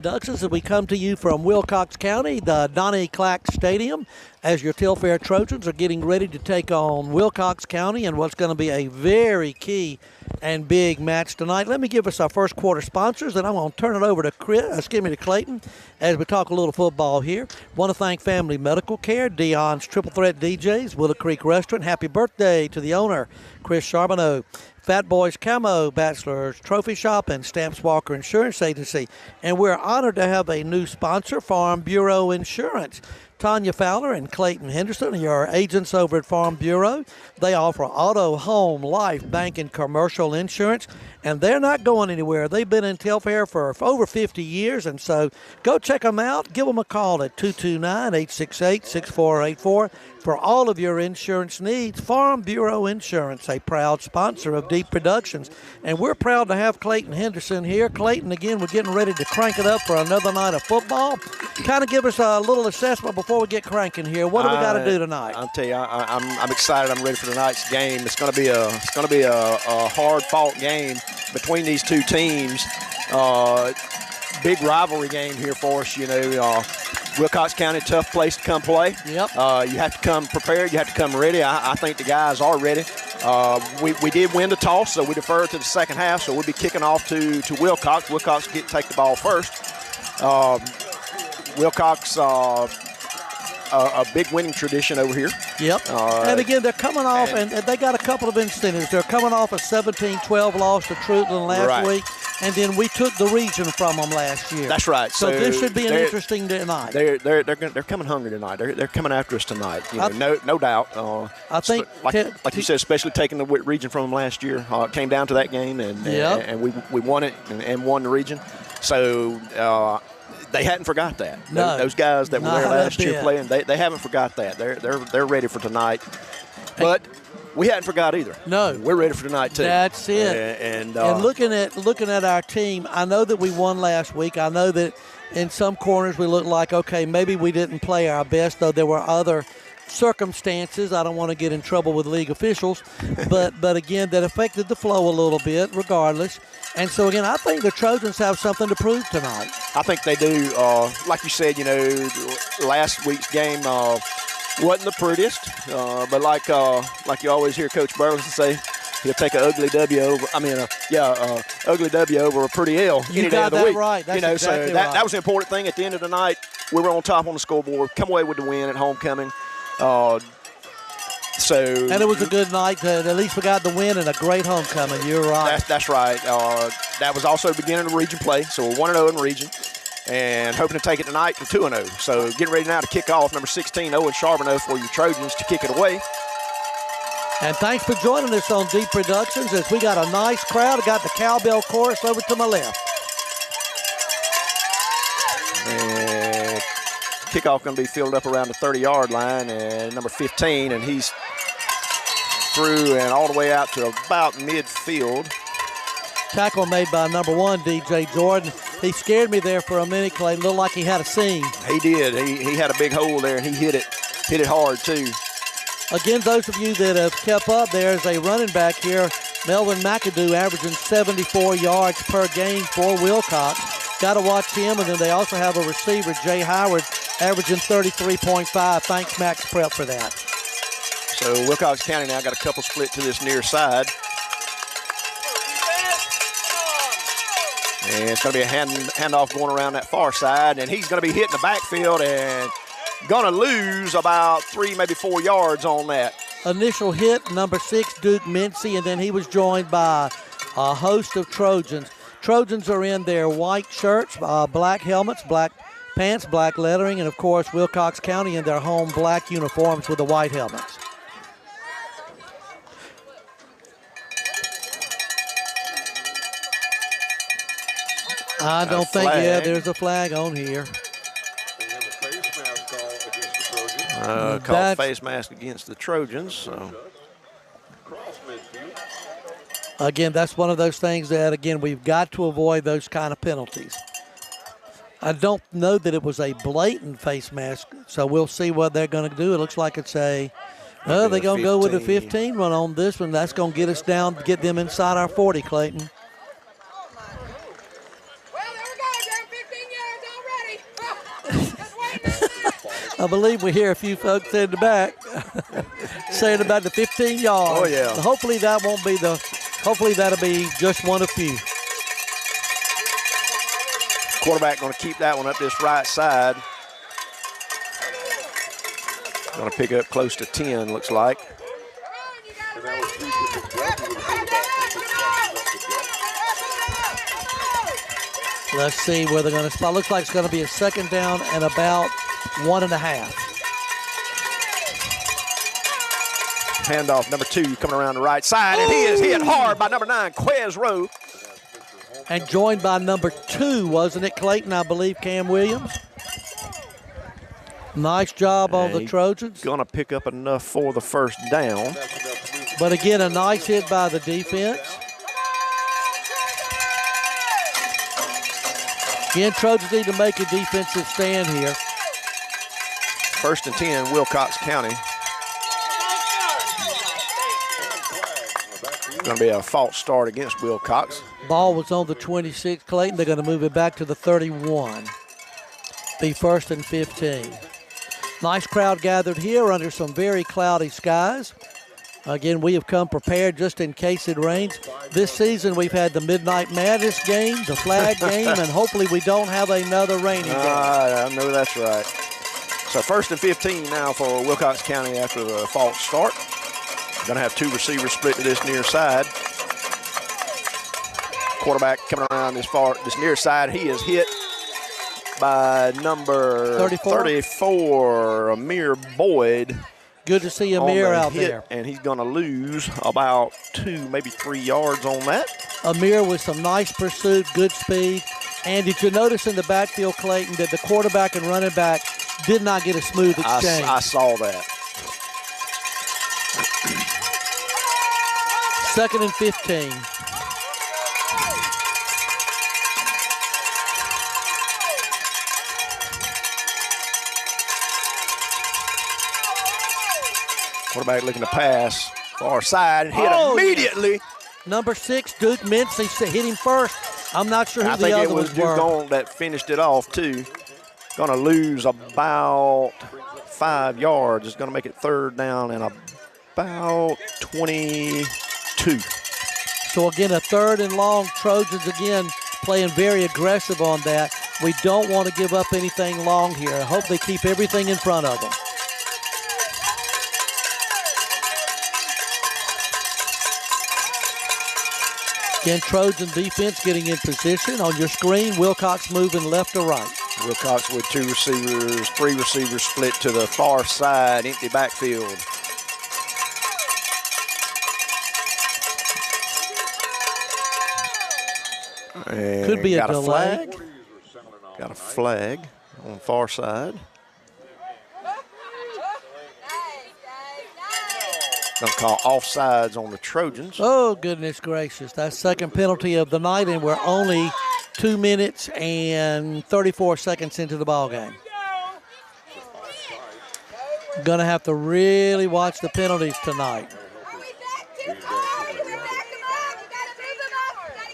Productions, as we come to you from Wilcox County, the Donnie Clack Stadium, as your Telfair Trojans are getting ready to take on Wilcox County in what's going to be a very key and big match tonight. Let me give us our first quarter sponsors, and I'm going to turn it over to to Clayton as we talk a little football here. Want to thank Family Medical Care, Dion's Triple Threat DJs, Willow Creek Restaurant. Happy birthday to the owner, Chris Charbonneau. Fat Boys Camo, Bachelor's Trophy Shop, and Stamps Walker Insurance Agency. And we're honored to have a new sponsor, Farm Bureau Insurance. Tanya Fowler and Clayton Henderson are your agents over at Farm Bureau. They offer auto, home, life, bank, and commercial insurance, and they're not going anywhere. They've been in Telfair for over 50 years, and so go check them out. Give them a call at 229-868-6484 for all of your insurance needs. Farm Bureau Insurance, a proud sponsor of Deep Productions, and we're proud to have Clayton Henderson here. Clayton, again, we're getting ready to crank it up for another night of football. Kind of give us a little assessment before we get cranking here. What do we got to do tonight? I'll tell you, I'm excited. I'm ready for tonight's game. It's going to be a hard-fought game between these two teams. Big rivalry game here for us. You know, Wilcox County, tough place to come play. Yep. You have to come prepared. You have to come ready. I think the guys are ready. We did win the toss, so we deferred to the second half. So we'll be kicking off to Wilcox. Wilcox take the ball first. Wilcox, a big winning tradition over here. Yep. And again, they're coming off, and they got a couple of incentives. They're coming off a 17-12 loss to Trojans last week, and then we took the region from them last year. That's right. So this should be an interesting night. They're coming hungry tonight. They're coming after us tonight. You know, no doubt. I think, like you said, especially taking the region from them last year, it came down to that game, and we won it and won the region. So. They hadn't forgot that. No, those guys that were there last year playing, they haven't forgot that. They're ready for tonight. But we hadn't forgot either. No, we're ready for tonight too. That's it. And looking at our team, I know that we won last week. I know that in some corners we looked like, okay, maybe we didn't play our best, though there were other circumstances. I don't want to get in trouble with league officials, but again, that affected the flow a little bit regardless. And so, again, I think the Trojans have something to prove tonight. I think they do. Like you said, you know, last week's game wasn't the prettiest, but like you always hear Coach Burleson say, he'll take an ugly W over. Ugly W over a pretty L any day of the week. Right. That's exactly so that was the important thing. At the end of the night, we were on top on the scoreboard. Come away with the win at homecoming. And it was a good night. At least we got the win and a great homecoming. You're right. That's right. That was also the beginning of region play. So we're 1-0 in region and hoping to take it tonight to 2-0. So getting ready now to kick off number 16, Owen Charbonneau for your Trojans to kick it away. And thanks for joining us on Deep Productions as we got a nice crowd. I got the cowbell chorus over to my left. And kickoff going to be filled up around the 30-yard line, and number 15, and he's through and all the way out to about midfield. Tackle made by number 1, DJ Jordan. He scared me there for a minute, Clay. Looked like he had a seam. He did. He had a big hole there, and he hit it hard too. Again, those of you that have kept up, there's a running back here, Melvin McAdoo, averaging 74 yards per game for Wilcox. Got to watch him, and then they also have a receiver, Jay Howard, averaging 33.5. Thanks, Max Prep, for that. So Wilcox County now got a couple split to this near side. And it's going to be a handoff going around that far side, and he's going to be hitting the backfield and going to lose about 3, maybe 4 yards on that. Initial hit, number 6, Duke Mincy, and then he was joined by a host of Trojans. Trojans are in their white shirts, black helmets, black pants, black lettering, and, of course, Wilcox County in their home black uniforms with the white helmets. I don't think, there's a flag on here. Called face mask against the Trojans. So. Again, that's one of those things that, again, we've got to avoid those kind of penalties. I don't know that it was a blatant face mask, so we'll see what they're going to do. It looks like it's they're going to go with a 15 run on this one. That's going to get us down, get them inside our 40, Clayton. I believe we hear a few folks in the back saying about the 15 yards. Oh, yeah. Hopefully that won't be hopefully that'll be just one of few. Quarterback going to keep that one up this right side. Going to pick up close to 10, looks like. Let's see where they're going to spot. Looks like it's going to be a second down and about 1.5. Handoff, number 2 coming around the right side, and he is hit hard by number 9, Quez Rowe. And joined by number 2, wasn't it, Clayton? I believe Cam Williams. Nice job on the Trojans. Going to pick up enough for the first down. But again, a nice hit by the defense. Again, Trojans need to make a defensive stand here. 1st and 10, Wilcox County. Going to be a false start against Wilcox. Ball was on the 26, Clayton. They're going to move it back to the 31. Be 1st and 15. Nice crowd gathered here under some very cloudy skies. Again, we have come prepared just in case it rains. This season, we've had the Midnight Madness game, the flag game, and hopefully we don't have another rainy game. I know that's right. So 1st and 15 now for Wilcox County after the false start. Going to have 2 receivers split to this near side. Quarterback coming around this near side. He is hit by number 34, Amir Boyd. Good to see Amir out there. And he's going to lose about 2, maybe 3 yards on that. Amir with some nice pursuit, good speed. And did you notice in the backfield, Clayton, that the quarterback and running back did not get a smooth exchange? I saw that. 2nd and 15. Quarterback looking to pass far side and hit immediately. Number 6, Duke Mincy hit him first. I'm not sure who the other ones were. I think it was Duke that finished it off too. Going to lose about 5 yards. It's going to make it 3rd down and about 22. So again, a 3rd and long. Trojans again playing very aggressive on that. We don't want to give up anything long here. I hope they keep everything in front of them. Again, Trojan defense getting in position. On your screen, Wilcox moving left to right. Wilcox with 3 receivers split to the far side, empty backfield. And could be a delay. Got a flag on the far side. Going to call offsides on the Trojans. Oh, goodness gracious. That's 2nd penalty of the night, and we're only 2 minutes and 34 seconds into the ball game. Going to have to really watch the penalties tonight.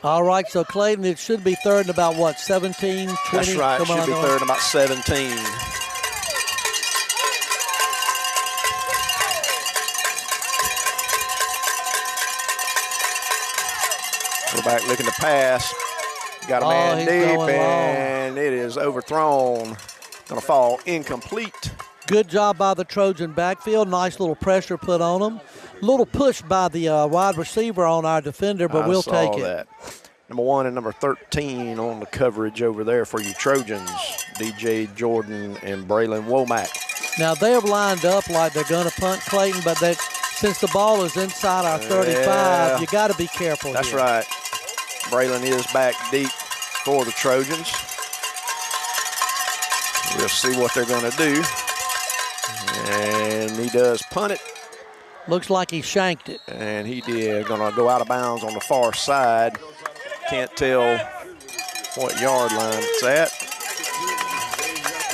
All right, so Clayton, it should be 3rd and about what, 17, 20? That's right, it should be 3rd and about 17. Quarterback looking to pass. Got a man deep, and it is overthrown. Going to fall incomplete. Good job by the Trojan backfield. Nice little pressure put on them. Little push by the wide receiver on our defender, but we'll take it. That. Number 1 and number 13 on the coverage over there for you Trojans. DJ Jordan and Braylon Womack. Now they have lined up like they're going to punt, Clayton, but since the ball is inside our 35, you got to be careful. That's here. right. Braylon is back deep for the Trojans. We'll see what they're going to do. And he does punt it. Looks like he shanked it. And he did. Going to go out of bounds on the far side. Can't tell what yard line it's at.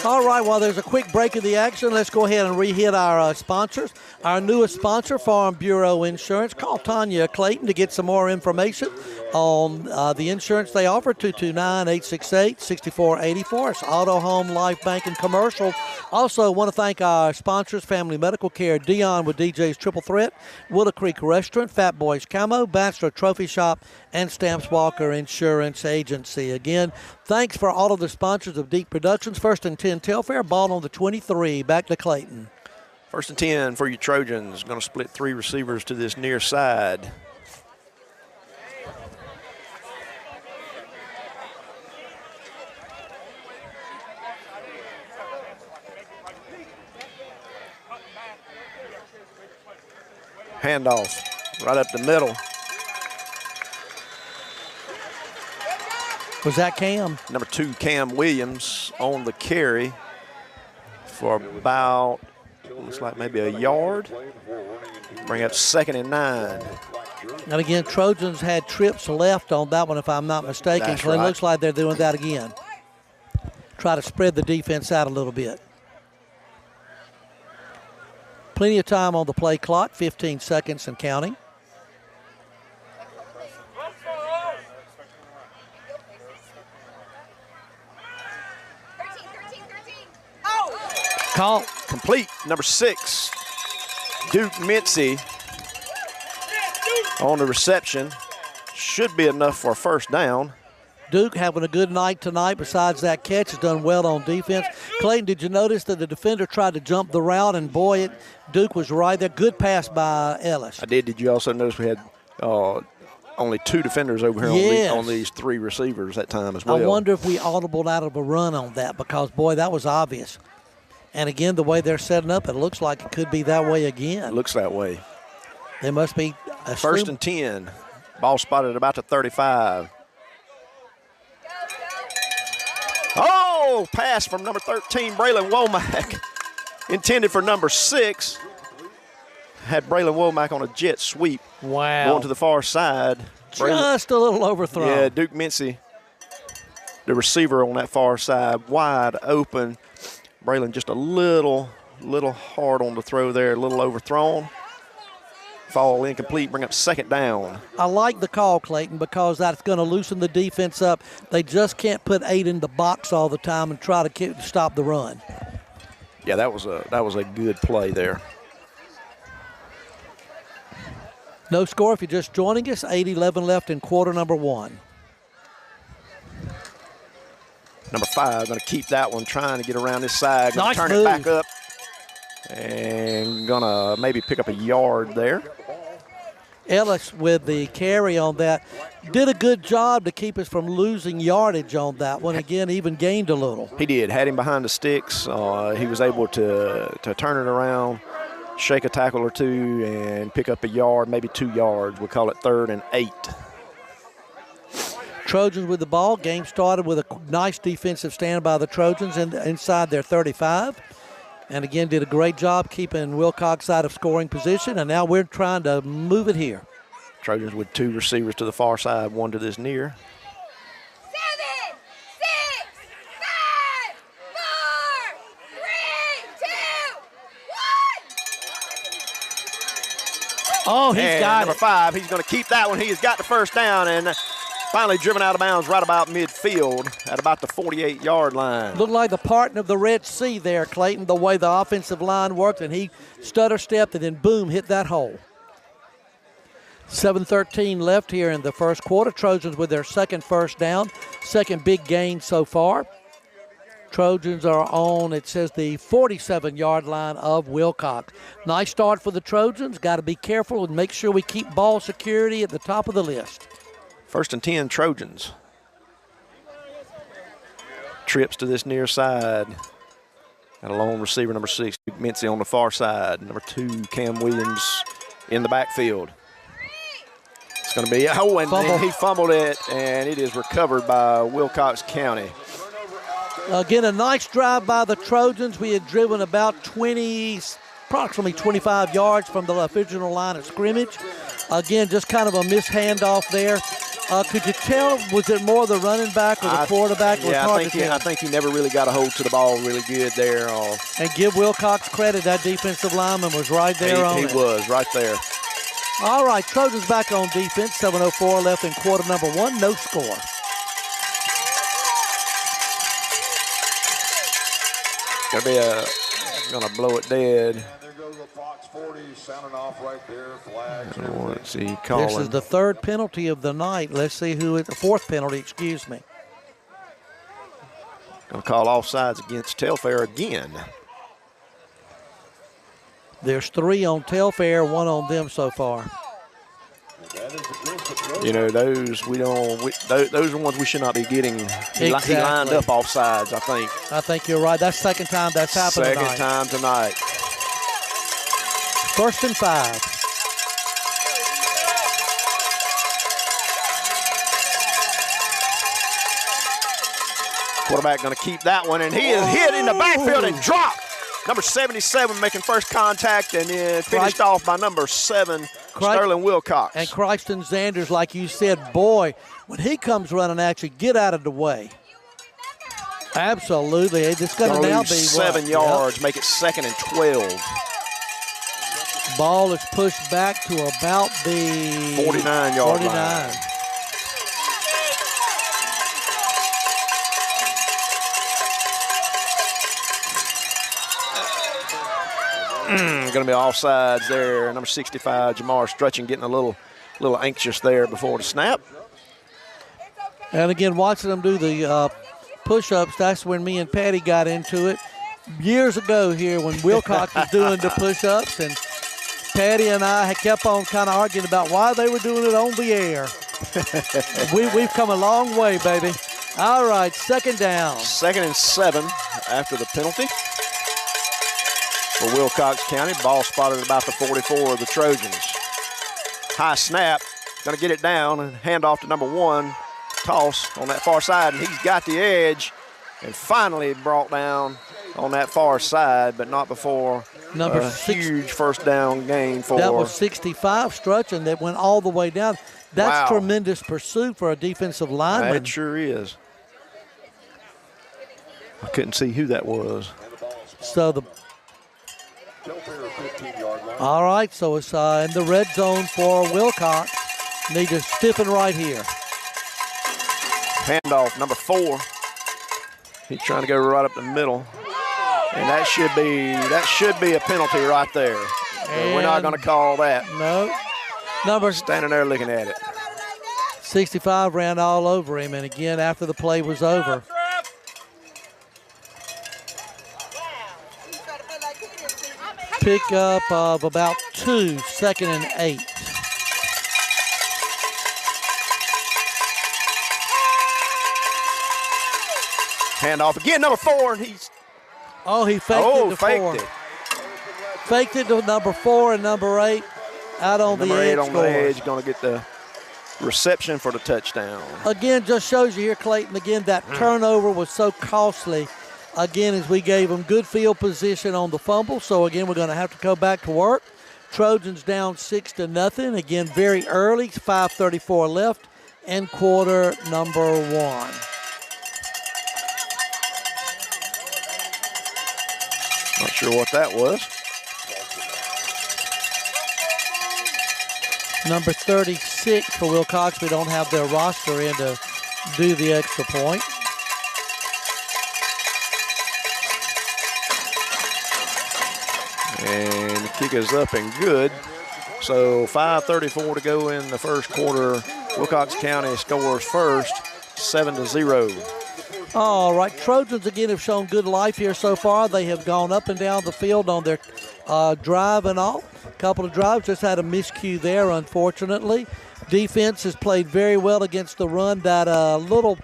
All right, while there's a quick break of the action, let's go ahead and re-hit our sponsors. Our newest sponsor, Farm Bureau Insurance. Call Tanya Clayton to get some more information. on the insurance they offer, 229-868-6484. It's Auto, Home, Life, Bank, and Commercial. Also, want to thank our sponsors, Family Medical Care, Dion with DJ's Triple Threat, Willow Creek Restaurant, Fat Boys Camo, Bachelor Trophy Shop, and Stamps Walker Insurance Agency. Again, thanks for all of the sponsors of Deep Productions. 1st and 10 Telfair, ball on the 23. Back to Clayton. 1st and 10 for your Trojans. Going to split 3 receivers to this near side. Handoff right up the middle. Was that Cam? Number 2, Cam Williams on the carry for about, looks like maybe a yard. Bring up 2nd and 9. And again, Trojans had trips left on that one, if I'm not mistaken. That's So it right. looks like they're doing that again. Try to spread the defense out a little bit. Plenty of time on the play clock, 15 seconds and counting. Call. Complete, number 6, Duke Mincy on the reception. Should be enough for a 1st down. Duke having a good night tonight. Besides that catch, has done well on defense. Clayton, did you notice that the defender tried to jump the route, and boy, Duke was right there. Good pass by Ellis. I did. Did you also notice we had only 2 defenders over here Yes. on these 3 receivers that time as well? I wonder if we audibled out of a run on that because, boy, that was obvious. And again, the way they're setting up, it looks like it could be that way again. It looks that way. They must be. 1st and 10. Ball spotted at about the 35. Oh, pass from number 13, Braylon Womack. Intended for number 6. Had Braylon Womack on a jet sweep. Wow. Going to the far side. Just a little overthrown. Yeah, Duke Mincy, the receiver on that far side, wide open. Braylon just a little hard on the throw there, a little overthrown. Fall incomplete, bring up 2nd down. I like the call, Clayton, because that's going to loosen the defense up. They just can't put 8 in the box all the time and try to stop the run. Yeah, that was a good play there. No score if you're just joining us. 8:11 left in quarter number 1. Number 5 going to keep that one, trying to get around this side. Going Nice to turn move. it back up. And going to maybe pick up a yard there. Ellis with the carry on that. Did a good job to keep us from losing yardage on that one. Again, even gained a little. He did. Had him behind the sticks. He was able to turn it around, shake a tackle or 2, and pick up a yard, maybe 2 yards. We'll call it 3rd and 8. Trojans with the ball. Game started with a nice defensive stand by the Trojans inside their 35. And again, did a great job keeping Wilcox out of scoring position. And now we're trying to move it here. Trojans with 2 receivers to the far side, 1 to this near. 7, 6, 5, 4, 3, 2, 1. Oh, he's And got number it. 5, he's going to keep that one. He has got the 1st down and finally driven out of bounds right about midfield at about the 48-yard line. Looked like the parting of the Red Sea there, Clayton, the way the offensive line worked, and he stutter-stepped and then, boom, hit that hole. 7:13 left here in the first quarter. Trojans with their 2nd 1st down, 2nd big gain so far. Trojans are on, it says, the 47-yard line of Wilcox. Nice start for the Trojans. Got to be careful and make sure we keep ball security at the top of the list. 1st and 10, Trojans. Trips to this near side. Got a lone receiver, number 6, Duke Mincy on the far side. Number 2, Cam Williams in the backfield. It's going to be, and Fumble. he fumbled it, and it is recovered by Wilcox County. Again, a nice drive by the Trojans. We had driven about approximately 25 yards from the original line of scrimmage. Again, just kind of a missed handoff there. Could you tell, was it more the running back or the quarterback? It was Yeah, hard to tell. I think he never really got a hold to the ball really good there. And give Wilcox credit, that defensive lineman was right there on He it. was right there. All right, Trojans back on defense. 7:04 left in quarter number 1. No score. Gonna blow it dead. And there goes the Fox 40 sounding off right there. Flags. Let's see, calling. This is the third penalty of the night. Let's see who it, the fourth penalty, excuse me. Gonna call offsides against Telfair again. There's 3 on Telfair, 1 on them so far. You know, those those are ones we should not be getting. He lined up offsides, I think. I think you're right. That's second time that's happened tonight. Second time tonight. 1st and 5. Quarterback going to keep that one, and he is hit in the backfield and dropped. Number 77 making first contact, and then finished off by number 7, Sterling Wilcox. And Christon Zanders, like you said, boy, when he comes running at you, get out of the way. Absolutely. It's going to now be 7 yards, make it 2nd and 12. Ball is pushed back to about the 49-yard line. Going to be offsides there. Number 65, Jamar Strutchin, getting a little anxious there before the snap. And again, watching them do the push-ups, that's when me and Patty got into it years ago here when Wilcox was doing the push-ups, and Patty and I kept on kind of arguing about why they were doing it on the air. We've come a long way, baby. All right, 2nd down. 2nd and 7 after the penalty for Wilcox County. Ball spotted at about the 44 of the Trojans. High snap, going to get it down and hand off to number 1. Toss on that far side, and he's got the edge and finally brought down on that far side, but not before a huge first down gain for. That was 65 Strutchin that went all the way down. That's tremendous pursuit for a defensive lineman. That sure is. I couldn't see who that was. So all right, so it's in the red zone for Wilcox. Need to stiffen right here. Handoff, number 4. He's trying to go right up the middle, and that should be a penalty right there. We're not going to call that. No. Standing there looking at it. 65 ran all over him, and again after the play was over. Pick up of about 2, 2nd and 8. Handoff again, number 4, and he's. He faked it to 4. It. Faked it to number 4 and number 8 out on the edge. Number 8 on the edge, going to get the reception for the touchdown. Again, just shows you here, Clayton. Again, that turnover was so costly. Again, as we gave them good field position on the fumble. So again, we're going to have to go back to work. Trojans down 6-0. Again, very early. 5:34 left, and quarter number 1. Not sure what that was. Number 36 for Wilcox. We don't have their roster in to do the extra point. And the kick is up and good. So 5:34 to go in the first quarter. Wilcox County scores first, 7-0. All right, Trojans again have shown good life here so far. They have gone up and down the field on their drive and all. A couple of drives, just had a miscue there, unfortunately. Defense has played very well against the run. That little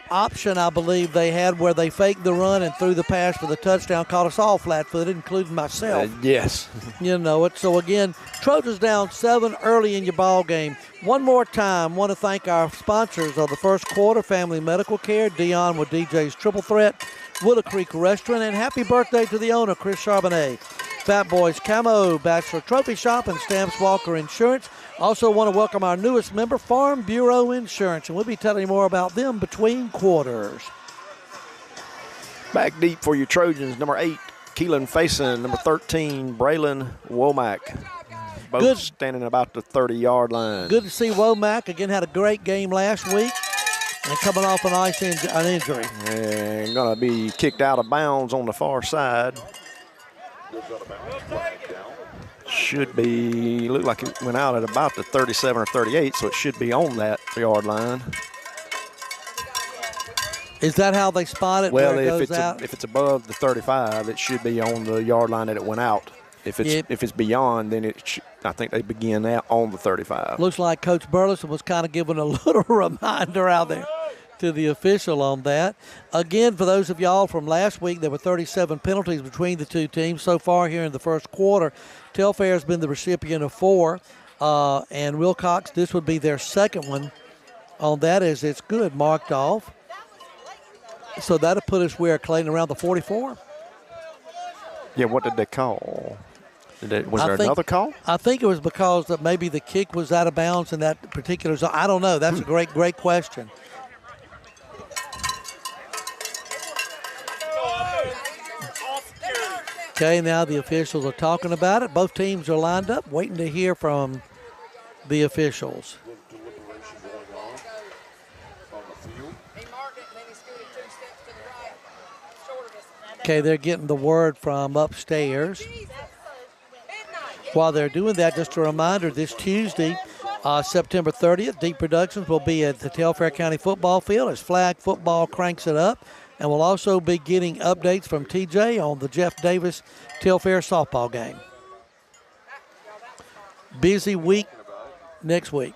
option I believe they had where they faked the run and threw the pass for the touchdown caught us all flat-footed, including myself. Yes. You know it. So again, Trojans down 7 early in your ball game. One more time, want to thank our sponsors of the first quarter, Family Medical Care, Dion with DJ's Triple Threat, Willow Creek Restaurant, and happy birthday to the owner, Chris Charbonnet. Fat Boys Camo, Bachelor Trophy Shop, and Stamps Walker Insurance. Also want to welcome our newest member, Farm Bureau Insurance, and we'll be telling you more about them between quarters. Back deep for your Trojans, number 8, Keelan Faison, number 13, Braylon Womack. Both standing about the 30-yard line. Good to see Womack. Again, had a great game last week and coming off an injury. And going to be kicked out of bounds on the far side. Should be, looked like it went out at about the 37 or 38, so it should be on that yard line. Is that how they spot it? Well, where it if goes out? if it's above the 35, it should be on the yard line that it went out. If it's beyond, then I think they begin out on the 35. Looks like Coach Burleson was kind of giving a little reminder out there to the official on that. Again, for those of y'all from last week, there were 37 penalties between the two teams so far here in the first quarter. Telfair has been the recipient of 4, and Wilcox, this would be their second one on that, as it's good, marked off. So that'll put us where, Clayton, around the 44? Yeah, what did they call? Was there another call? I think it was because that maybe the kick was out of bounds in that particular zone. I don't know. That's a great question. Okay, now the officials are talking about it. Both teams are lined up, waiting to hear from the officials. Okay, they're getting the word from upstairs. While they're doing that, just a reminder, this Tuesday, September 30th, Deep Productions will be at the Telfair County football field as flag football cranks it up. And we'll also be getting updates from TJ on the Jeff Davis Telfair softball game. Busy week next week.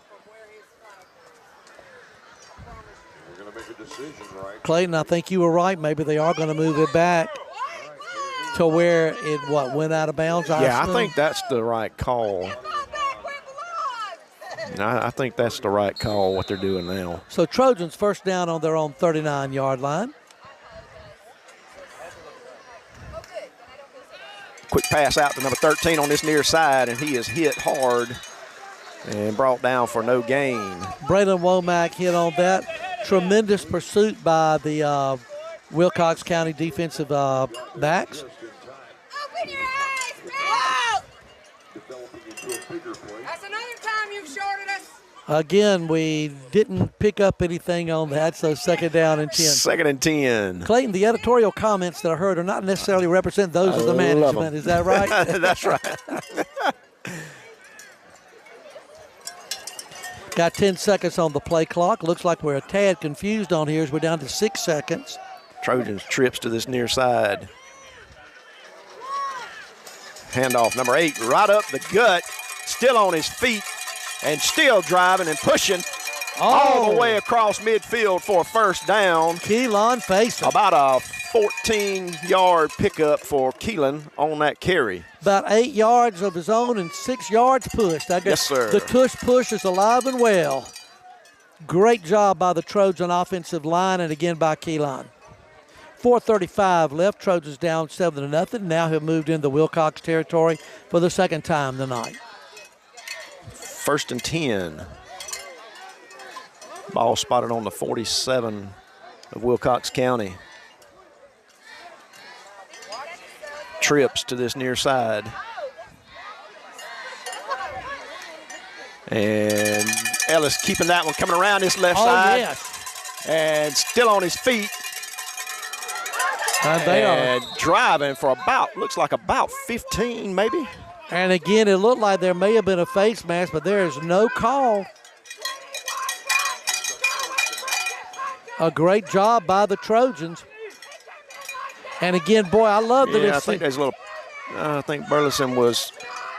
We're going to make a decision, right? Clayton, I think you were right. Maybe they are going to move it back to where it went out of bounds. I think that's the right call. I think that's the right call, what they're doing now. So Trojans first down on their own 39-yard line. Quick pass out to number 13 on this near side, and he is hit hard and brought down for no gain. Braylon Womack hit on that. Tremendous pursuit by the Wilcox County defensive backs. Open your eyes, Brad! That's another time you've shorted us. Again, we didn't pick up anything on that, so second down and 10. Second and 10. Clayton, the editorial comments that I heard are not necessarily represent those of the management. Is that right? That's right. Got 10 seconds on the play clock. Looks like we're a tad confused on here as we're down to 6 seconds. Trojans trips to this near side. Handoff, number 8, right up the gut, still on his feet and still driving and pushing all the way across midfield for a first down. Keelan facing. About a 14-yard pickup for Keelan on that carry. About 8 yards of his own and 6 yards pushed. I guess yes, sir. The tush push is alive and well. Great job by the Trojan offensive line and again by Keelan. 4:35 left. Trojans down 7-0. Now have moved into Wilcox territory for the second time tonight. First and 10. Ball spotted on the 47 of Wilcox County. Trips to this near side. And Ellis keeping that one coming around this left side. Yes. And still on his feet. And they are driving for looks like about 15 maybe. And again, it looked like there may have been a face mask, but there is no call. A great job by the Trojans. And again, boy, I love that. Yeah, I think there's a little. I think Burleson was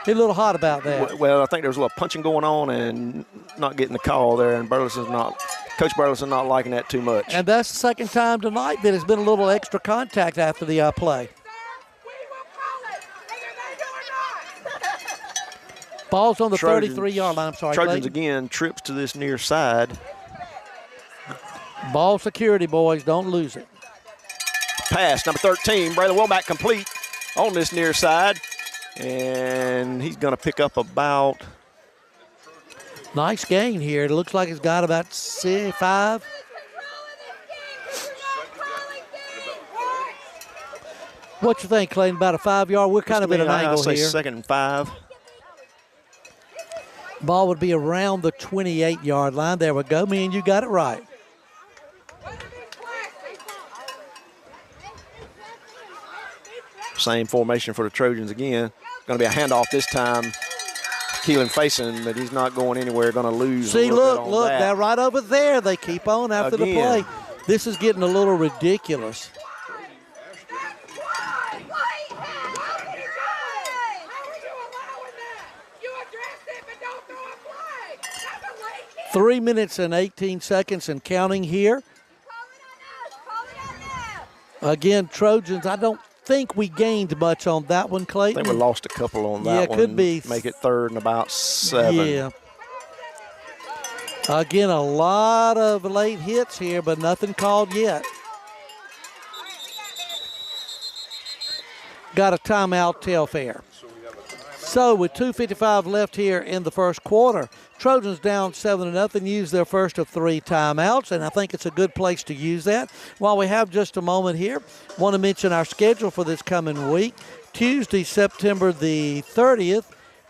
a little hot about that. Well, I think there was a little punching going on and not getting the call there, and Coach Burleson not liking that too much. And that's the second time tonight that there's been a little extra contact after the play. Ball's on the 33-yard line. I'm sorry, Trojans Clayton. again trips to this near side. Ball security, boys. Don't lose it. Pass, number 13, Braylon Womack complete on this near side. And he's going to pick up about. Nice gain here. It looks like it's got about 5. What you think, Clayton? About a 5-yard? We're kind of in an angle I'll say here. second and 5. Ball would be around the 28-yard line. There we go. Me and you got it right. Same formation for the Trojans again. Going to be a handoff this time. Keelan facing, but he's not going anywhere. Going to lose. See, look, they're right over there. They keep on after the play. This is getting a little ridiculous. How are you allowing that? You addressed it, but don't throw a flag. That's a late kick. 3 minutes and 18 seconds and counting here. Call it on us. Again, Trojans, I don't think we gained much on that one, I Clayton. think we lost a couple on that one. Yeah, could be. Make it 3rd and about 7. Yeah. Again, a lot of late hits here, but nothing called yet. Got a timeout, Telfair. So with 2:55 left here in the first quarter, Trojans down 7-0, use their first of 3 timeouts, and I think it's a good place to use that. While we have just a moment here, want to mention our schedule for this coming week. Tuesday, September the 30th.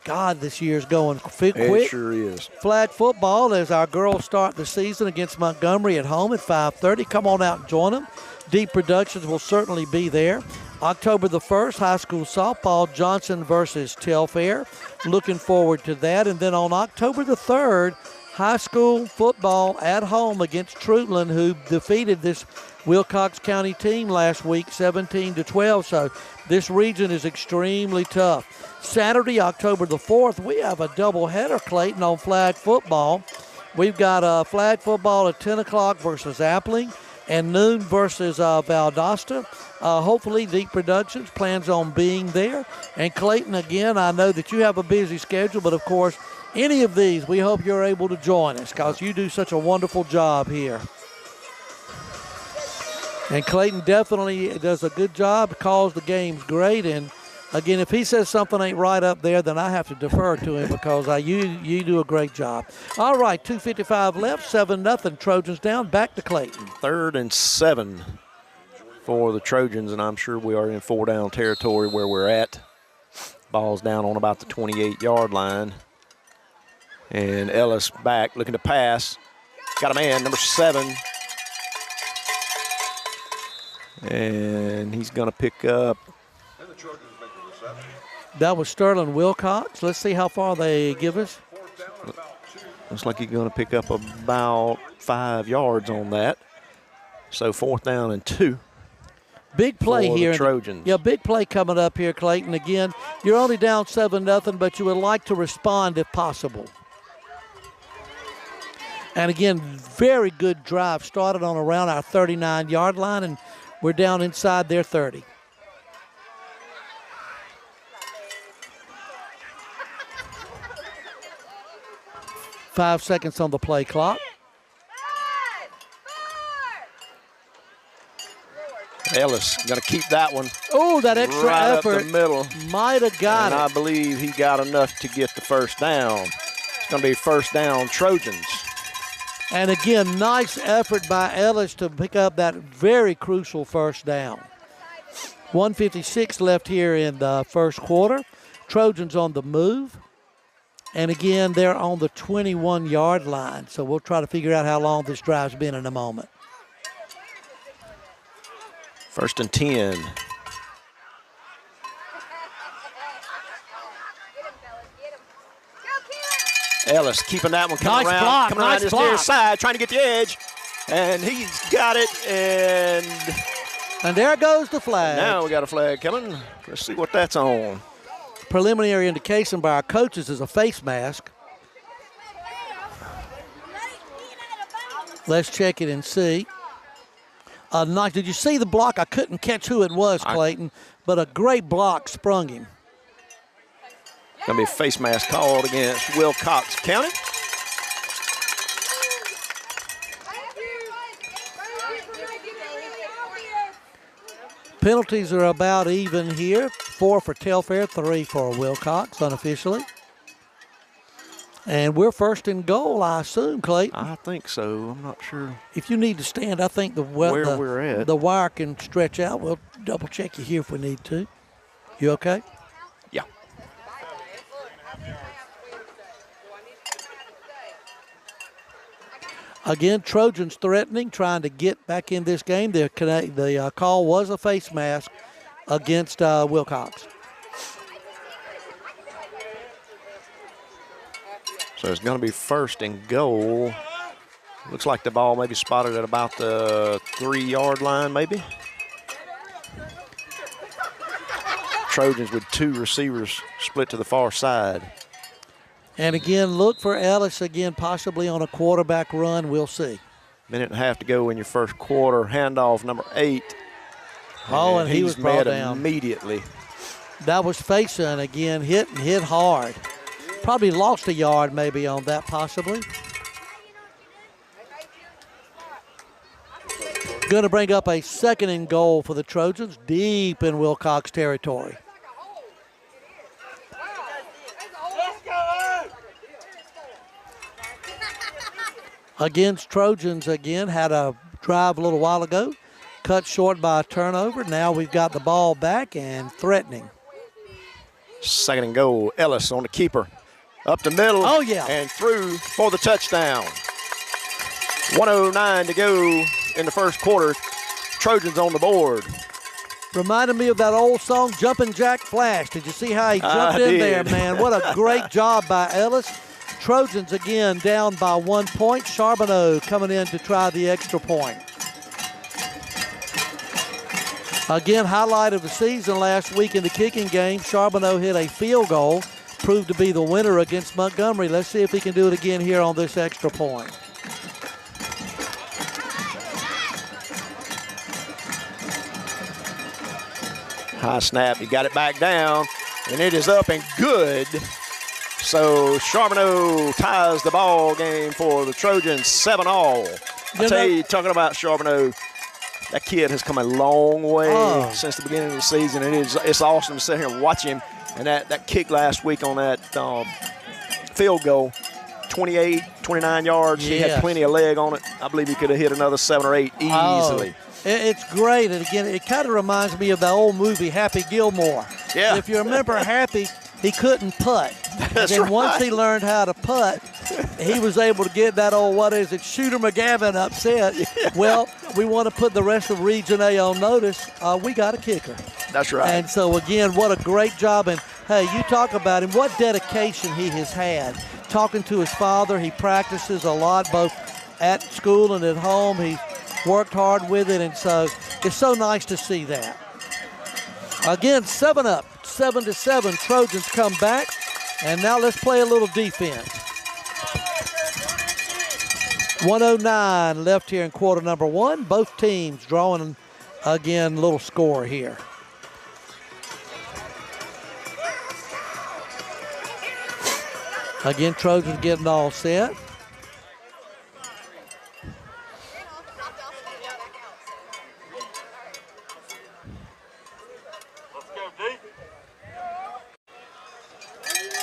God, this year's going quick. It sure is. Flag football as our girls start the season against Montgomery at home at 5:30. Come on out and join them. Deep Productions will certainly be there. October the 1st, high school softball, Johnson versus Telfair. Looking forward to that. And then on October the 3rd, high school football at home against Trojans, who defeated this Wilcox County team last week 17-12. So this region is extremely tough. Saturday, October the 4th, we have a doubleheader, Clayton, on flag football. We've got flag football at 10 o'clock versus Appling and noon versus Valdosta. Hopefully, Deep Productions plans on being there. And Clayton, again, I know that you have a busy schedule, but of course, any of these, we hope you're able to join us because you do such a wonderful job here. And Clayton definitely does a good job, calls the games great. And again, if he says something ain't right up there, then I have to defer to him because you do a great job. All right, 2:55 left, 7-0, Trojans down, back to Clayton. 3rd and 7 for the Trojans, and I'm sure we are in 4-down territory where we're at. Ball's down on about the 28-yard line. And Ellis back, looking to pass. Got a man, number 7. And he's going to pick up. That was Sterling Wilcox. Let's see how far they give us. Looks like he's going to pick up about 5 yards on that. So 4th down and 2. Big play for here. The Trojans. Yeah, big play coming up here, Clayton. Again, you're only down 7-0, but you would like to respond if possible. And again, very good drive. Started on around our 39-yard line, and we're down inside their 30. Five seconds on the play clock. Ellis going to keep that one. Oh, that extra right effort. up the middle. Might have got and it. I believe he got enough to get the first down. It's going to be 1st down Trojans. And again, nice effort by Ellis to pick up that very crucial first down. 1:56 left here in the first quarter. Trojans on the move. And again, they're on the 21-yard line. So we'll try to figure out how long this drive's been in a moment. 1st and 10. Ellis keeping that one coming Nice around, block, coming around nice his block. near side, trying to get the edge. And he's got it, and there goes the flag. now we got a flag coming. Let's see what that's on. Preliminary indication by our coaches is a face mask. Let's check it and see. Nice. Did you see the block? I couldn't catch who it was, Clayton, but a great block sprung him. Going to be a face mask called against Wilcox County. Penalties are about even here. 4 for Telfair, 3 for Wilcox unofficially. And we're first and goal, I assume, Clayton. I think so. I'm not sure. If you need to stand, I think Where we're at. The wire can stretch out. We'll double check you here if we need to. You okay? Yeah. Again, Trojans threatening, trying to get back in this game. The call was a face mask against Wilcox. So it's going to be first and goal. Looks like the ball maybe spotted at about the 3-yard line, maybe. Trojans with 2 receivers split to the far side. And again, look for Ellis again, possibly on a quarterback run. We'll see. Minute and a half to go in your first quarter. Handoff number 8. Oh, and he was brought met down immediately. That was Faison again, hit hard. Probably lost a yard maybe on that possibly. Going to bring up a second and goal for the Trojans deep in Wilcox territory. Against Trojans again, had a drive a little while ago, cut short by a turnover. Now we've got the ball back and threatening. Second and goal, Ellis on the keeper. Up the middle. Oh, yeah. And through for the touchdown. 1:09 to go in the first quarter. Trojans on the board. Reminded me of that old song, Jumpin' Jack Flash. Did you see how he jumped in there, man? What a great job by Ellis. Trojans again down by 1 point. Charbonneau coming in to try the extra point. Again, highlight of the season last week in the kicking game. Charbonneau hit a field goal, proved to be the winner against Montgomery. Let's see if he can do it again here on this extra point. High snap, he got it back down, and it is up and good. So Charbonneau ties the ball game for the Trojans, 7-all. I tell you, talking about Charbonneau, that kid has come a long way since the beginning of the season. It's awesome to sit here and watch him. And that kick last week on that field goal, 28, 29 yards. Yes. He had plenty of leg on it. I believe he could have hit another 7 or 8 easily. It's great. And again, it kind of reminds me of the old movie Happy Gilmore. Yeah. If you remember Happy, he couldn't putt. That's and then right. Once he learned how to putt, he was able to get that old, Shooter McGavin upset. Yeah. Well, we want to put the rest of Region A on notice. We got a kicker. That's right. And so, again, what a great job. And, hey, you talk about him, what dedication he has had. Talking to his father, he practices a lot, both at school and at home. He's worked hard with it, and so it's so nice to see that. Again, 7 up, 7-7. Trojans come back, and now let's play a little defense. 1:09 left here in quarter number 1. Both teams drawing, again, a little score here. Again, Trojans getting all set.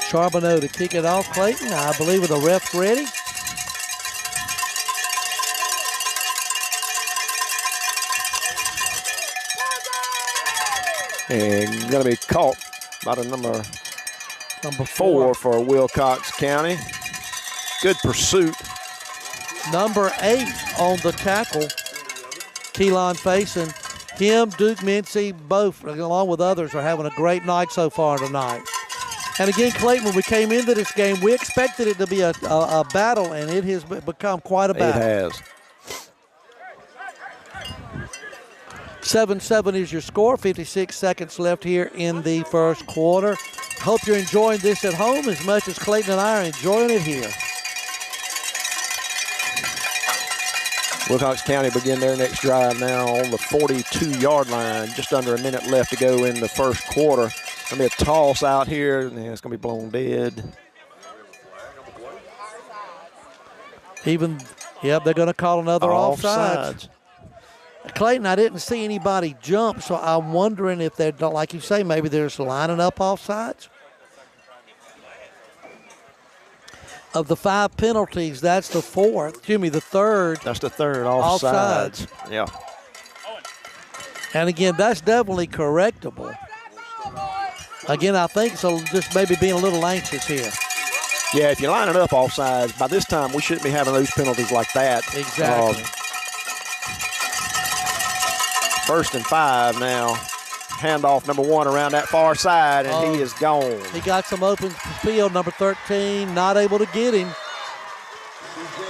Charbonneau to kick it off, Clayton. I believe with the refs ready. And going to be caught by the number 4 for Wilcox County. Good pursuit. Number 8 on the tackle. Keelan Faison. Him, Duke Mincy, both, along with others, are having a great night so far tonight. And again, Clayton, when we came into this game, we expected it to be a battle, and it has become quite a battle. It has. 7-7 is your score. 56 seconds left here in the first quarter. Hope you're enjoying this at home as much as Clayton and I are enjoying it here. Wilcox County begin their next drive now on the 42-yard line. Just under a minute left to go in the first quarter. Going to be a toss out here, and it's going to be blown dead. They're going to call another offsides. Clayton, I didn't see anybody jump, so I'm wondering if they're, like you say, maybe they're just lining up offsides. Of the 5 penalties, that's the third. That's the third offsides. Yeah. And again, that's definitely correctable. Again, I think so, just maybe being a little anxious here. Yeah, if you line it up offsides, by this time we shouldn't be having those penalties like that. Exactly. 1st and 5 now. Handoff number 1 around that far side, and he is gone. He got some open field, number 13, not able to get him.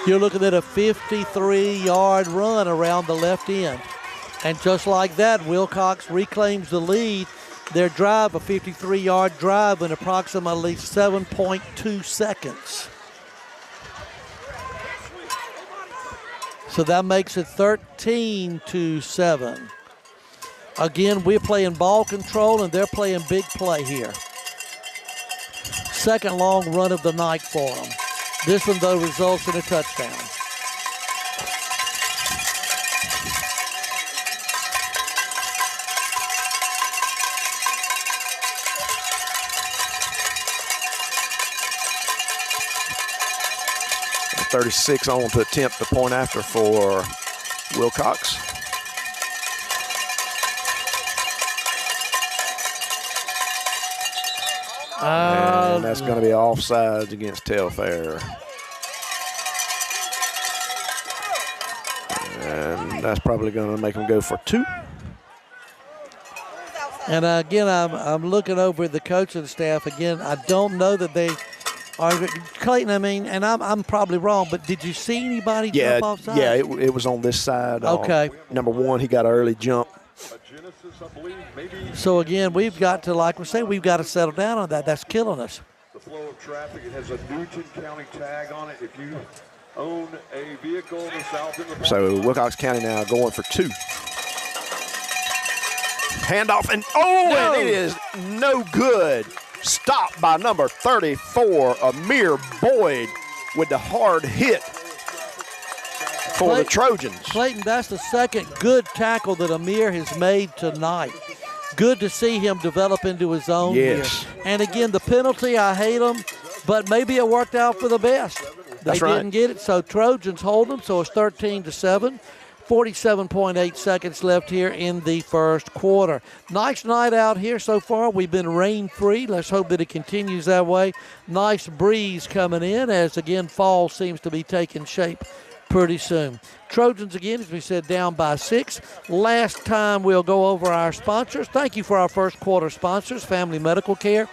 You're looking at a 53-yard run around the left end. And just like that, Wilcox reclaims the lead. Their drive, a 53-yard drive in approximately 7.2 seconds. So that makes it 13-7. Again, we're playing ball control, and they're playing big play here. Second long run of the night for them. This one, though, results in a touchdown. .36 on to attempt the point after for Wilcox. And that's going to be offsides against Telfair. And that's probably going to make them go for 2. And again, I'm looking over at the coaching staff. Again, I don't know that they are. Clayton, I mean, and I'm probably wrong, but did you see anybody jump offside? Yeah, it was on this side. Okay. Number 1, he got an early jump. So again, we've got to, like we say, we've got to settle down on that. That's killing us. The flow of traffic, it has a Newton County tag on it. If you own a vehicle in the south end of the So Wilcox County now going for 2. Handoff, and and it is no good. Stopped by number 34, Amir Boyd, with the hard hit for the Trojans. Clayton, that's the second good tackle that Amir has made tonight. Good to see him develop into his own here. And again, the penalty, I hate them, but maybe it worked out for the best. They didn't get it, so Trojans hold them, so it's 13-7. 47.8 seconds left here in the first quarter. Nice night out here so far. We've been rain-free. Let's hope that it continues that way. Nice breeze coming in as, again, fall seems to be taking shape pretty soon. Trojans, again, as we said, down by 6. Last time we'll go over our sponsors. Thank you for our first quarter sponsors, Family Medical Care,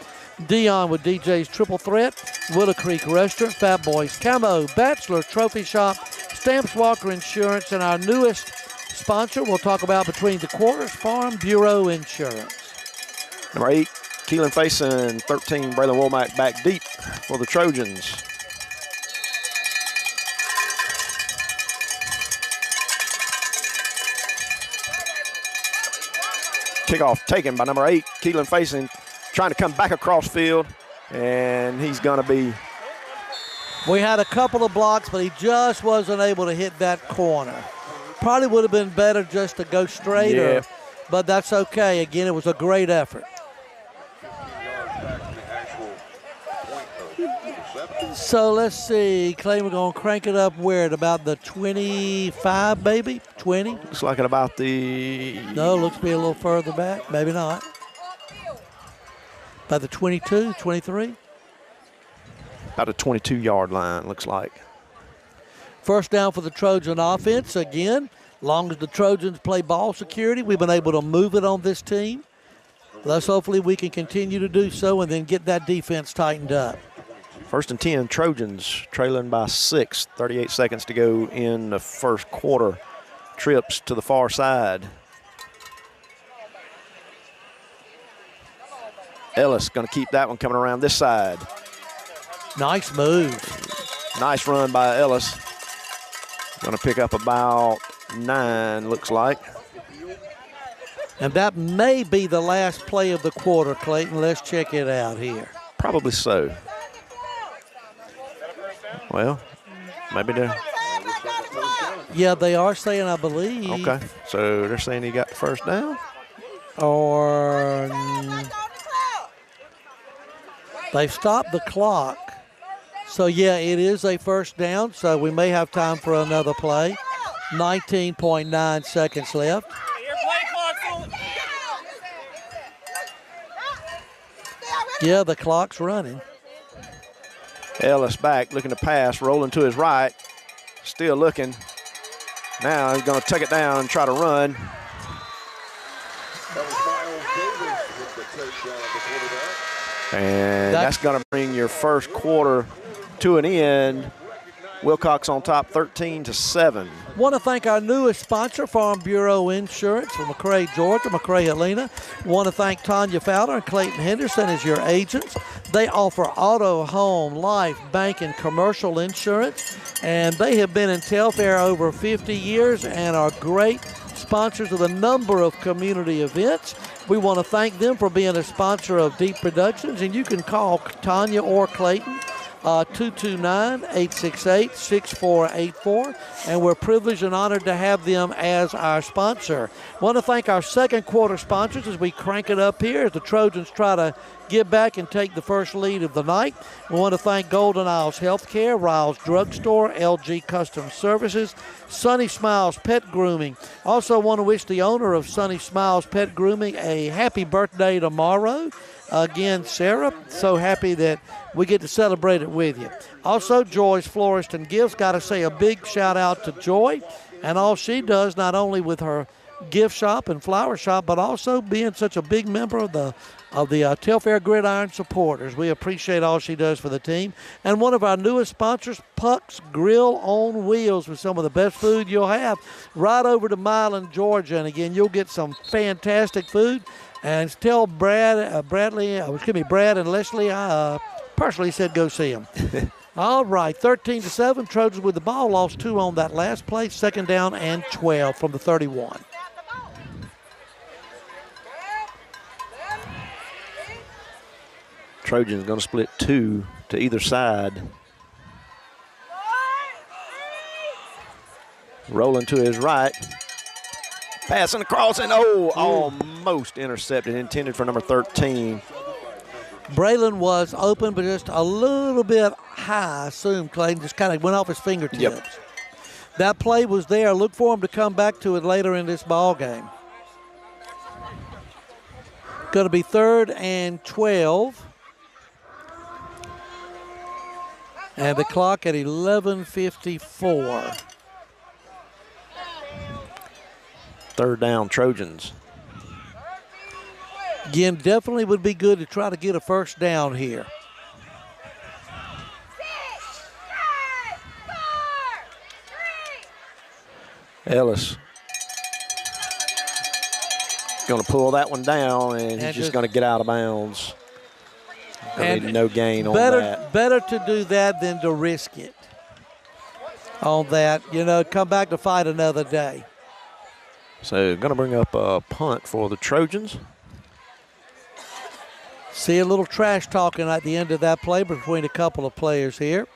Dion with DJ's Triple Threat, Willow Creek Restaurant, Fat Boys Camo, Bachelor Trophy Shop, Stamps Walker Insurance, and our newest sponsor we'll talk about between the quarters, Farm Bureau Insurance. Number 8, Keelan Faison, 13, Braylon Womack back deep for the Trojans. Kickoff taken by number 8, Keelan Faison, trying to come back across field, and he's going to be. We had a couple of blocks, but he just wasn't able to hit that corner. Probably would have been better just to go straighter, but that's okay. Again, it was a great effort. So let's see. Clay, we're going to crank it up where? At about the 25, maybe? 20? Looks like at about the. No, looks to be a little further back. Maybe not. By the 22, 23? About a 22-yard line, looks like. First down for the Trojan offense. Again, long as the Trojans play ball security, we've been able to move it on this team. Thus, hopefully we can continue to do so and then get that defense tightened up. 1st and 10, Trojans trailing by 6. 38 seconds to go in the first quarter. Trips to the far side. Ellis going to keep that one coming around this side. Nice move. Nice run by Ellis. Going to pick up about 9, looks like. And that may be the last play of the quarter, Clayton. Let's check it out here. Probably so. Well, maybe they're. Yeah, they are saying, I believe. Okay, so they're saying he got the first down? Or they've stopped the clock. So, yeah, it is a first down, so we may have time for another play. 19.9 seconds left. Yeah, the clock's running. Ellis back, looking to pass, rolling to his right. Still looking. Now he's going to take it down and try to run. And that's going to bring your first quarter to an end. Wilcox on top 13-7. Want to thank our newest sponsor, Farm Bureau Insurance from McRae, Georgia, McRae, Helena. Want to thank Tanya Fowler and Clayton Henderson as your agents. They offer auto, home, life, bank, and commercial insurance. And they have been in Telfair over 50 years and are great sponsors of a number of community events. We want to thank them for being a sponsor of Deep Productions. And you can call Tanya or Clayton 229-868-6484, and we're privileged and honored to have them as our sponsor. Want to thank our second quarter sponsors as we crank it up here as the Trojans try to get back and take the first lead of the night. We want to thank Golden Isles Healthcare, Riles Drugstore, LG Custom Services, Sunny Smiles Pet Grooming. Also want to wish the owner of Sunny Smiles Pet Grooming a happy birthday tomorrow. Again, Sarah, so happy that we get to celebrate it with you. Also, Joy's Florist and Gifts. Got to say a big shout out to Joy and all she does, not only with her gift shop and flower shop, but also being such a big member of the Telfair Gridiron supporters. We appreciate all she does for the team. And one of our newest sponsors, Puck's Grill on Wheels, with some of the best food you'll have right over to Milan, Georgia. And again, you'll get some fantastic food. And tell Brad and Leslie I personally said go see them. All right, 13-7. Trojans with the ball, lost 2 on that last play. Second down and 12 from the 31. Trojans going to split 2 to either side. Rolling to his right. Passing across and almost intercepted, intended for number 13. Braylon was open, but just a little bit high, I assume, Clayton. Just kind of went off his fingertips. Yep. That play was there. Look for him to come back to it later in this ball game. Going to be 3rd and 12. And the clock at 11:54. 3rd down, Trojans. Again, definitely would be good to try to get a first down here. 6, 5, 4, 3. Ellis going to pull that one down, and he's just going to get out of bounds. And no gain on that. Better to do that than to risk it on that. You know, come back to fight another day. So going to bring up a punt for the Trojans. See a little trash talking at the end of that play between a couple of players here.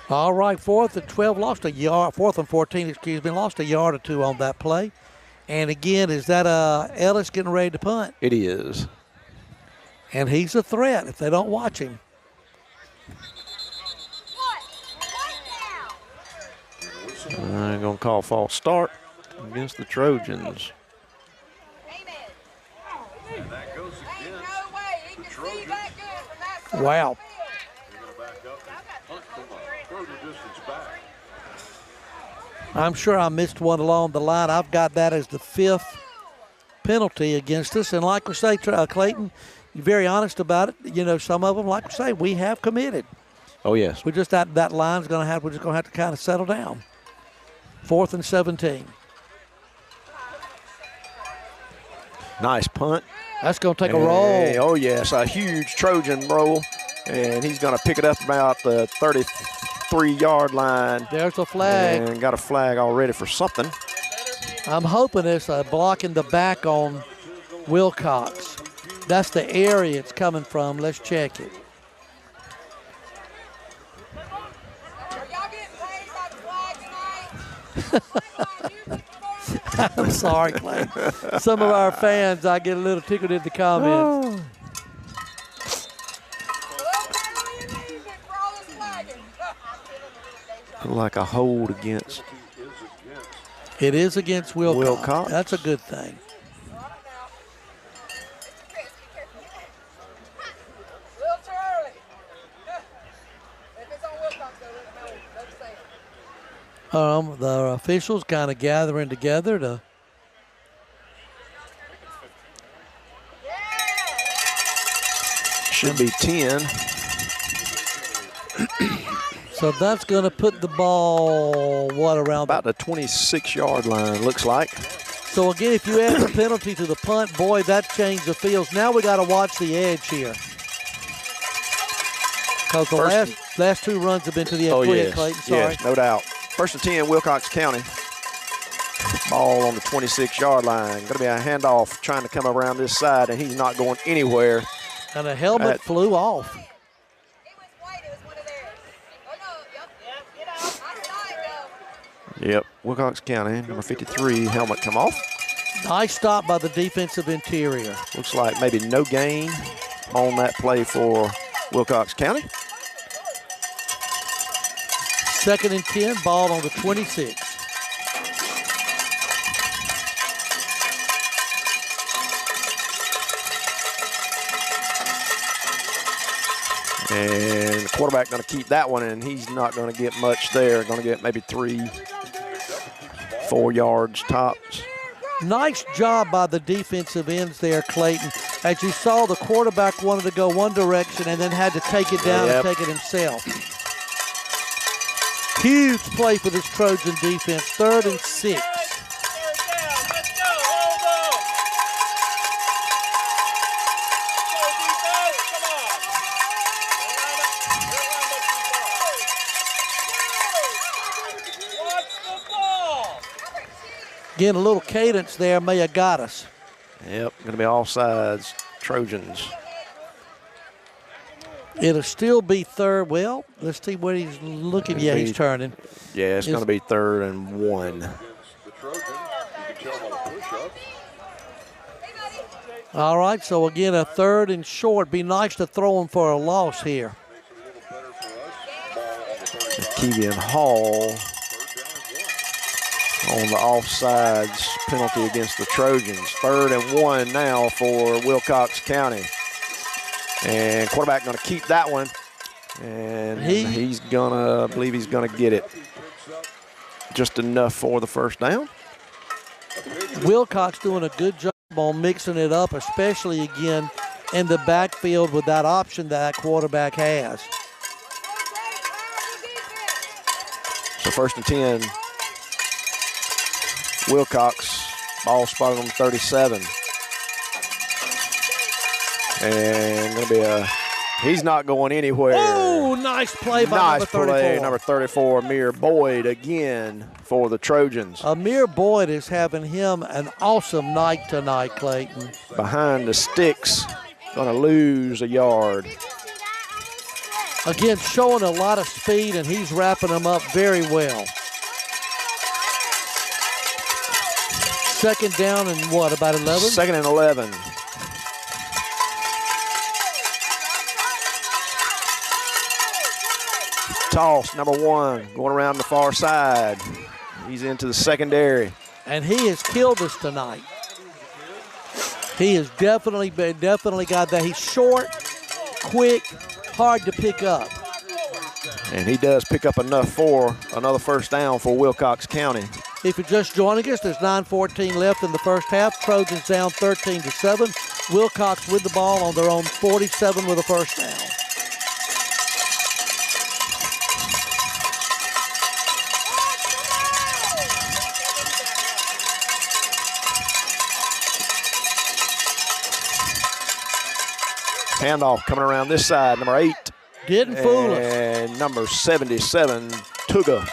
All right, 4th and 12, lost a yard. 4th and 14, excuse me, lost a yard or 2 on that play. And again, is that Ellis getting ready to punt? It is. And he's a threat if they don't watch him. I'm going to call false start against the Trojans. Wow. I'm sure I missed one along the line. I've got that as the 5th penalty against us. And like we say, Clayton, you're very honest about it. You know, some of them, like we say, we have committed. Oh, yes. We just that line's going to have, we're just going to have to kind of settle down. 4th and 17. Nice punt. That's going to take a roll. Oh, yes, a huge Trojan roll. And he's going to pick it up about the 33-yard line. There's a flag. And got a flag already for something. I'm hoping it's a block in the back on Wilcox. That's the area it's coming from. Let's check it. I'm sorry, Clay. Some of our fans, I get a little tickled in the comments. Like a hold against. It is against Wilcox. Wilcox. That's a good thing. The officials kind of gathering together to. Should be 10. So that's going to put the ball, around about the 26-yard line, looks like. So again, if you add the penalty to the punt, boy, that changed the fields. Now we got to watch the edge here. Because the last two runs have been to the edge. Oh, Go yes. ahead, Clayton, sorry. Yes, no doubt. 1st and 10, Wilcox County. Ball on the 26-yard line. Going to be a handoff trying to come around this side, and he's not going anywhere. And the helmet flew off. Yep, Wilcox County, number 53, helmet come off. Nice stop by the defensive interior. Looks like maybe no gain on that play for Wilcox County. 2nd and 10, ball on the 26. And the quarterback going to keep that one, and he's not going to get much there. Going to get maybe 3-4 yards tops. Nice job by the defensive ends there, Clayton. As you saw, the quarterback wanted to go one direction and then had to take it down and take it himself. Huge play for this Trojan defense, 3rd and 6. Again, a little cadence there may have got us. Yep, going to be all sides, Trojans. It'll still be 3rd. Well, let's see what he's looking. Yeah, he's turning. Yeah, it's going to be 3rd and 1. All right, so again, a 3rd and short. Be nice to throw him for a loss here. Keegan Hall on the offsides penalty against the Trojans. 3rd and 1 now for Wilcox County. And quarterback going to keep that one. And he's going to, I believe he's going to get it. Just enough for the 1st down. Wilcox doing a good job on mixing it up, especially again in the backfield with that option that quarterback has. So 1st and 10. Wilcox, ball spotted on 37. And going to be he's not going anywhere. Oh, nice play by number 34. Nice play, number 34, Amir Boyd again for the Trojans. Amir Boyd is having him an awesome night tonight, Clayton. Behind the sticks, going to lose a yard. Again, showing a lot of speed, and he's wrapping them up very well. 2nd down and what, about 11? 2nd and 11. Toss, number 1, going around the far side. He's into the secondary. And he has killed us tonight. He has definitely got that. He's short, quick, hard to pick up. And he does pick up enough for another 1st down for Wilcox County. If you're just joining us, there's 9:14 left in the 1st half. Trojans down 13-7. Wilcox with the ball on their own 47 with a 1st down. Handoff coming around this side, number 8. Didn't fool us. And number 77, Tuga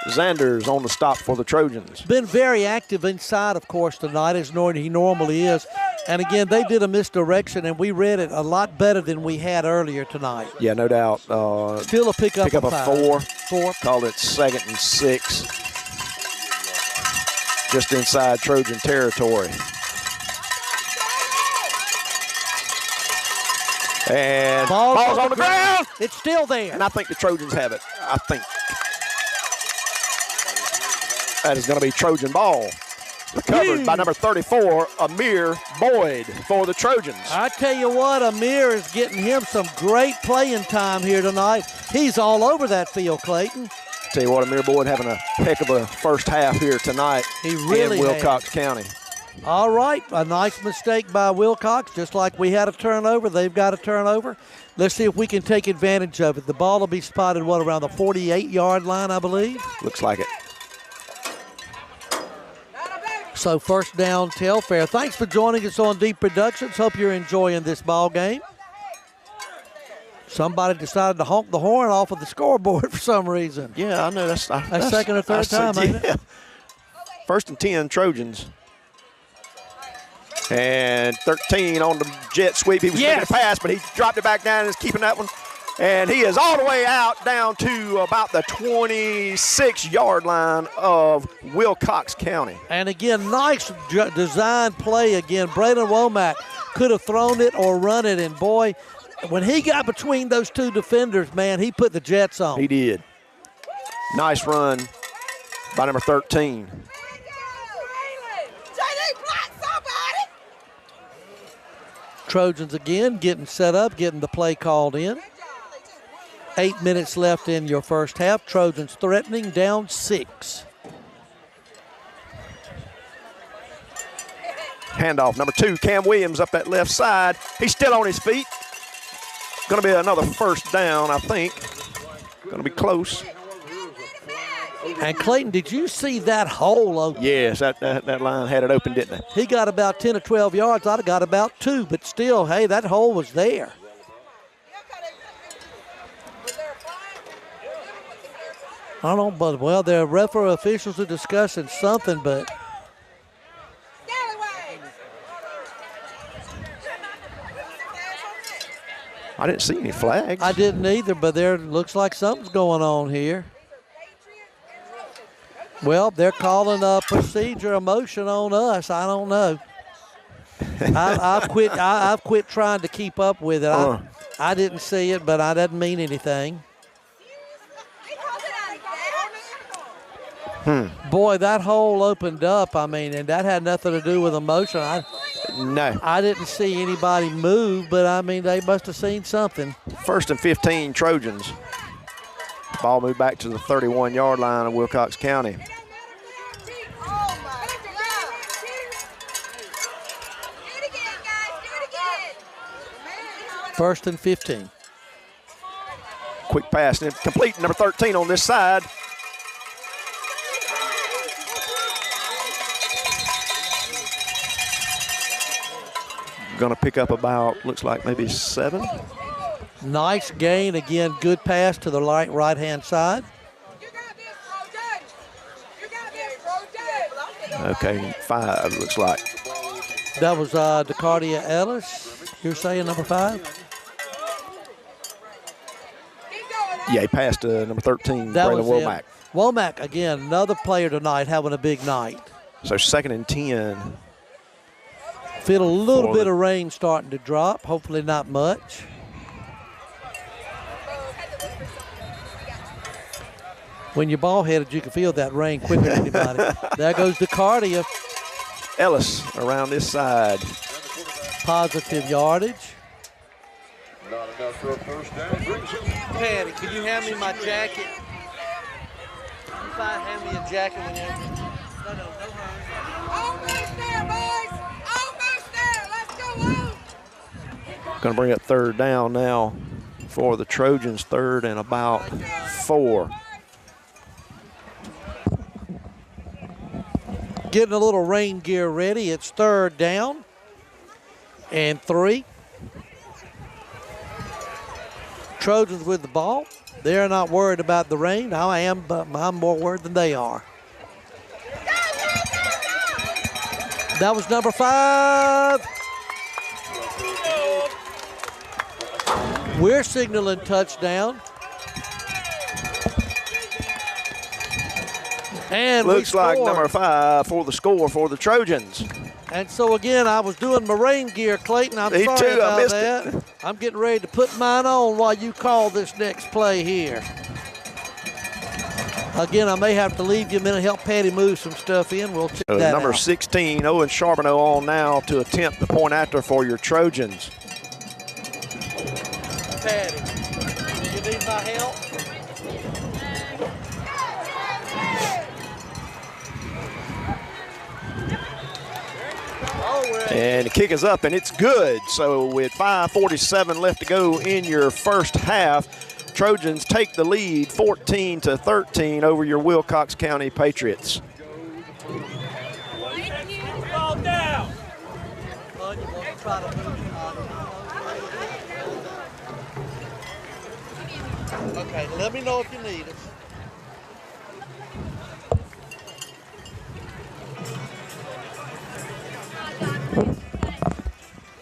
Zanders on the stop for the Trojans. Been very active inside, of course, tonight, as he normally is. And again, they did a misdirection, and we read it a lot better than we had earlier tonight. Yeah, no doubt. Still a pickup of 4. 4. Called it 2nd and 6. Just inside Trojan territory. And ball's on the ground. It's still there. And I think the Trojans have it. I think that is going to be Trojan ball. Recovered by number 34, Amir Boyd for the Trojans. I tell you what, Amir is getting him some great playing time here tonight. He's all over that field, Clayton. tell you what, Amir Boyd having a heck of a first half here tonight He really in Wilcox has. County. All right, a nice mistake by Wilcox. Just like we had a turnover, they've got a turnover. Let's see if we can take advantage of it. The ball will be spotted, around the 48-yard line, I believe? Looks like it. So first down, Telfair. Thanks for joining us on Deep Productions. Hope you're enjoying this ball game. Somebody decided to honk the horn off of the scoreboard for some reason. Yeah, I know. That's second or third time, ain't it? First and 10, Trojans. And 13 on the jet sweep. He was making a pass, but he dropped it back down and is keeping that one. And he is all the way out down to about the 26-yard line of Wilcox County. And again, nice design play again. Braden Womack could have thrown it or run it, and boy, when he got between those two defenders, man, he put the Jets on. He did. Nice run by number 13. Trojans again getting set up, getting the play called in. 8 minutes left in your first half. Trojans threatening, down 6. Handoff, number 2, Cam Williams up that left side. He's still on his feet. Going to be another first down, I think. Going to be close. And Clayton, did you see that hole open? Yes, that line had it open, didn't it? He got about 10 or 12 yards. I'd have got about 2, but still, hey, that hole was there. I don't know, but, well, the referee officials are discussing something, but. I didn't see any flags. I didn't either, but there looks like something's going on here. Well, they're calling a procedure, a motion on us. I don't know. I've quit trying to keep up with it. I didn't see it, but that doesn't mean anything. Boy, that hole opened up. I mean, and that had nothing to do with a motion. No. I didn't see anybody move, but I mean, they must have seen something. First and 15, Trojans. Ball moved back to the 31-yard line of Wilcox County. First and 15. Quick pass, and complete, number 13 on this side. Going to pick up about, looks like maybe 7. Nice gain. Again, good pass to the right-hand side. Okay, 5, looks like. That was DeCardia Ellis. You're saying number 5? Yeah, he passed to number 13, That Braylon was Womack. Womack, again, another player tonight having a big night. So second and 10. Feel a little bit of rain starting to drop. Hopefully not much. When you're ball-headed, you can feel that rain quicker than anybody. There goes DeCardia. Ellis around this side. Positive yardage. Not enough for a first down. Patty, can you hand me my jacket? Hand me a jacket when you're... No Almost there, boys. Almost there. Let's go on. Going to bring up third down now for the Trojans. Third and about 4. Getting a little rain gear ready. It's third down and 3. Trojans with the ball. They're not worried about the rain. I am, but I'm more worried than they are. That was number 5. We're signaling touchdown. And looks we like scored. number 5 for the score for the Trojans. And so again, I was doing my rain gear, Clayton. I'm Me sorry too, I about missed that. it. I'm getting ready to put mine on while you call this next play here. Again, I may have to leave you a minute, help Patty move some stuff in. We'll check that Number out. 16, Owen Charbonneau on now to attempt the point after for your Trojans. Patty, do you need my help? And the kick is up, and it's good. So with 5:47 left to go in your first half, Trojans take the lead 14-13 over your Wilcox County Patriots. Ball down. Okay, let me know if you need us.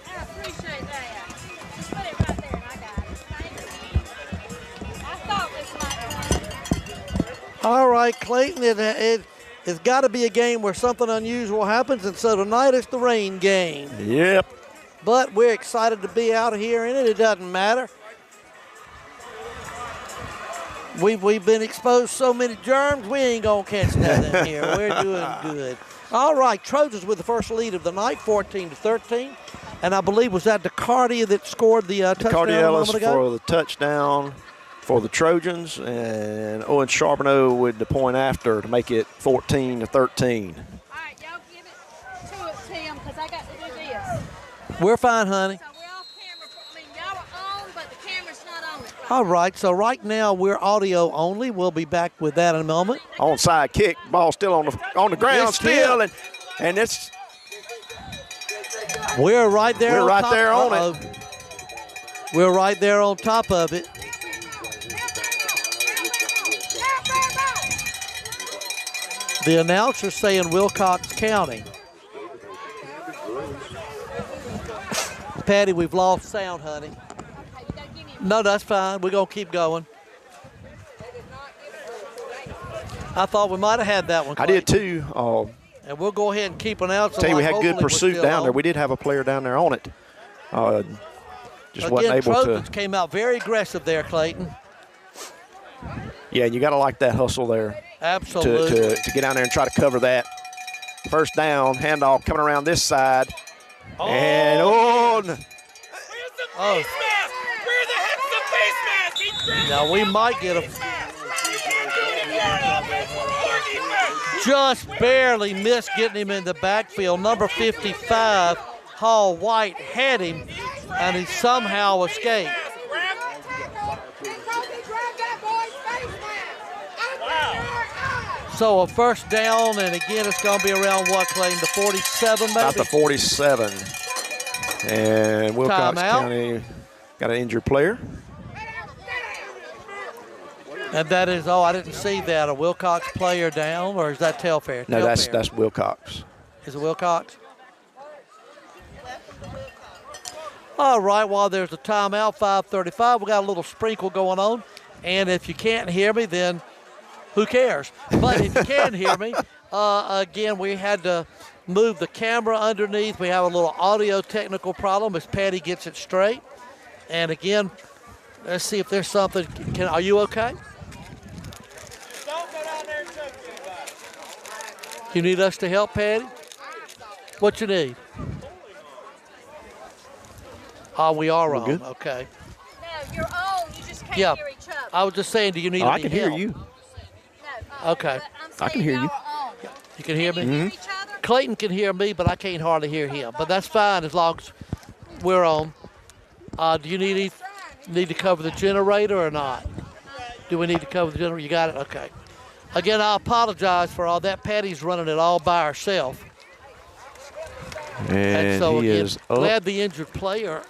I appreciate that. Just put it right there and I got it. Thank you. I thought this might come. All right, Clayton, it's got to be a game where something unusual happens, and so tonight it's the rain game. Yep. But we're excited to be out here in it. It doesn't matter. We've been exposed to so many germs, we ain't going to catch nothing here. We're doing good. All right, Trojans with the first lead of the night, 14-13. And I believe, was that DeCardia that scored the touchdown a moment ago? For the touchdown for the Trojans, and Owen Charbonneau with the point after to make it 14-13. All right, y'all give it to Tim because I got to do this. We're fine, honey. So we're off camera. I mean, y'all are on, but the camera's not on it. All right, so right now we're audio only. We'll be back with that in a moment. Onside kick, ball still on the ground It's still. and it's We're right there. We're on right top. there on it. We're right there on top of it. The announcer's saying Wilcox County. Patty, we've lost sound, honey. No, that's fine. We're going to keep going. I thought we might have had that one, I Clay. did too. And we'll go ahead and keep an out. Tell you, we had good pursuit down there. We did have a player down there on it. Just wasn't able Trojans to. came out very aggressive there, Clayton. Yeah, you got to like that hustle there. Absolutely. To get down there and try to cover that. First down, handoff coming around this side. Oh. And on. Where's the face mask? Where the heck's the face mask? He grabbed Now we might get a. Just barely missed getting him in the backfield. Number 55, Hall White, had him, and he somehow escaped. So a first down, and again, it's going to be around what, Clayton, the 47 maybe? About the 47. And Wilcox Timeout. County got an injured player. And that is, I didn't see that. A Wilcox player down, or is that Telfair? No, Telfair. that's Wilcox. Is it Wilcox? All right, while there's a timeout, 5:35, we got a little sprinkle going on. And if you can't hear me, then who cares? But if you can hear me, again, we had to move the camera underneath. We have a little audio technical problem as Patty gets it straight. And again, let's see if there's something. Are you okay? Don't go down there and choke anybody. You need us to help, Patty? What you need? Oh, we are on. good? Okay. No, you're on. You just can't Yeah. hear each other. I was just saying, do you need Oh, I any can hear help? you. No. Okay. But I'm I can saying hear you. y'all are on. You can hear me? Can you hear each other? Clayton can hear me, but I can't hardly hear him. But that's fine as long as we're on. Do you need to cover the generator or not? Do we need to cover the generator? You got it? Okay. Again, I apologize for all that. Patty's running it all by herself. And so he again, is up. glad the injured player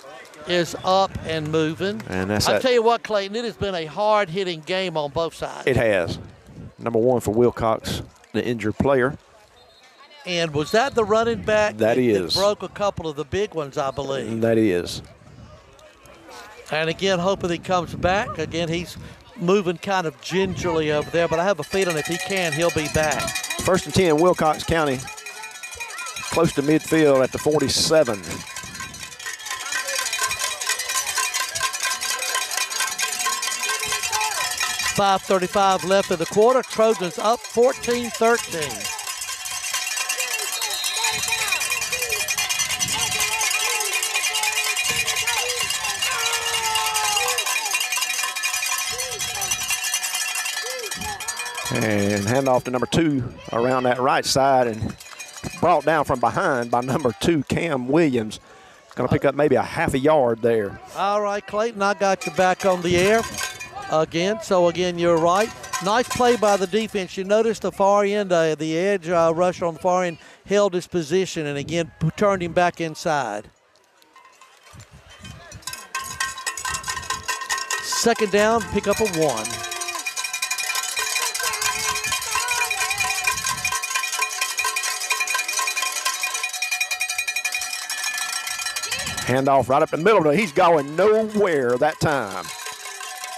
is up and moving. And that's I'll that. tell you what, Clayton, it has been a hard-hitting game on both sides. It has. Number one for Wilcox, the injured player. And was that the running back That is. broke a couple of the big ones, I believe? That is. And again, hoping he comes back. Again, he's moving kind of gingerly over there, but I have a feeling if he can, he'll be back. First and 10, Wilcox County. Close to midfield at the 47. .535 left in the quarter. Trojans up 14-13. And handoff to number 2 around that right side. And brought down from behind by number 2, Cam Williams. Going to pick up maybe a half a yard there. All right, Clayton, I got you back on the air again. So, again, you're right. Nice play by the defense. You notice the far end, the edge rusher on the far end held his position and, again, turned him back inside. Second down, pick up a 1. Handoff right up the middle. He's going nowhere that time.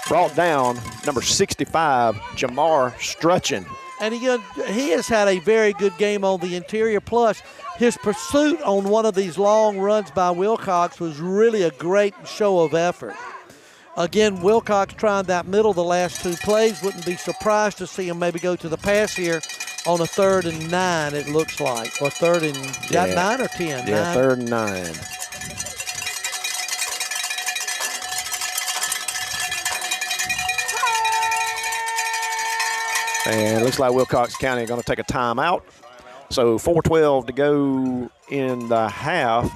Brought down number 65, Jamar Strutchin. And he has had a very good game on the interior. Plus, his pursuit on one of these long runs by Wilcox was really a great show of effort. Again, Wilcox trying that middle the last 2 plays. Wouldn't be surprised to see him maybe go to the pass here on a 3rd and 9, it looks like. Or 3rd and 9 or 10? Yeah, 9? 3rd and 9. And it looks like Wilcox County are going to take a timeout. So 4:12 to go in the half.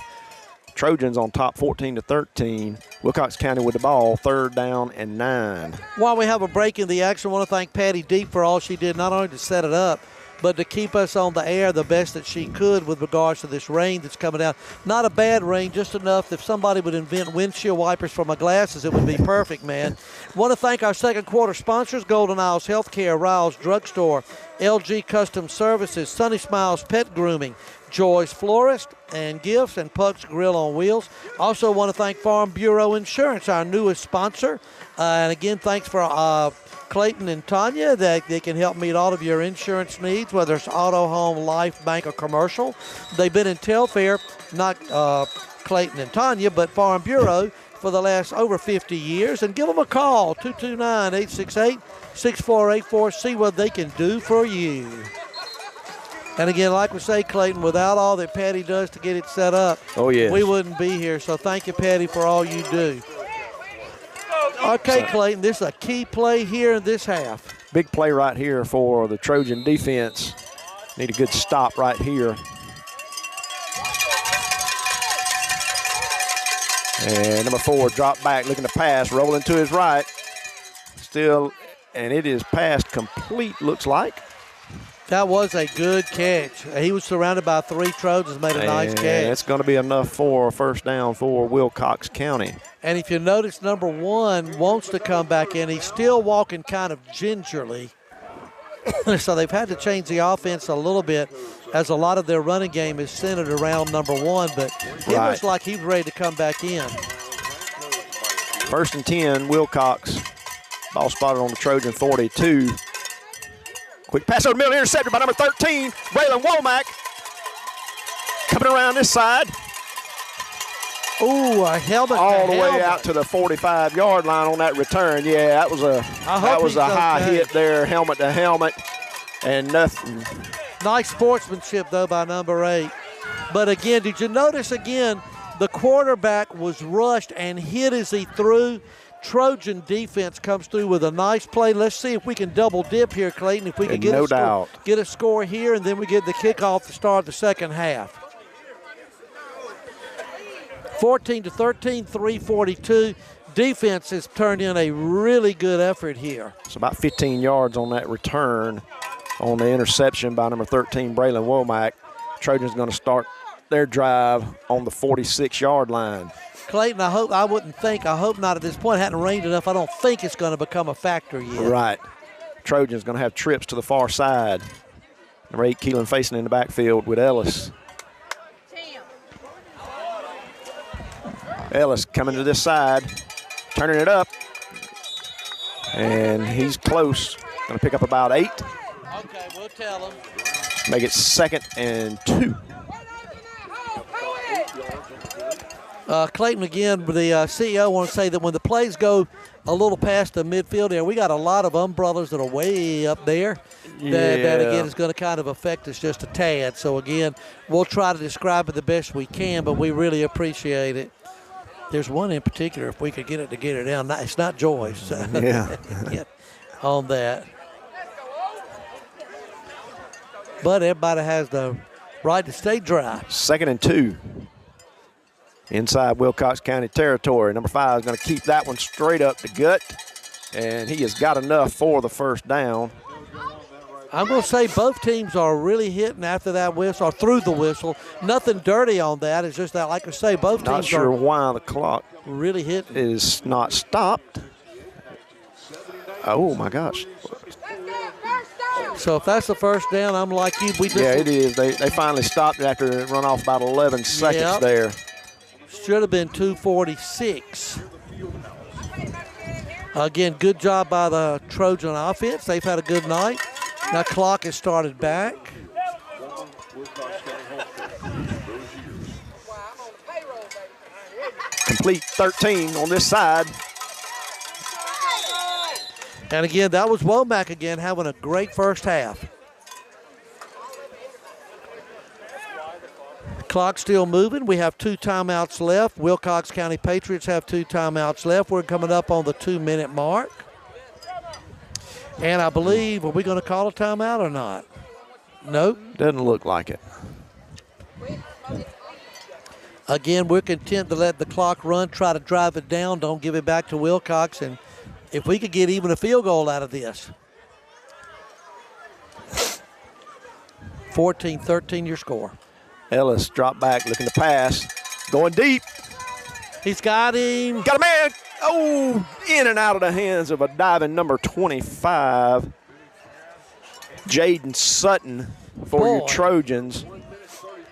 Trojans on top 14-13. Wilcox County with the ball, 3rd down and 9. While we have a break in the action, I want to thank Patty Deep for all she did, not only to set it up, but to keep us on the air the best that she could with regards to this rain that's coming down. Not a bad rain, just enough if somebody would invent windshield wipers for my glasses, it would be perfect, man. Want to thank our second quarter sponsors, Golden Isles Healthcare, Riles Drugstore, LG Custom Services, Sunny Smiles Pet Grooming, Joy's Florist and Gifts, and Puck's Grill on Wheels. Also want to thank Farm Bureau Insurance, our newest sponsor. And again, thanks for Clayton and Tanya, that they can help meet all of your insurance needs, whether it's auto, home, life, bank, or commercial. They've been in Telfair, not Clayton and Tanya, but Farm Bureau for the last over 50 years. And give them a call, 229-868-6484. See what they can do for you. And again, like we say, Clayton, without all that Patty does to get it set up, we wouldn't be here. So thank you, Patty, for all you do. Okay, Clayton, this is a key play here in this half. Big play right here for the Trojan defense. Need a good stop right here. And number 4, drop back, looking to pass, rolling to his right. Still, and it is passed complete, looks like. That was a good catch. He was surrounded by 3 Trojans, made a nice catch. It's going to be enough for a first down for Wilcox County. And if you notice, number 1 wants to come back in. He's still walking kind of gingerly. So they've had to change the offense a little bit, as a lot of their running game is centered around number 1. But it looks like he's ready to come back in. 1st and 10, Wilcox. Ball spotted on the Trojan 42. Quick pass over the middle, intercepted by number 13, Braylon Womack. Coming around this side. Ooh, a helmet. All the way out to the 45-yard line on that return. Yeah, that was a high hit there, helmet to helmet, and nothing. Nice sportsmanship, though, by number 8. But again, did you notice again, the quarterback was rushed and hit as he threw. Trojan defense comes through with a nice play. Let's see if we can double dip here, Clayton. If we can get a score here, and then we get the kickoff to start the second half. 14-13, 3:42. Defense has turned in a really good effort here. It's about 15 yards on that return on the interception by number 13, Braylon Womack. Trojans going to start their drive on the 46-yard line. Clayton, I hope not at this point. It hadn't rained enough. I don't think it's going to become a factor yet. Right. Trojans going to have trips to the far side. Number 8, Keelan facing in the backfield with Ellis. Ellis coming to this side, turning it up. And he's close. Going to pick up about 8. Okay, we'll tell him. Make it 2nd and 2. Clayton, again, the CEO wants to say that when the plays go a little past the midfield there, we got a lot of umbrellas that are way up there. That again, is going to kind of affect us just a tad. So, again, we'll try to describe it the best we can, but we really appreciate it. There's one in particular, if we could get it down. It's not Joyce. Yeah. On that. But everybody has the right to stay dry. 2nd and 2. Inside Wilcox County territory. Number 5 is going to keep that one straight up the gut. And he has got enough for the first down. I'm going to say both teams are really hitting after that whistle, or through the whistle. Nothing dirty on that. It's just that, like I say, both Not teams sure are why the clock really hitting. is not stopped. Oh, my gosh. So if that's the first down, I'm like you. Yeah, it is. They finally stopped it after it run off about 11 seconds there. Should have been 2:46. Again, good job by the Trojan offense. They've had a good night. Now clock has started back. Complete 13 on this side. And again, that was Womack again having a great first half. Clock still moving. We have 2 timeouts left. Wilcox County Patriots have 2 timeouts left. We're coming up on the 2-minute mark. And I believe, are we going to call a timeout or not? Nope. Doesn't look like it. Again, we're content to let the clock run, try to drive it down, don't give it back to Wilcox. And if we could get even a field goal out of this. 14-13 your score. Ellis dropped back, looking to pass. Going deep. He's got him. Got a man. Oh, in and out of the hands of a diving number 25. Jaden Sutton for your Trojans.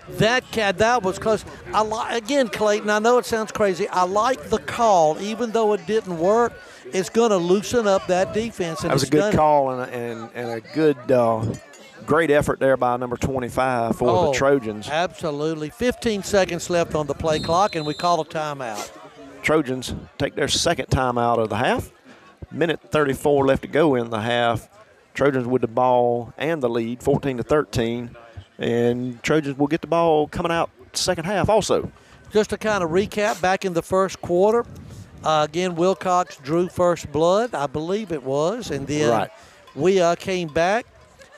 That was close. Again, Clayton, I know it sounds crazy. I like the call, even though it didn't work. It's going to loosen up that defense. And that was a good call and a good, great effort there by number 25 for the Trojans. Absolutely. 15 seconds left on the play clock, and we call a timeout. Trojans take their second timeout of the half. Minute 34 left to go in the half. Trojans with the ball and the lead, 14-13. And Trojans will get the ball coming out second half also. Just to kind of recap, back in the first quarter, again, Wilcox drew first blood, I believe it was. And then we came back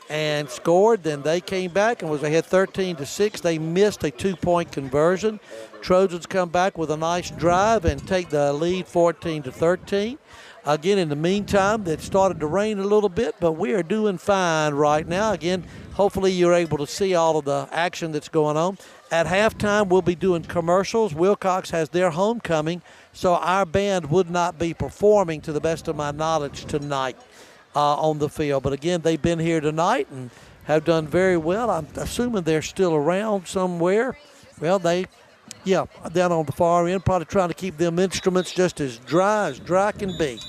and scored. Then they came back and was ahead 13-6. They missed a 2-point conversion. Trojans come back with a nice drive and take the lead 14-13. Again, in the meantime, it started to rain a little bit, but we are doing fine right now. Again, hopefully you're able to see all of the action that's going on. At halftime, we'll be doing commercials. Wilcox has their homecoming, so our band would not be performing, to the best of my knowledge, tonight on the field. But again, they've been here tonight and have done very well. I'm assuming they're still around somewhere. Well, down on the far end, probably trying to keep them instruments just as dry can be.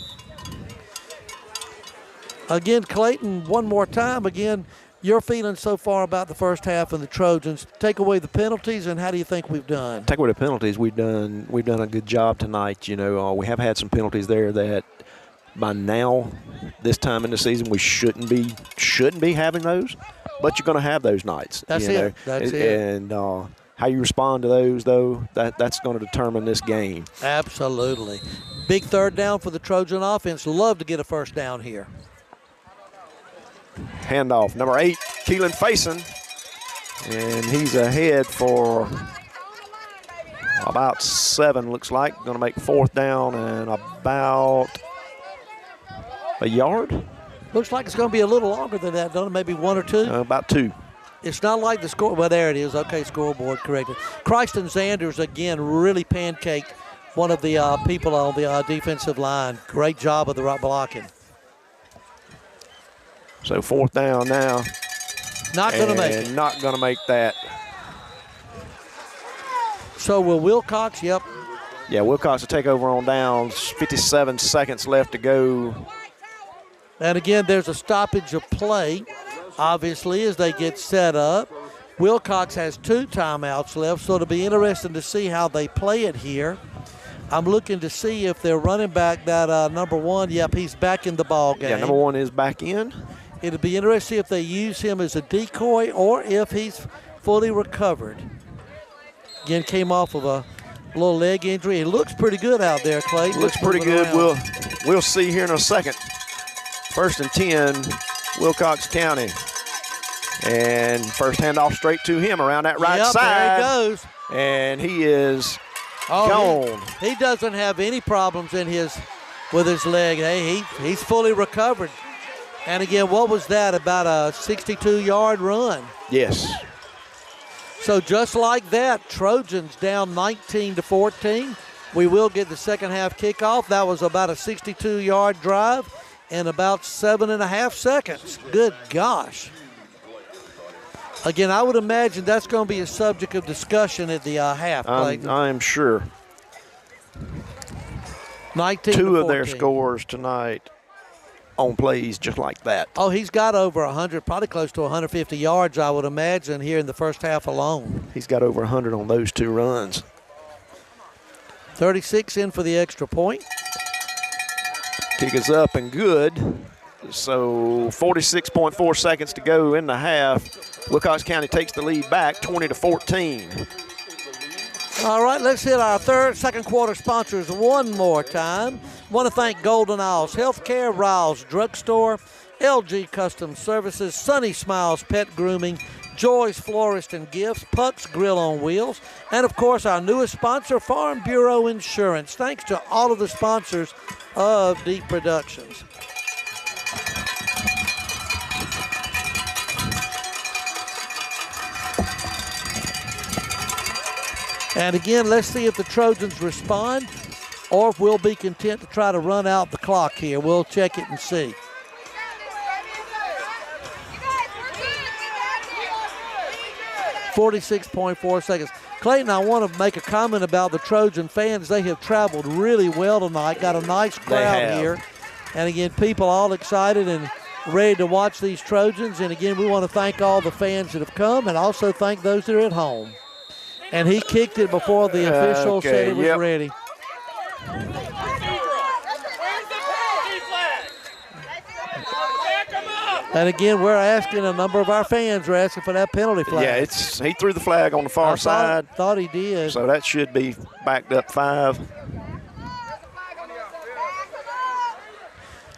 Again, Clayton, one more time. Again, your feeling so far about the first half and the Trojans. Take away the penalties, and how do you think we've done? Take away the penalties, we've done a good job tonight. You know, we have had some penalties there that by now, this time in the season, we shouldn't be having those, but you're going to have those nights. That's it. That's it. And how you respond to those, though, that's going to determine this game. Absolutely. Big third down for the Trojan offense. Love to get a first down here. Handoff, number 8, Keelan Faison. And he's ahead for about 7, looks like. Going to make fourth down and about a yard. Looks like it's going to be a little longer than that, don't it? Maybe 1 or 2? About 2. It's not like the score. Well, there it is. Okay, scoreboard corrected. Christon Sanders, again, really pancaked one of the people on the defensive line. Great job of the right blocking. So fourth down now. Not going to make it. Not going to make that. So will Wilcox? Yep. Yeah, Wilcox will take over on downs. 57 seconds left to go. And again, there's a stoppage of play, obviously, as they get set up. Wilcox has 2 timeouts left, so it'll be interesting to see how they play it here. I'm looking to see if they're running back that number 1. Yep, he's back in the ball game. Yeah, number 1 is back in. It'll be interesting to see if they use him as a decoy or if he's fully recovered. Again, came off of a little leg injury. He looks pretty good out there, Clay. Looks pretty good. We'll see here in a second. 1st and 10, Wilcox County. And first handoff straight to him around that right Yep, side. there he goes. And he is Oh, gone. he doesn't have any problems with his leg. Hey, he's fully recovered. And again, what was that? About a 62-yard run. Yes. So just like that, Trojans down 19-14. We will get the second half kickoff. That was about a 62-yard drive in about 7.5 seconds. Good gosh. Again, I would imagine that's going to be a subject of discussion at the half. I'm sure. 19 Two to of their 14. scores tonight on plays just like that. Oh, he's got over 100, probably close to 150 yards, I would imagine, here in the first half alone. He's got over 100 on those two runs. 36 in for the extra point. Kick is up and good. So 46.4 seconds to go in the half. Wilcox County takes the lead back 20-14. All right, let's hit our second quarter sponsors one more time. Want to thank Golden Isles Healthcare, Riles Drugstore, LG Custom Services, Sunny Smiles Pet Grooming, Joy's Florist and Gifts, Puck's Grill on Wheels, and of course our newest sponsor, Farm Bureau Insurance. Thanks to all of the sponsors of Deep Productions. And again, let's see if the Trojans respond or if we'll be content to try to run out the clock here. We'll check it and see. .4 seconds. Clayton, I want to make a comment about the Trojan fans. They have traveled really well tonight. Got a nice crowd here. And again, people all excited and ready to watch these Trojans. And again, we want to thank all the fans that have come and also thank those that are at home. And he kicked it before the official said it was ready. And again, we're asking, a number of our fans are asking for that penalty flag. Yeah, he threw the flag on the far side. Thought he did. So that should be backed up 5.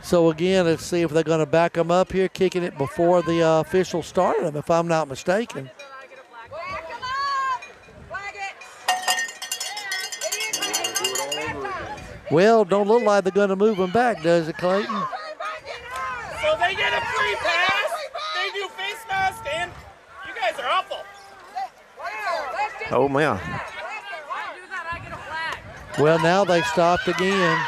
So again, let's see if they're going to back them up here, kicking it before the official started them, if I'm not mistaken. Well, don't look like they're going to move them back, does it, Clayton? So they get a free pass, they do face mask, and you guys are awful. Oh, man. Well, now they stopped again.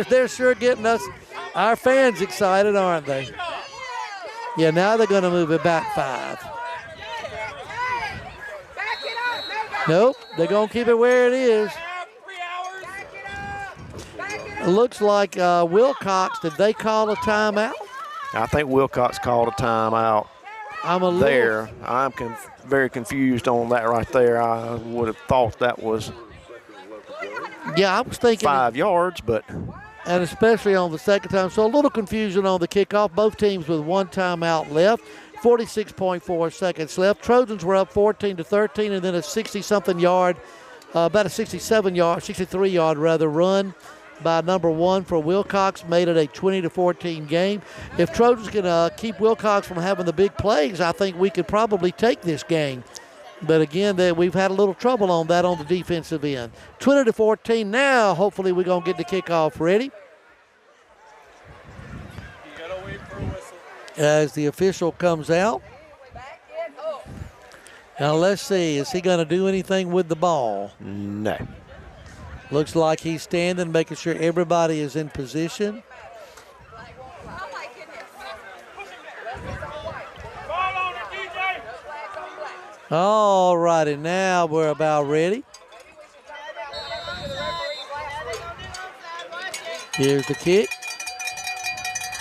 They're sure getting our fans excited, aren't they? Yeah, now they're going to move it back 5. Nope, they're going to keep it where it is. It looks like Wilcox, did they call a timeout? I think Wilcox called a timeout. I'm very confused on that right there. I would have thought that was I was thinking 5 yards, but. And especially on the second time. So a little confusion on the kickoff. Both teams with one timeout left. 46.4 seconds left. Trojans were up 14-13, and then a 60-something yard, about a 63-yard run by number 1 for Wilcox, made it a 20-14 game. If Trojans can keep Wilcox from having the big plays, I think we could probably take this game. But again, we've had a little trouble on that on the defensive end. 20-14 now. Hopefully we're going to get the kickoff ready. As the official comes out. Now let's see, is he going to do anything with the ball? No. Looks like he's standing, making sure everybody is in position. All righty, now we're about ready. Here's the kick.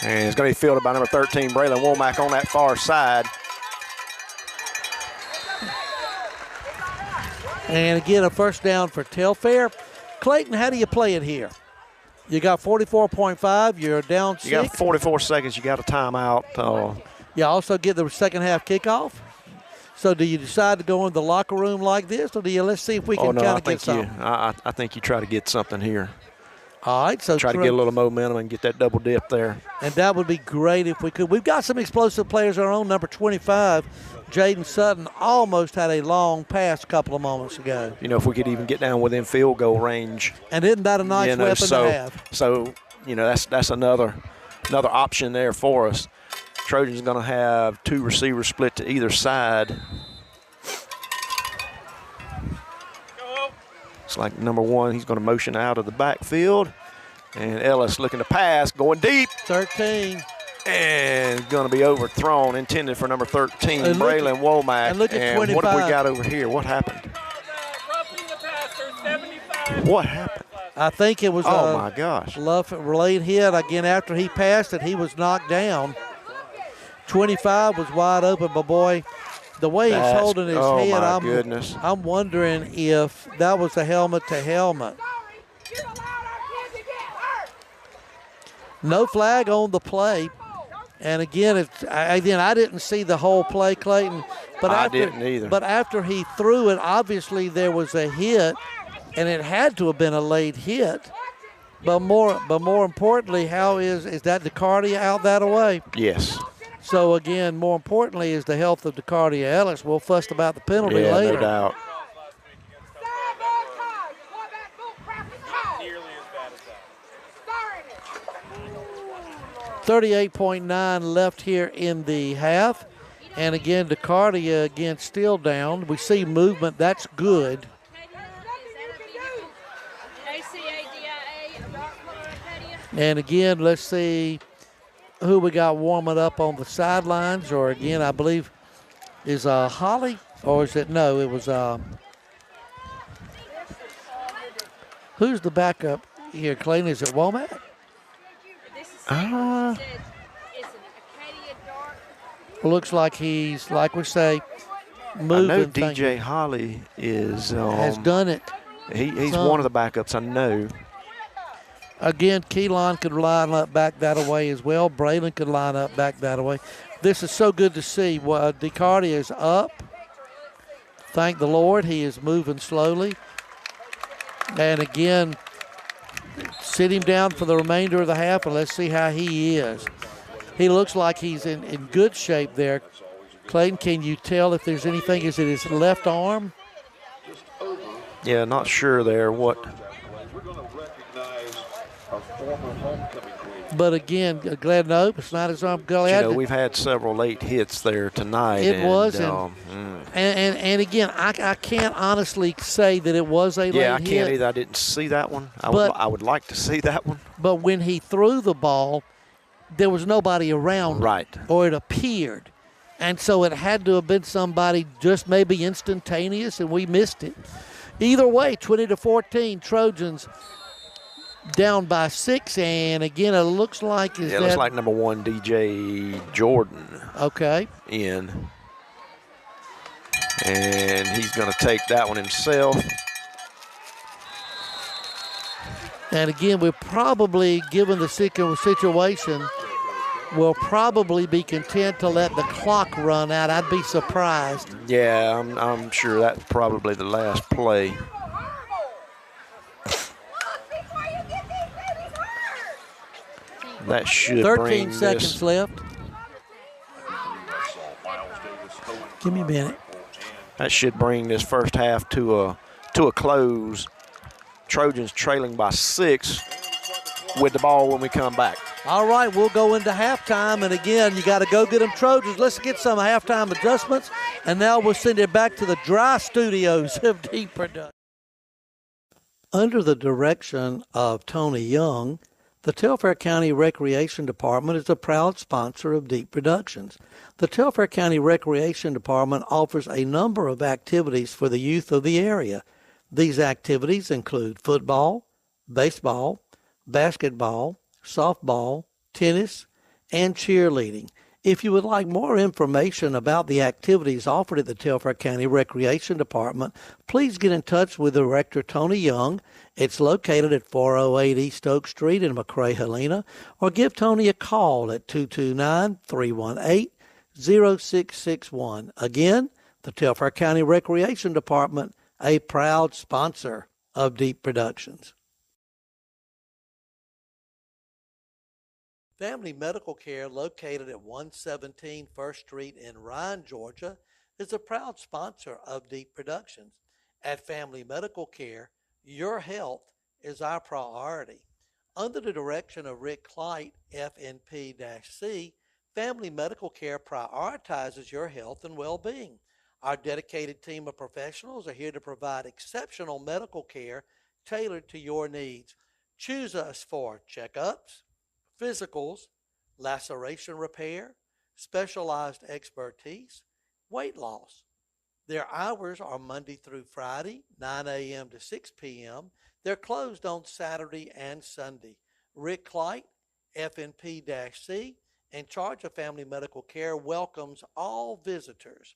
And it's going to be fielded by number 13, Braylon Womack on that far side. And again, a first down for Telfair. Clayton, how do you play it here? You got 44.5, you're down 6. You got 44 seconds, you got a timeout. You also get the second half kickoff. So do you decide to go in the locker room like this, or do you let's see if we can kind of get something? I think you try to get something here. All right, so try to get a little momentum and get that double dip there. And that would be great if we could. We've got some explosive players of our own. Number 25, Jaden Sutton, almost had a long pass a couple of moments ago. You know, if we could even get down within field goal range. And isn't that a nice weapon to have? So, you know, that's another option there for us. Trojans going to have 2 receivers split to either side. It's like number 1, he's going to motion out of the backfield. And Ellis looking to pass, going deep. 13. And going to be overthrown, intended for number 13, Braylon Womack. And look at 25. What have we got over here? What happened? What happened? I think it was my gosh. Late hit. Again, after he passed it, he was knocked down. 25 was wide open, but boy, the way he's holding his head, goodness. I'm wondering if that was a helmet to helmet. No flag on the play. And again, I didn't see the whole play, Clayton. But I didn't either. But after he threw it, obviously there was a hit, and it had to have been a late hit. But more importantly, how is that DeCardia out that way? Yes. So again, more importantly, is the health of DeCardia Ellis. We'll fuss about the penalty later. No doubt. 38.9 left here in the half. And again, DeCardia again still down. We see movement. That's good. And again, let's see who we got warming up on the sidelines. Or again, I believe is Holly, or is it no? It was who's the backup here? Clayton, is it Womack? Looks like he's, like we say, moving. I know DJ Holly is has done it. He's one of the backups, I know. Again, Keelan could line up back that way as well. Braylon could line up back that way. This is so good to see. DeCardia is up. Thank the Lord. He is moving slowly. And again, sit him down for the remainder of the half, and let's see how he is. He looks like he's in good shape there. Clayton, can you tell if there's anything? Is it his left arm? Yeah, not sure there what. But again, glad no, it's not his arm. We've had several late hits there tonight. It was, and again, I can't honestly say that it was a late hit. Yeah, I can't either. I didn't see that one. I would like to see that one. But when he threw the ball, there was nobody around. Right. Or it appeared. And so it had to have been somebody just maybe instantaneous, and we missed it. Either way, 20-14, Trojans down by 6, and again, it looks like it looks like number 1, DJ Jordan. Okay. In. And he's going to take that one himself. And again, we're probably, given the situation, we'll probably be content to let the clock run out. I'd be surprised. Yeah, I'm sure that's probably the last play. That should 13 seconds left. Give me a minute. That should bring this first half to a close. Trojans trailing by 6 with the ball when we come back. All right, we'll go into halftime, and again, you got to go get them Trojans. Let's get some halftime adjustments, and now we'll send it back to the dry studios of Deep Production. Under the direction of Tony Young, the Telfair County Recreation Department is a proud sponsor of Deep Productions. The Telfair County Recreation Department offers a number of activities for the youth of the area. These activities include football, baseball, basketball, softball, tennis, and cheerleading. If you would like more information about the activities offered at the Telfair County Recreation Department, please get in touch with Director Tony Young. It's located at 408 East Oak Street in McRae, Helena, or give Tony a call at 229-318-0661. Again, the Telfair County Recreation Department, a proud sponsor of Deep Productions. Family Medical Care, located at 117 First Street in Ryan, Georgia, is a proud sponsor of Deep Productions. At Family Medical Care, your health is our priority. Under the direction of Rick Clyte, FNP-C, Family Medical Care prioritizes your health and well-being. Our dedicated team of professionals are here to provide exceptional medical care tailored to your needs. Choose us for checkups, physicals, laceration repair, specialized expertise, weight loss. Their hours are Monday through Friday, 9 a.m. to 6 p.m. They're closed on Saturday and Sunday. Rick Clyte, FNP-C, in charge of Family Medical Care, welcomes all visitors.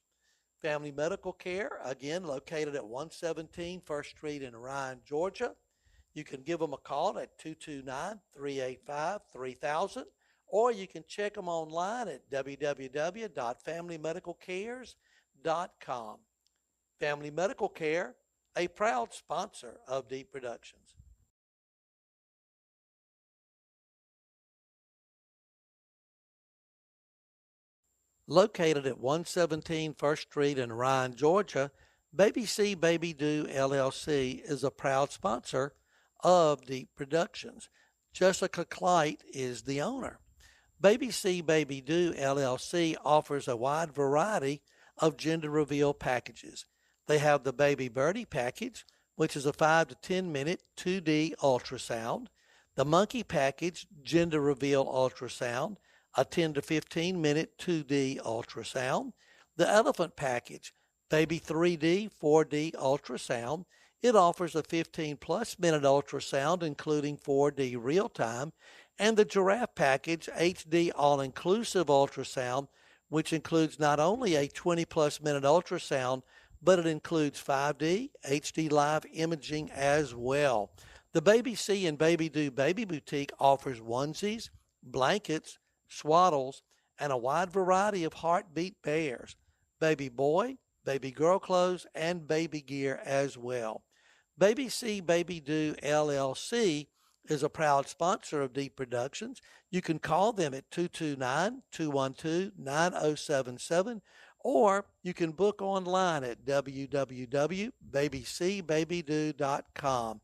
Family Medical Care, again, located at 117 First Street in Ryan, Georgia. You can give them a call at 229-385-3000, or you can check them online at www.familymedicalcares.com. Family Medical Care, a proud sponsor of Deep Productions. Located at 117 First Street in Ryan, Georgia, Baby C Baby Do LLC is a proud sponsor of Deep Productions. Jessica Clyte is the owner. Baby C Baby Do LLC offers a wide variety of gender reveal packages. They have the Baby Birdie package, which is a 5 to 10 minute 2D ultrasound, the Monkey package, gender reveal ultrasound, a 10 to 15 minute 2D ultrasound, the Elephant package, Baby 3D 4D ultrasound. It offers a 15-plus minute ultrasound, including 4D real-time, and the Giraffe package, HD all-inclusive ultrasound, which includes not only a 20-plus minute ultrasound, but it includes 5D, HD live imaging as well. The Baby C and Baby Do Baby Boutique offers onesies, blankets, swaddles, and a wide variety of heartbeat bears, baby boy, baby girl clothes, and baby gear as well. Baby C Baby Do LLC is a proud sponsor of Deep Productions. You can call them at 229-212-9077, or you can book online at www.babycbabydo.com.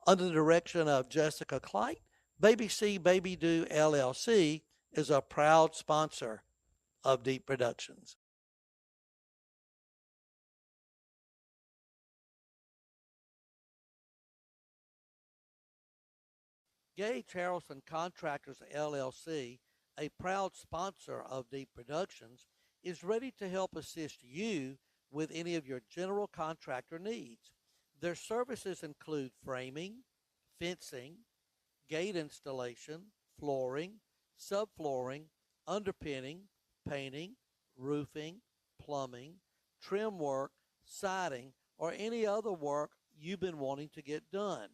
Under the direction of Jessica Clyte, Baby C Baby Do LLC is a proud sponsor of Deep Productions. Gage Harrelson Contractors LLC, a proud sponsor of Deep Productions, is ready to help assist you with any of your general contractor needs. Their services include framing, fencing, gate installation, flooring, subflooring, underpinning, painting, roofing, plumbing, trim work, siding, or any other work you've been wanting to get done.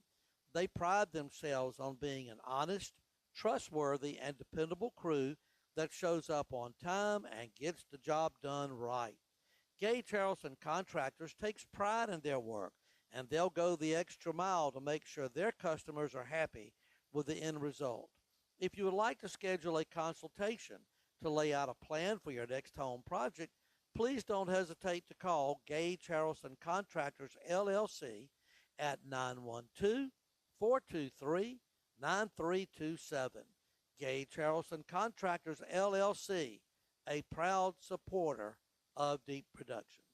They pride themselves on being an honest, trustworthy, and dependable crew that shows up on time and gets the job done right. Gage Harrelson Contractors takes pride in their work, and they'll go the extra mile to make sure their customers are happy with the end result. If you would like to schedule a consultation to lay out a plan for your next home project, please don't hesitate to call Gage Harrelson Contractors LLC at 912-423-9327. Gage Harrelson Contractors LLC, a proud supporter of Deep Productions.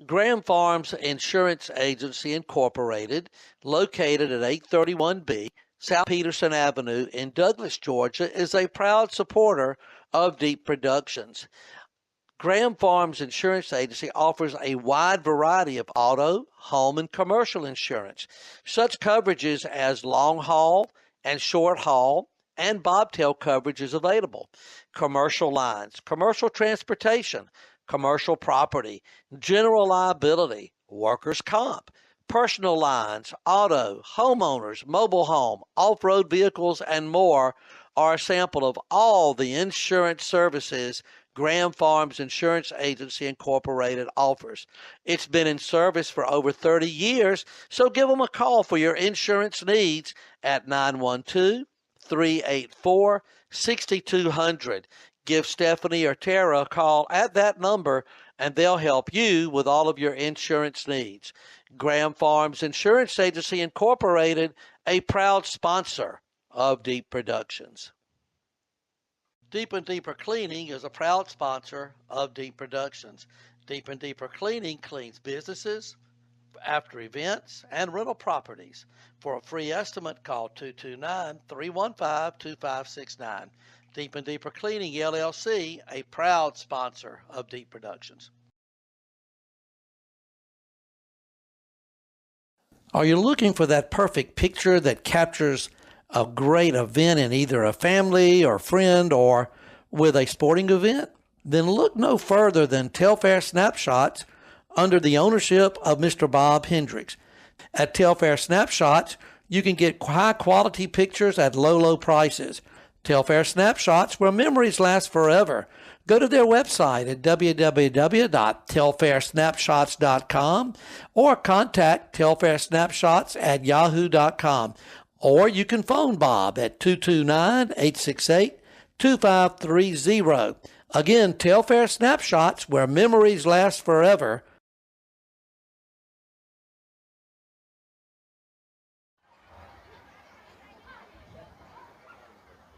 Graham Farms Insurance Agency Incorporated, located at 831B South Peterson Avenue in Douglas, Georgia, is a proud supporter of Deep Productions. Graham Farms Insurance Agency offers a wide variety of auto, home, and commercial insurance. Such coverages as long haul and short haul and bobtail coverage is available. Commercial lines, commercial transportation, commercial property, general liability, workers' comp, personal lines, auto, homeowners, mobile home, off-road vehicles, and more are a sample of all the insurance services Graham Farms Insurance Agency Incorporated offers. It's been in service for over 30 years, so give them a call for your insurance needs at 912-384-6200. Give Stephanie or Tara a call at that number, and they'll help you with all of your insurance needs. Graham Farms Insurance Agency Incorporated, a proud sponsor of Deep Productions. Deep and Deeper Cleaning is a proud sponsor of Deep Productions. Deep and Deeper Cleaning cleans businesses, after events, and rental properties. For a free estimate, call 229-315-2569. Deep and Deeper Cleaning, LLC, a proud sponsor of Deep Productions. Are you looking for that perfect picture that captures a great event in either a family or friend or with a sporting event? Then look no further than Telfair Snapshots under the ownership of Mr. Bob Hendricks. At Telfair Snapshots, you can get high-quality pictures at low prices. Telfair Snapshots, where memories last forever. Go to their website at www.telfairsnapshots.com or contact Telfair Snapshots at yahoo.com. Or you can phone Bob at 229-868-2530. Again, Telfair Snapshots, where memories last forever.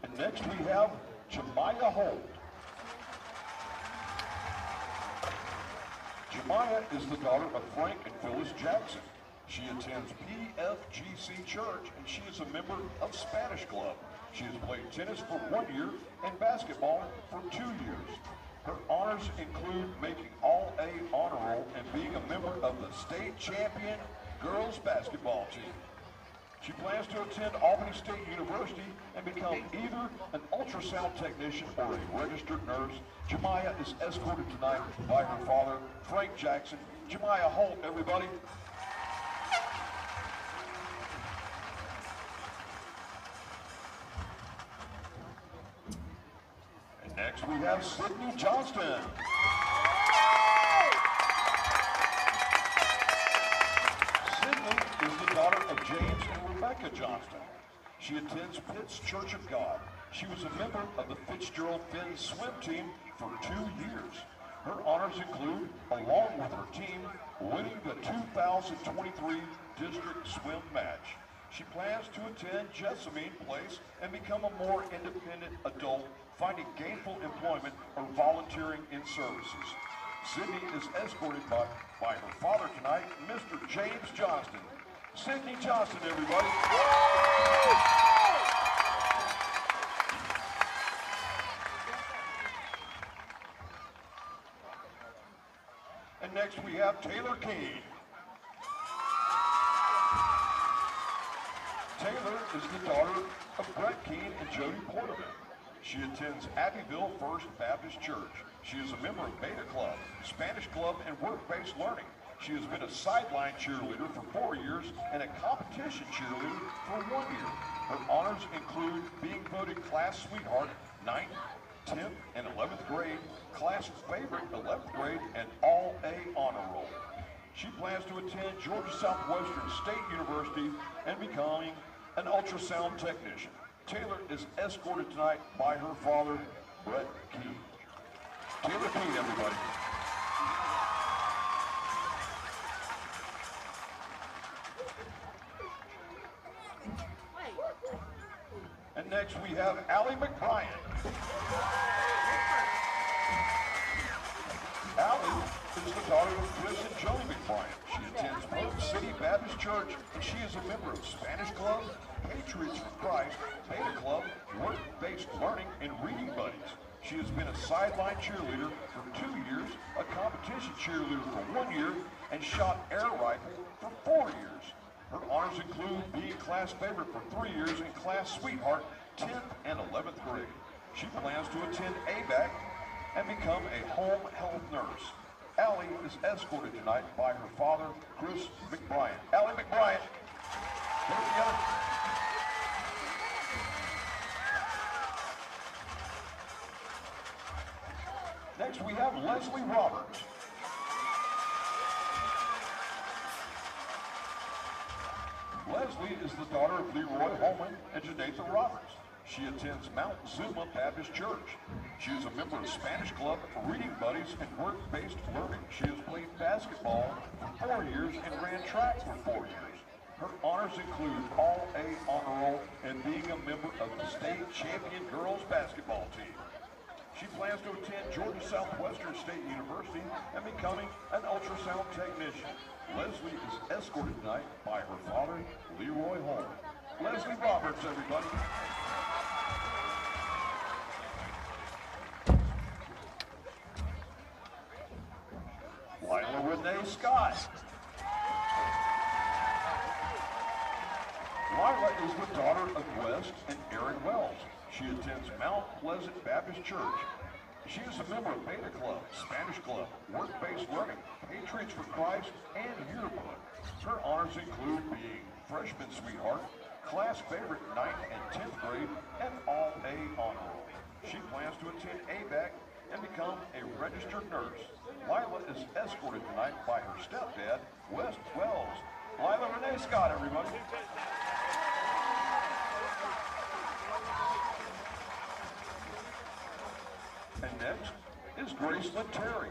And next we have Jemiah Holt. Jemiah is the daughter of Frank and Phyllis Jackson. She attends PFGC Church, and she is a member of Spanish Club. She has played tennis for 1 year and basketball for 2 years. Her honors include making All-A honor roll and being a member of the state champion girls basketball team. She plans to attend Albany State University and become either an ultrasound technician or a registered nurse. Jemiah is escorted tonight by her father, Frank Jackson. Jemiah Holt, everybody. And next we have Sydney Johnston. Sydney is the daughter of James and Rebecca Johnston. She attends Pitt's Church of God. She was a member of the Fitzgerald Finn swim team for 2 years. Her honors include, along with her team, winning the 2023 district swim match. She plans to attend Jessamine Place and become a more independent adult, finding gainful employment or volunteering in services. Sydney is escorted by her father tonight, Mr. James Johnston. Sydney Johnston, everybody. And next we have Taylor Keene. Taylor is the daughter of Brett Keene and Jody Porterman. She attends Abbeville First Baptist Church. She is a member of Beta Club, Spanish Club, and Work-Based Learning. She has been a sideline cheerleader for 4 years and a competition cheerleader for 1 year. Her honors include being voted class sweetheart 9th, 10th, and 11th grade, class favorite 11th grade, and All-A honor roll. She plans to attend Georgia Southwestern State University and becoming an ultrasound technician. Taylor is escorted tonight by her father, Brett Keene. Taylor Keene, everybody. And next we have Allie McBrien. Allie is the daughter of Chris and Joni McBrien. She attends Polk City Baptist Church, and she is a member of Spanish Club, Patriots for Christ, Beta Club, Work-Based Learning, and Reading Buddies. She has been a sideline cheerleader for 2 years, a competition cheerleader for 1 year, and shot air rifle for 4 years. Her honors include being class favorite for 3 years and class sweetheart 10th and 11th grade. She plans to attend ABAC and become a home health nurse. Allie is escorted tonight by her father, Chris McBrien. Allie McBrien, get it together. Leslie Roberts. Leslie is the daughter of Leroy Holman and Janatha Roberts. She attends Mount Zuma Baptist Church. She is a member of Spanish Club, Reading Buddies, and Work-Based Learning. She has played basketball for 4 years and ran track for 4 years. Her honors include All-A honor roll and being a member of the state champion girls basketball team. She plans to attend Georgia Southwestern State University and becoming an ultrasound technician. Leslie is escorted tonight by her father, Leroy Holman. Leslie Roberts, everybody. Lila Renee Scott. Lila is the daughter of West and Aaron Wells. She attends Mount Pleasant Baptist Church. She is a member of Beta Club, Spanish Club, Work-Based Learning, Patriots for Christ, and Yearbook. Her honors include being freshman sweetheart, class favorite 9th and 10th grade, and All-A honor roll. She plans to attend ABAC and become a registered nurse. Lila is escorted tonight by her stepdad, West Wells. Lila Renee Scott, everybody. And next is Graceland Terry.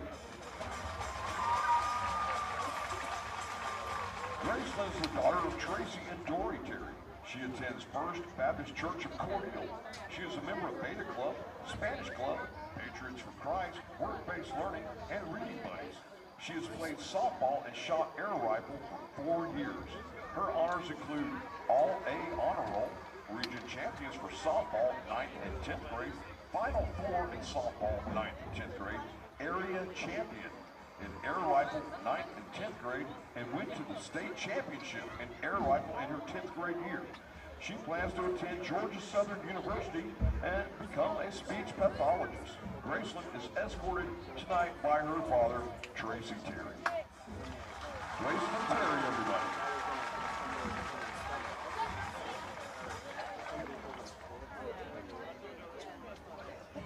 Graceland is the daughter of Tracy and Dory Terry. She attends First Baptist Church of Cordele. She is a member of Beta Club, Spanish Club, Patriots for Christ, Work-Based Learning, and Reading Buddies. She has played softball and shot air rifle for 4 years. Her honors include All-A honor roll, region champions for softball 9th and 10th grade, Final 4 in softball 9th and 10th grade, area champion in air rifle 9th and 10th grade, and went to the state championship in air rifle in her 10th grade year. She plans to attend Georgia Southern University and become a speech pathologist. Graceland is escorted tonight by her father, Tracy Terry. Graceland Terry, everybody.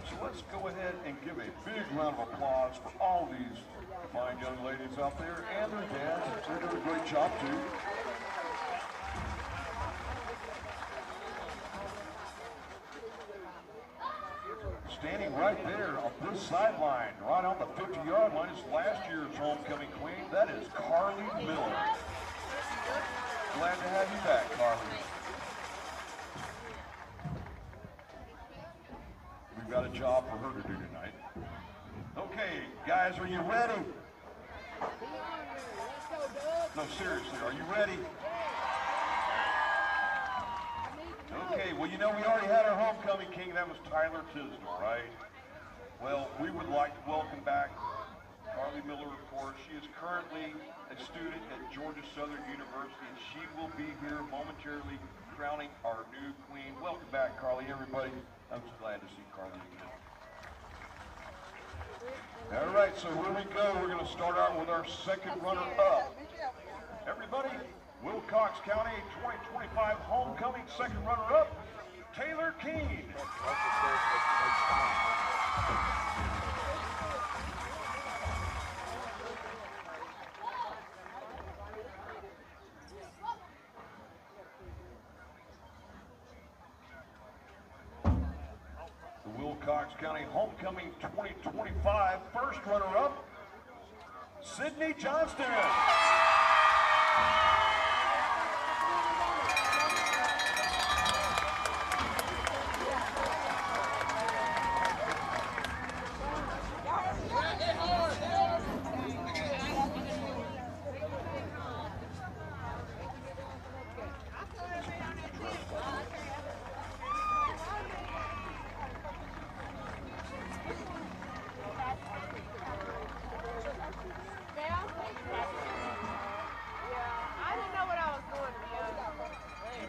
So let's go ahead and give a big round of applause for all these fine young ladies out there and their dads. They're doing a great job too. Standing right there on this sideline, right on the 50-yard line, is last year's homecoming queen. That is Carly Miller. Glad to have you back, Carly. We've got a job for her to do tonight. Okay, guys, are you ready? No, seriously, are you ready? Okay, well, you know, we already had our homecoming king. That was Tyler Tisdale, right? Well, we would like to welcome back Carly Miller, of course. She is currently a student at Georgia Southern University, and she will be here momentarily crowning our new queen. Welcome back, Carly, everybody. I'm so glad to see Carly again. All right, so here we go. We're going to start out with our second runner-up. Everybody, Wilcox County 2025 homecoming second runner-up, Taylor Keene. The Wilcox County homecoming 2025 first runner-up, Sydney Johnston.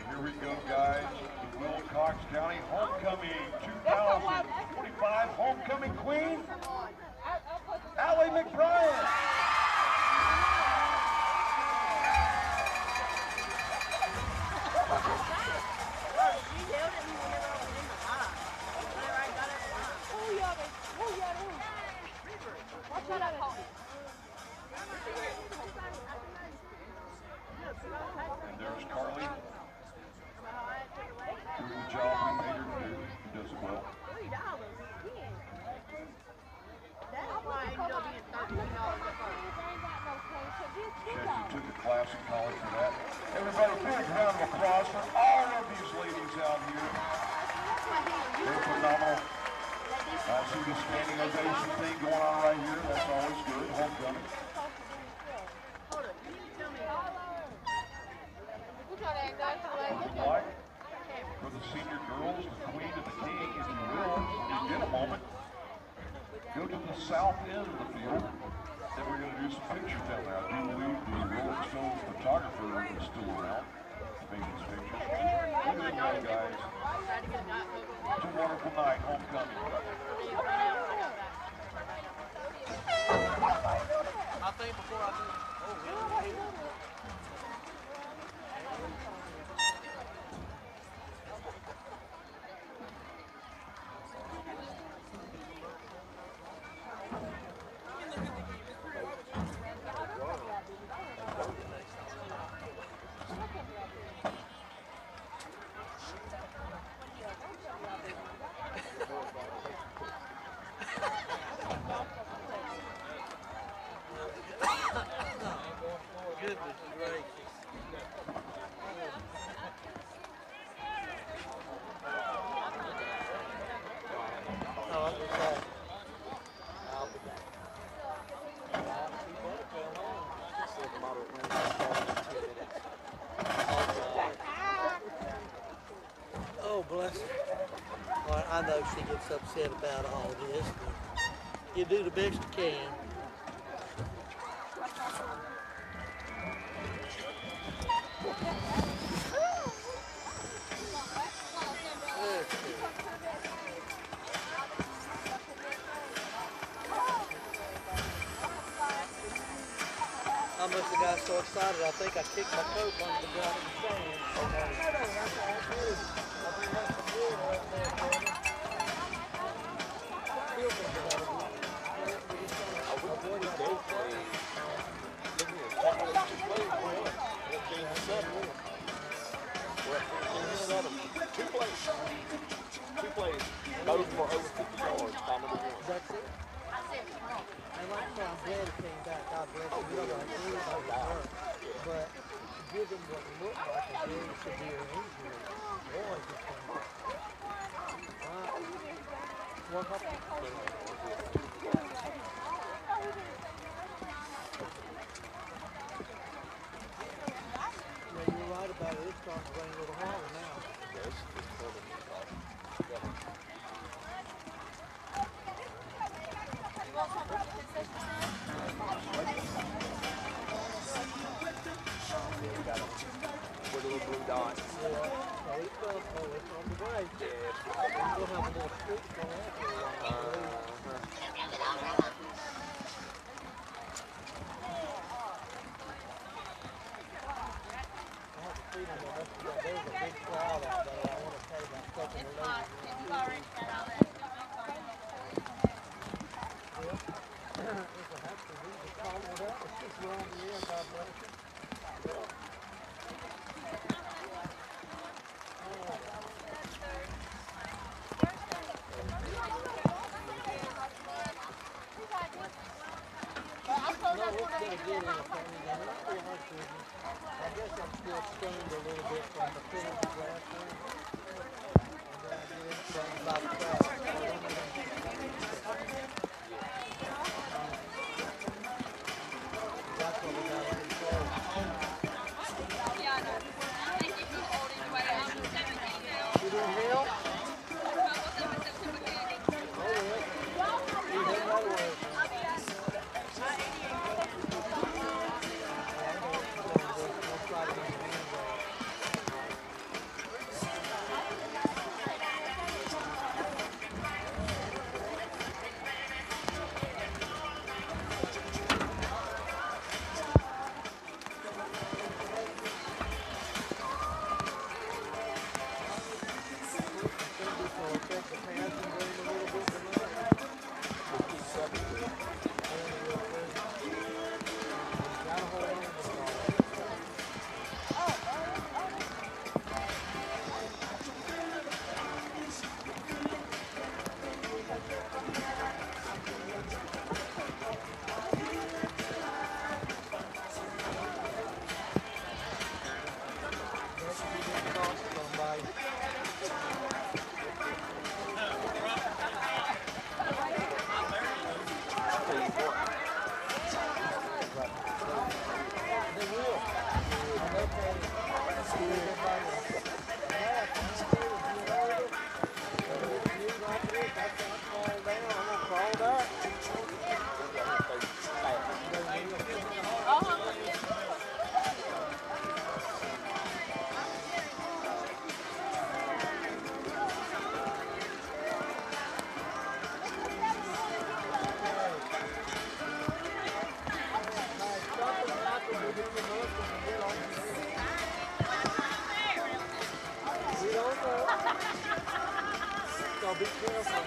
Here we go, guys. The Wilcox County homecoming 2025 homecoming queen, Allie McBride. And there's Carly. Doing the job we made her do. She does it well. She took a class in college for that. Everybody, big round of applause for all of these ladies out here. They're phenomenal. I see the standing ovation thing going on right here. That's always good. Homecoming. Like for the senior girls, the queen and the king, if you will, when you get a moment, go to the south end of the field. Then we're going to do some pictures down there. I do believe the Willox County photographer is still around to make these pictures. Look at them young guys. It's a wonderful night, homecoming. I think before I do. Goodness gracious. Oh, I'll be back. I'll be back. Oh, bless her. Well, I know she gets upset about all this, but you do the best you can. I must have got so excited, I think I kicked my coat under the ground in the Two plays. Both for over 50 yards by number one. That's it. And like I said, I'm glad it came back. God bless him. You know, I knew about the hurt. But given what looked like a very severe injury, boy, he came back. One couple. Yeah, you're right about it. It's starting to rain a little harder now. Yes, it's coming. With a little blue dot. Yeah. Oh, it's on the way. Yeah. We'll have a little streak going after I have a feeling that there's a big crowd out there. I want to tell you about stuff in the ladies. If I have to, we just call it up. It's just wrong here. God bless you. I guess I'm still stunned a little bit from the penalty last time. And then I get stunned by the crowd. That's what we got to control. You doing hell? so be careful.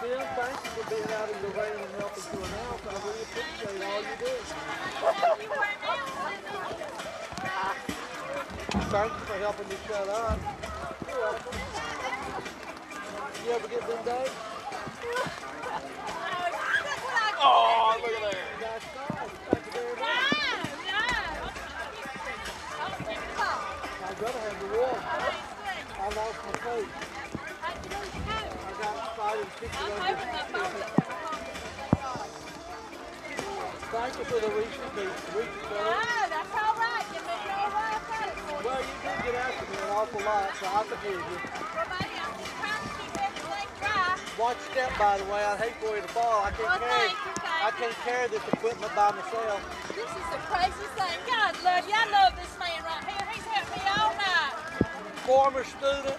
Tim, thank you for being out in the rain and helping to announce. I really appreciate all you do. Thank you for helping me shut up. You're welcome. You ever get them days? Oh, look at that. That's nice. Thank you very much. I'd rather have the water. I lost my coat. I got excited and picked it up. Thank you for the Reese's Pieces. That's all right. You may know why I got it for you. Well, you did get after me an awful lot, so I forgive you. Well, buddy, I'm just trying to keep everything dry. Watch your step, by the way. I'd hate for you to fall. I Well, thank you. I can't carry this equipment by myself. This is the craziest thing. God love you. I love this man right here. He's helped me all night. Former student,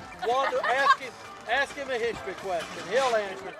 ask him a history question. He'll answer it for you.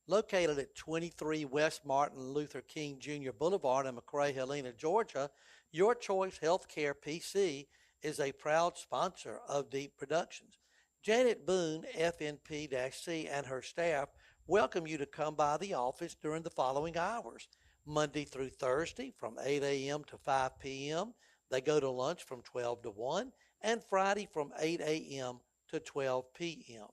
Located at 23 West Martin Luther King Jr. Boulevard in McRae, Helena, Georgia, Your Choice Healthcare PC is a proud sponsor of Deep Productions. Janet Boone, FNP-C, and her staff welcome you to come by the office during the following hours. Monday through Thursday from 8 a.m. to 5 p.m. They go to lunch from 12 to 1, and Friday from 8 a.m. to 12 p.m.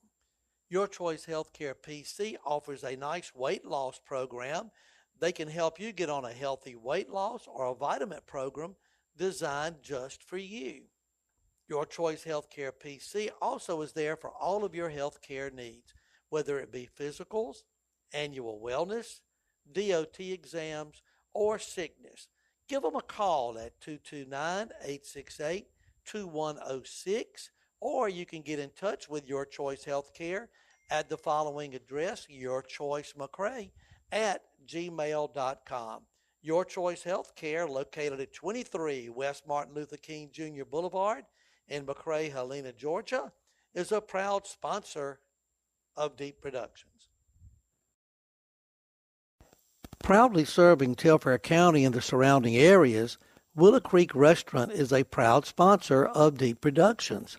Your Choice Healthcare PC offers a nice weight loss program. They can help you get on a healthy weight loss or a vitamin program designed just for you. Your Choice Healthcare PC also is there for all of your healthcare needs, whether it be physicals, annual wellness, DOT exams, or sickness. Give them a call at 229-868-2106, or you can get in touch with Your Choice Healthcare at the following address, yourchoicemccrae@gmail.com. Your Choice Healthcare, located at 23 West Martin Luther King Jr. Boulevard in McRae, Helena, Georgia, is a proud sponsor of Deep Productions. Proudly serving Telfair County and the surrounding areas, Willow Creek Restaurant is a proud sponsor of Deep Productions.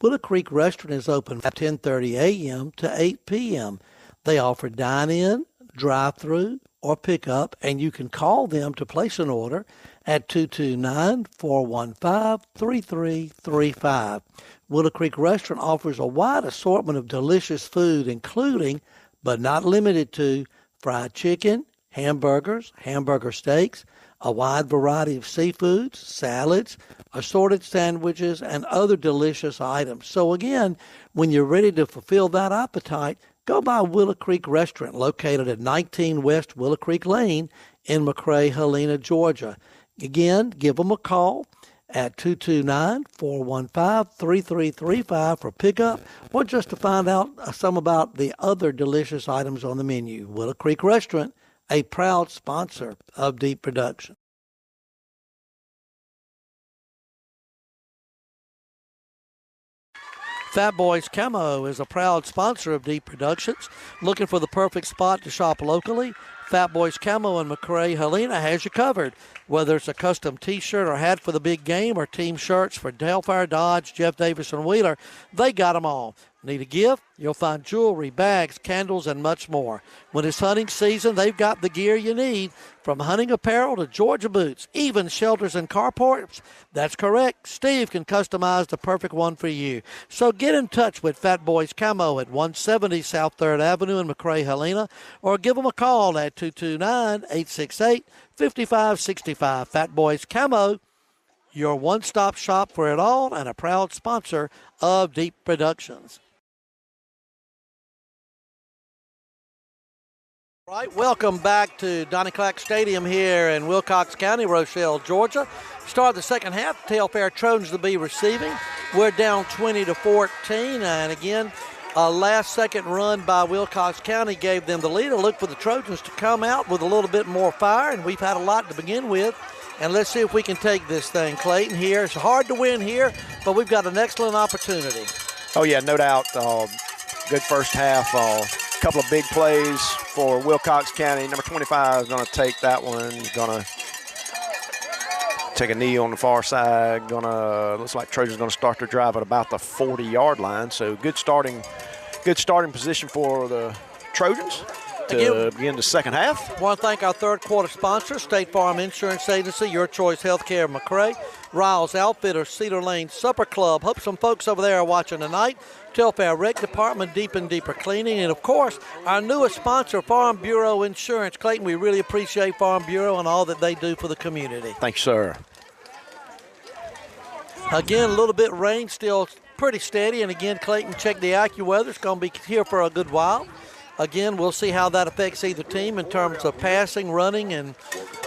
Willow Creek Restaurant is open from 10:30 a.m. to 8 p.m. They offer dine-in, drive-through, or pickup, and you can call them to place an order at 229-415-3335. Willow Creek Restaurant offers a wide assortment of delicious food, including, but not limited to, fried chicken, hamburgers, hamburger steaks, a wide variety of seafoods, salads, assorted sandwiches, and other delicious items. So again, when you're ready to fulfill that appetite, go by Willow Creek Restaurant, located at 19 West Willow Creek Lane in McRae, Helena, Georgia. Again, give them a call at 229-415-3335 for pickup, or just to find out some about the other delicious items on the menu. Willow Creek Restaurant, a proud sponsor of Deep Production. Fat Boys Camo is a proud sponsor of Deep Productions. Looking for the perfect spot to shop locally? Fat Boys Camo and McRae Helena has you covered. Whether it's a custom T-shirt or hat for the big game or team shirts for Telfair, Dodge, Jeff Davis, and Wheeler, they got them all. Need a gift? You'll find jewelry, bags, candles, and much more. When it's hunting season, they've got the gear you need, from hunting apparel to Georgia boots, even shelters and carports. That's correct. Steve can customize the perfect one for you. So get in touch with Fat Boys Camo at 170 South 3rd Avenue in McRae, Helena, or give them a call at 229-868-5565. Fat Boys Camo, your one-stop shop for it all, and a proud sponsor of Deep Productions. All right, welcome back to Donnie Clark Stadium here in Wilcox County, Rochelle, Georgia. Start of the second half, Telfair Trojans to be receiving. We're down 20-14, and again, a last-second run by Wilcox County gave them the lead. A look for the Trojans to come out with a little bit more fire, and we've had a lot to begin with. And let's see if we can take this thing, Clayton, here. It's hard to win here, but we've got an excellent opportunity. Oh, yeah, no doubt. Good first half. Couple of big plays for Wilcox County. Number 25 is going to take that one. He's going to take a knee on the far side. Looks like Trojans going to start their drive at about the 40-yard line. So good starting position for the Trojans to begin the second half. I want to thank our third quarter sponsor, State Farm Insurance Agency, Your Choice Healthcare, McRae, Riles Outfitters, Cedar Lane Supper Club. Hope some folks over there are watching tonight. Telfair Rec Department, Deep and Deeper Cleaning, and of course, our newest sponsor, Farm Bureau Insurance. Clayton, we really appreciate Farm Bureau and all that they do for the community. Thank you, sir. Again, a little bit of rain, still pretty steady, and again, Clayton, check the AccuWeather. It's going to be here for a good while. Again, we'll see how that affects either team in terms of passing, running, and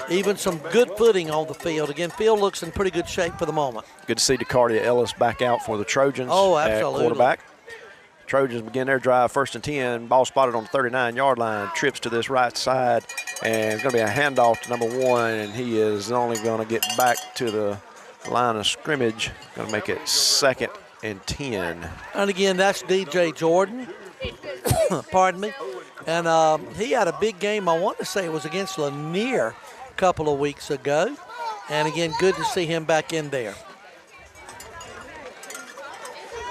even some good footing on the field. Again, field looks in pretty good shape for the moment. Good to see Decardia Ellis back out for the Trojans at quarterback. Trojans begin their drive, 1st and 10. Ball spotted on the 39-yard line. Trips to this right side, and it's going to be a handoff to number 1, and he is only going to get back to the line of scrimmage. Going to make it 2nd and 10. And again, that's DJ Jordan. Pardon me. And he had a big game. I want to say it was against Lanier a couple of weeks ago. And again, good to see him back in there.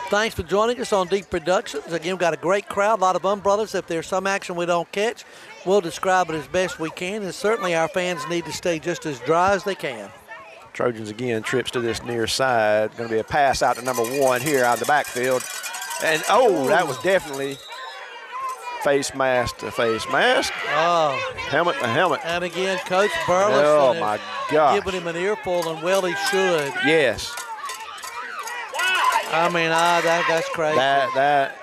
Thanks for joining us on Deep Productions. Again, we've got a great crowd, a lot of umbrellas. If there's some action we don't catch, we'll describe it as best we can. And certainly our fans need to stay just as dry as they can. Trojans again trips to this near side. Going to be a pass out to number 1 here out of the backfield. And, that was definitely face mask to face mask. Oh. Helmet to helmet. And again, Coach Burleson oh, my gosh, giving him an earful, and well, he should. Yes. I mean, that's crazy. That.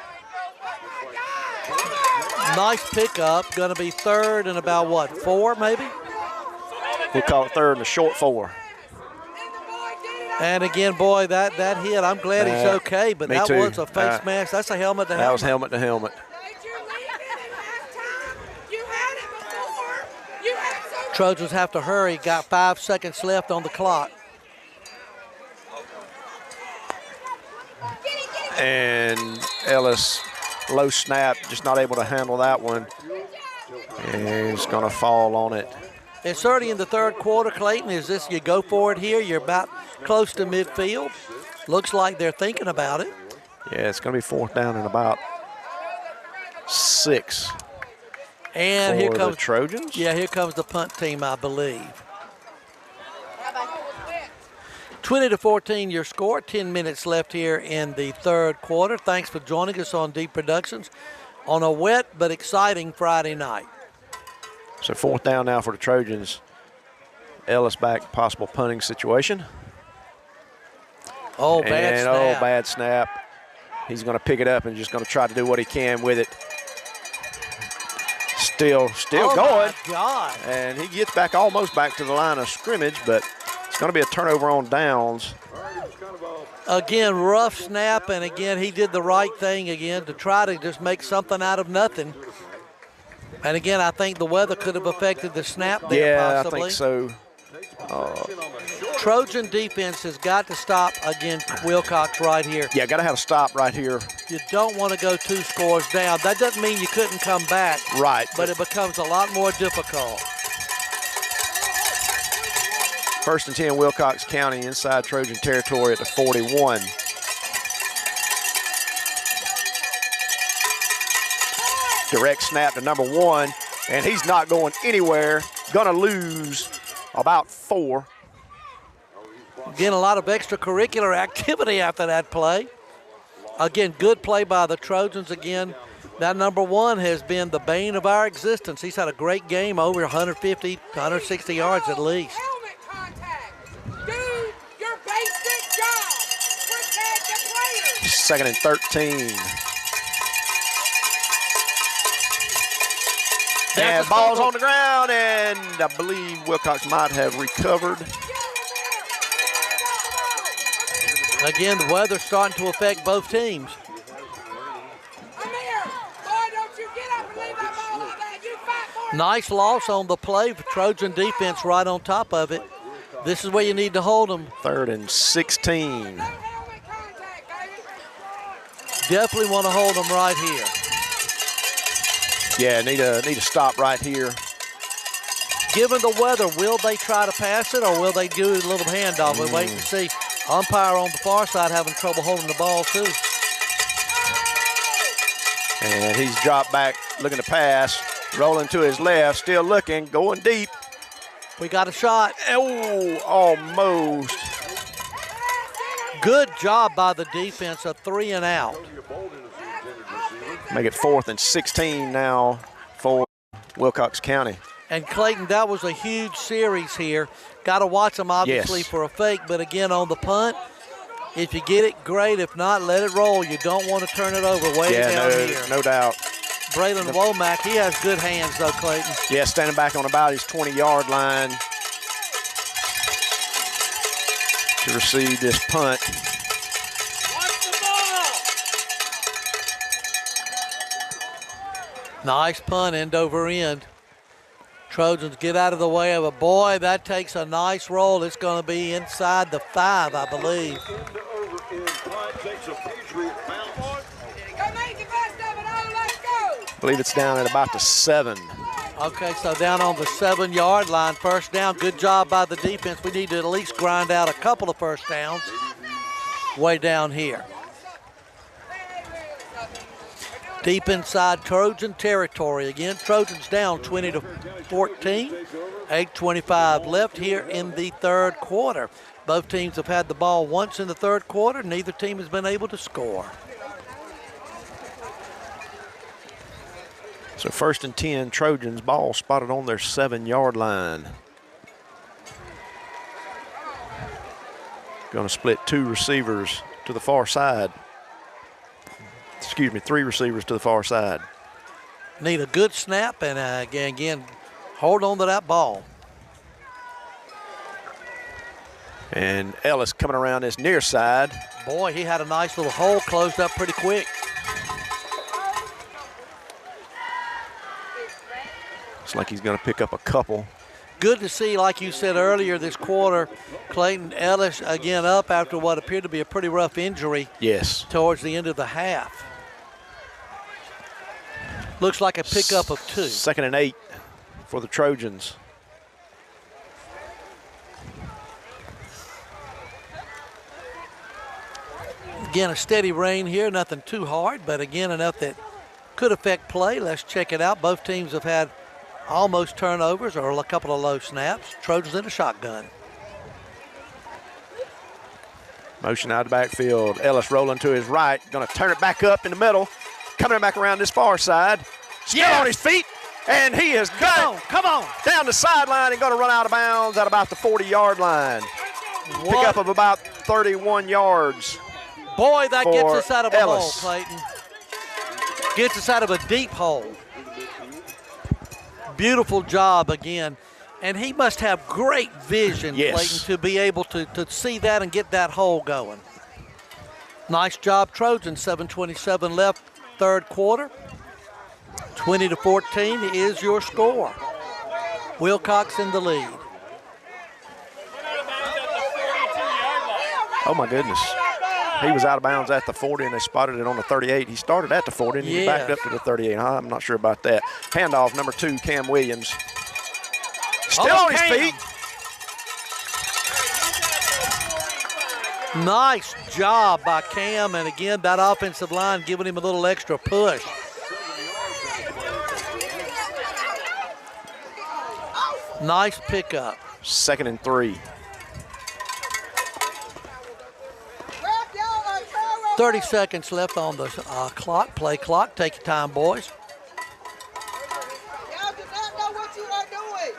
Nice pickup. Going to be 3rd and about, 4 maybe? We'll call it 3rd and a short 4. And again, boy, that hit, I'm glad he's okay, but that was a face mask. That's a helmet to helmet. That was helmet to helmet. Trojans have to hurry. Got 5 seconds left on the clock. And Ellis, low snap, just not able to handle that one. And he's going to fall on it. It's already in the third quarter, Clayton. Is this you go for it here? You're about close to midfield. Looks like they're thinking about it. Yeah, it's going to be 4th down and about 6. And here comes the Trojans. Yeah, here comes the punt team, I believe. 20-14 your score. 10 minutes left here in the third quarter. Thanks for joining us on Deep Productions on a wet but exciting Friday night. So 4th down now for the Trojans. Ellis back, possible punting situation. Oh, bad snap. Oh, bad snap. He's going to pick it up and just going to try to do what he can with it. Still going. My God. And he gets back almost back to the line of scrimmage, but it's going to be a turnover on downs. Again, rough snap, and again, he did the right thing again to try to just make something out of nothing. And again, I think the weather could have affected the snap there, yeah, possibly. I think so. Trojan defense has got to stop again Wilcox right here. Yeah, got to have a stop right here. You don't want to go 2 scores down. That doesn't mean you couldn't come back. Right. But it becomes a lot more difficult. 1st and 10, Wilcox County inside Trojan territory at the 41. Direct snap to number 1, and he's not going anywhere. Gonna lose about 4. Again, a lot of extracurricular activity after that play. Again, good play by the Trojans. Again, that number 1 has been the bane of our existence. He's had a great game, over 150, 160 yards at least. Helmet contact. Do your basic job. Protect the players. 2nd and 13. And ball's on the ground, and I believe Wilcox might have recovered. Again, the weather's starting to affect both teams. Amir, boy, don't you get up and leave that ball like that. You fight for it. Nice loss on the play. Trojan defense right on top of it. This is where you need to hold them. 3rd and 16. No helmet contact, baby. Definitely want to hold them right here. Yeah, need a stop right here. Given the weather, will they try to pass it or will they do a little handoff? We're waiting to see. Umpire on the far side having trouble holding the ball too. And he's dropped back, looking to pass, rolling to his left, still looking, going deep. We got a shot. Oh, almost. Good job by the defense, a 3 and out. Make it 4th and 16 now for Wilcox County. And Clayton, that was a huge series here. Got to watch them obviously Yes. for a fake, but again on the punt, if you get it, great. If not, let it roll. You don't want to turn it over way down here. No doubt. Braylon Womack, he has good hands though, Clayton. Yeah, standing back on about his 20-yard line to receive this punt. Watch the ball. Nice punt, end over end. Trojans get out of the way of a boy. That takes a nice roll. It's going to be inside the 5, I believe. Go make the best of it. Oh, let's go. I believe it's down at about the 7. Okay, so down on the 7-yard line, first down. Good job by the defense. We need to at least grind out a couple of first downs way down here. Deep inside Trojan territory. Again, Trojans down 20-14. 8:25 left here in the 3rd quarter. Both teams have had the ball once in the 3rd quarter. Neither team has been able to score. So 1st and 10, Trojans, ball spotted on their 7-yard line. Going to split 2 receivers to the far side. Excuse me, 3 receivers to the far side. Need a good snap and again, hold on to that ball. And Ellis coming around this near side. Boy, he had a nice little hole closed up pretty quick. Looks like he's going to pick up a couple. Good to see, like you said earlier this quarter, Clayton Ellis again up after what appeared to be a pretty rough injury. Yes. Towards the end of the half. Looks like a pickup of 2. 2nd and 8 for the Trojans. Again, a steady rain here, nothing too hard, but again, enough that could affect play. Let's check it out. Both teams have had almost turnovers or a couple of low snaps. Trojans in a shotgun. Motion out of the backfield. Ellis rolling to his right. Going to turn it back up in the middle. Coming back around this far side. Still on his feet. And he has got Come on. down the sideline and going to run out of bounds at about the 40-yard line. Pickup of about 31 yards. Boy, that gets for us out of a hole, Ellis. Clayton. Gets us out of a deep hole. Beautiful job again. And he must have great vision, Yes. Clayton, to be able to see that and get that hole going. Nice job, Trojans. 7:27 left, 3rd quarter. 20-14 is your score. Wilcox in the lead. Oh, my goodness. He was out of bounds at the 40, and they spotted it on the 38. He started at the 40, and he backed up to the 38. I'm not sure about that. Handoff, number 2, Cam Williams. Still on his feet. Nice job by Cam, and again, that offensive line giving him a little extra push. Nice pickup. 2nd and 3. 30 seconds left on the clock, play clock. Take your time, boys. Y'all do not know what you are doing.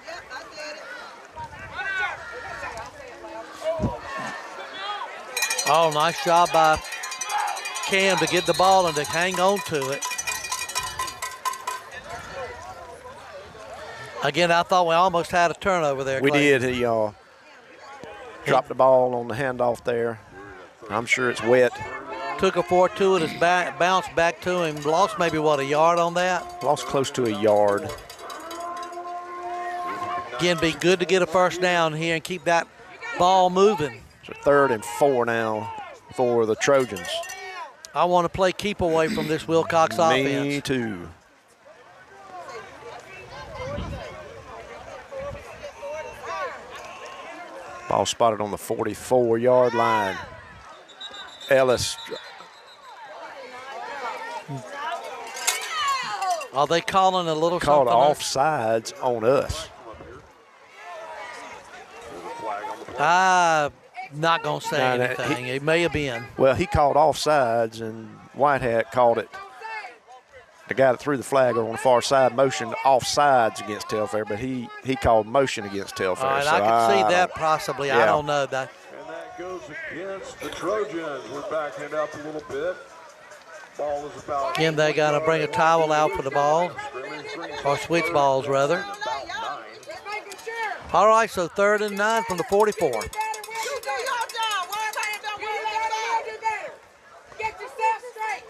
Yep, I did it. Oh, nice job by Cam to get the ball and to hang on to it. Again, I thought we almost had a turnover there, We Clay. did. He dropped the ball on the handoff there. I'm sure it's wet. Took a fortuitous bounce back to him. Lost maybe, what, a yard on that? Lost close to a yard. Again, be good to get a first down here and keep that ball moving. So 3rd and 4 now for the Trojans. I want to play keep away from this Wilcox offense. Me too. Ball spotted on the 44-yard line. Ellis. Are they calling a little Called something? offsides on us. I'm not going to say No, anything. It may have been. Well, he called offsides, and Whitehat called it. The guy that threw the flag on the far side motioned offsides against Telfair, but he called motion against Telfair. All right, so I can see that possibly. I don't know that. And that goes against the Trojans. We're backing it up a little bit. Ball is about. Again, they got to bring a towel out for the ball, or switch balls rather. All right, so 3rd and 9 from the 44. You do your job. Worry about it. Don't worry about it. Get yourself straight.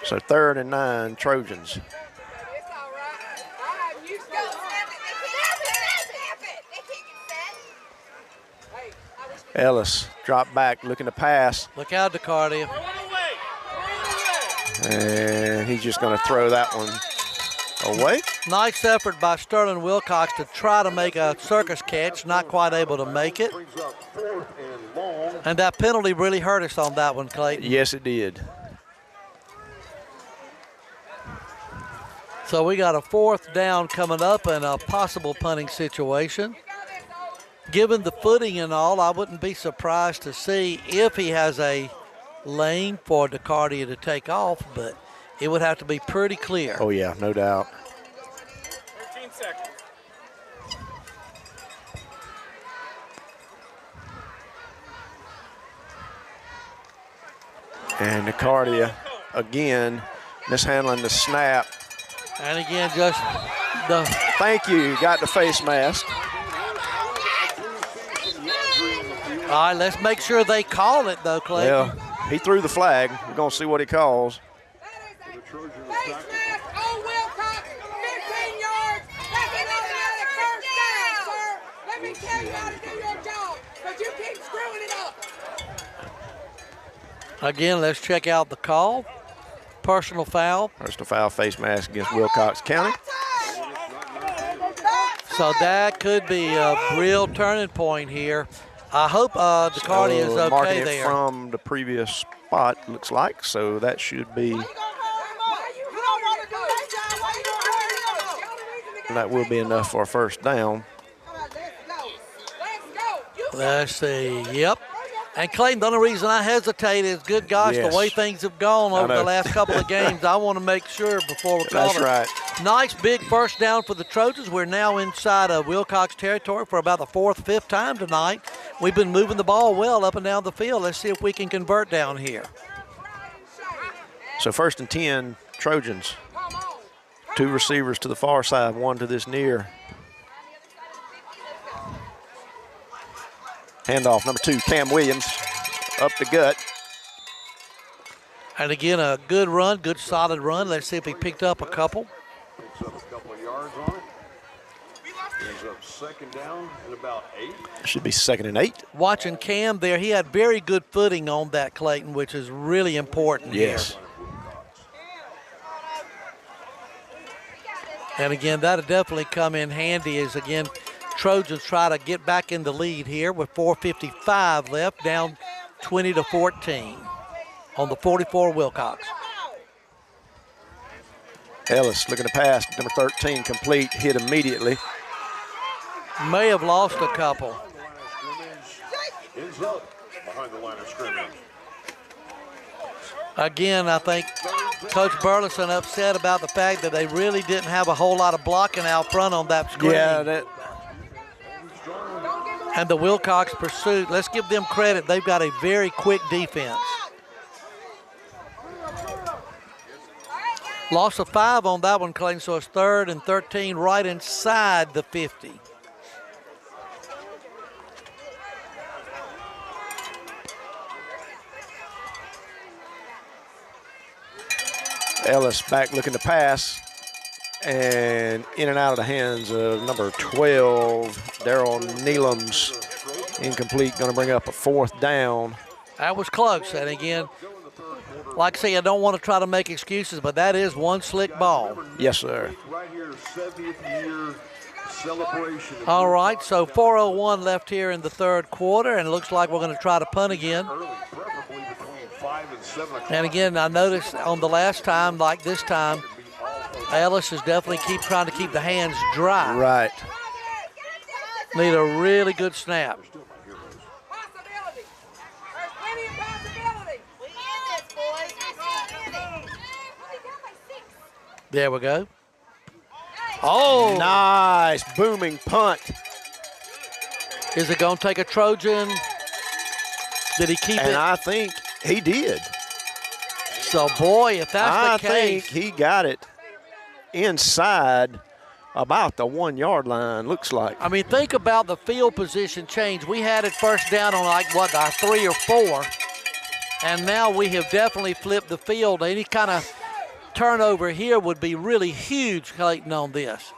So 3rd and 9, Trojans. It's all right. I'm used to it. Ellis dropped back, looking to pass, Look out, DeCardia. and he's just going to throw that one away. Nice effort by Sterling Wilcox to try to make a circus catch. Not quite able to make it. Brings up 4th and long. And that penalty really hurt us on that one, Clayton. Yes, it did. So we got a 4th down coming up and a possible punting situation. Given the footing and all, I wouldn't be surprised to see if he has a lane for DeCardia to take off, but it would have to be pretty clear. Oh, yeah, no doubt. 13 seconds. And Nicardia, again, mishandling the snap. And again, just the Thank you, got the face mask. all right, let's make sure they call it, though, Clayton. Well, he threw the flag. We're going to see what he calls. Face mask on Wilcox, 15 yards. That's an automatic first down, sir. Let me tell you how to do your job, because you keep screwing it up. Again, let's check out the call. Personal foul. Personal foul, face mask against Wilcox County. So that could be a real turning point here. I hope DeCardia is Marking okay it there. from the previous spot, looks like. So that should be, that will be enough for a first down. Let's see. Yep. And Clayton, the only reason I hesitate is, good gosh, Yes. the way things have gone over the know. last couple of games. I want to make sure before we call That's it. right. Nice big first down for the Trojans. We're now inside of Wilcox territory for about the 4th, 5th time tonight. We've been moving the ball well up and down the field. Let's see if we can convert down here. So 1st and 10, Trojans. 2 receivers to the far side, 1 to this near. Handoff, number 2, Cam Williams, up the gut. And again, a good run, good solid run. Let's see if he picked up a couple. Picks up a couple of yards on it. Ends up second down and about 8. Should be 2nd and 8. Watching Cam there, he had very good footing on that, Clayton, which is really important Yes. here. And again, that'll definitely come in handy as, again, Trojans try to get back in the lead here with 4:55 left, down 20-14 on the 44 Wilcox. Ellis looking to pass, number 13 complete, hit immediately. May have lost a couple. Ends up behind the line of scrimmage. Again, I think Coach Burleson upset about the fact that they really didn't have a whole lot of blocking out front on that screen. Yeah, And the Wilcox pursuit, let's give them credit. They've got a very quick defense. Loss of 5 on that one, Clayton, so it's 3rd and 13 right inside the 50. Ellis back looking to pass, and in and out of the hands of number 12, Daryl Neelam's incomplete, going to bring up a 4th down. That was close, and again, like I say, I don't want to try to make excuses, but that is one slick ball. Yes, sir. Right here, 70th year celebration. All right, so 4:01 left here in the 3rd quarter, and it looks like we're going to try to punt again. Early, preferably between 5 and 7 o'clock. And again, I noticed on the last time, like this time, Ellis is definitely trying to keep the hands dry. Right. Need a really good snap. Possibility. There's plenty of possibility. We need this, boys. We need this. There we go. Oh, Nice booming punt. is it going to take a Trojan? Did he keep And it? I think he did. So, boy, if that's the I think case. he got it inside about the 1 yard line, looks like. I mean, think about the field position change. We had it first down on like, what, our 3 or 4. And now we have definitely flipped the field. Any kind of turnover here would be really huge, Clayton, on this.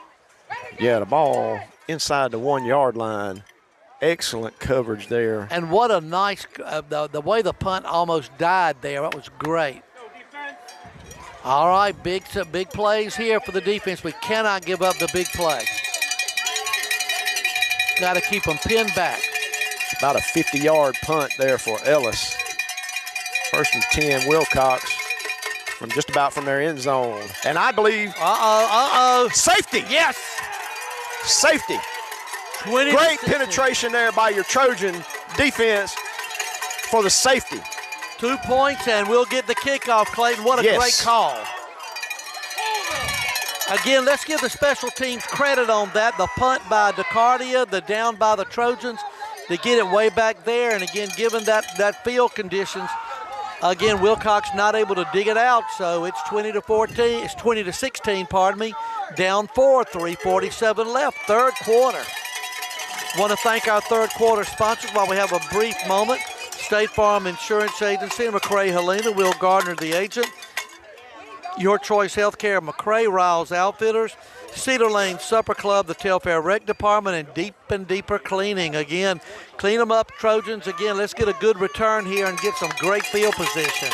Yeah, the ball inside the 1 yard line. Excellent coverage there. And what a nice, the way the punt almost died there, that was great. All right, big plays here for the defense. We cannot give up the big play. Got to keep them pinned back. About a 50-yard punt there for Ellis. 1st and 10, Wilcox from just about from their end zone. And I believe safety. Yes. Safety. 20 Great penetration there by your Trojan defense for the safety. 2 points, and we'll get the kickoff, Clayton. What a Yes. great call. Again, let's give the special teams credit on that. The punt by DeCardia, the down by the Trojans to get it way back there. And again, given that field conditions, again, Wilcox not able to dig it out. So it's 20-14, it's 20-16, pardon me. Down 4, 3:47 left, 3rd quarter. Want to thank our 3rd quarter sponsors while we have a brief moment. State Farm Insurance Agency, McCray Helena, Will Gardner, the agent. Your Choice Healthcare, McCray, Riles Outfitters, Cedar Lane Supper Club, the Telfair Rec Department, and Deep and Deeper Cleaning. Again, clean them up, Trojans. Again, let's get a good return here and get some great field position.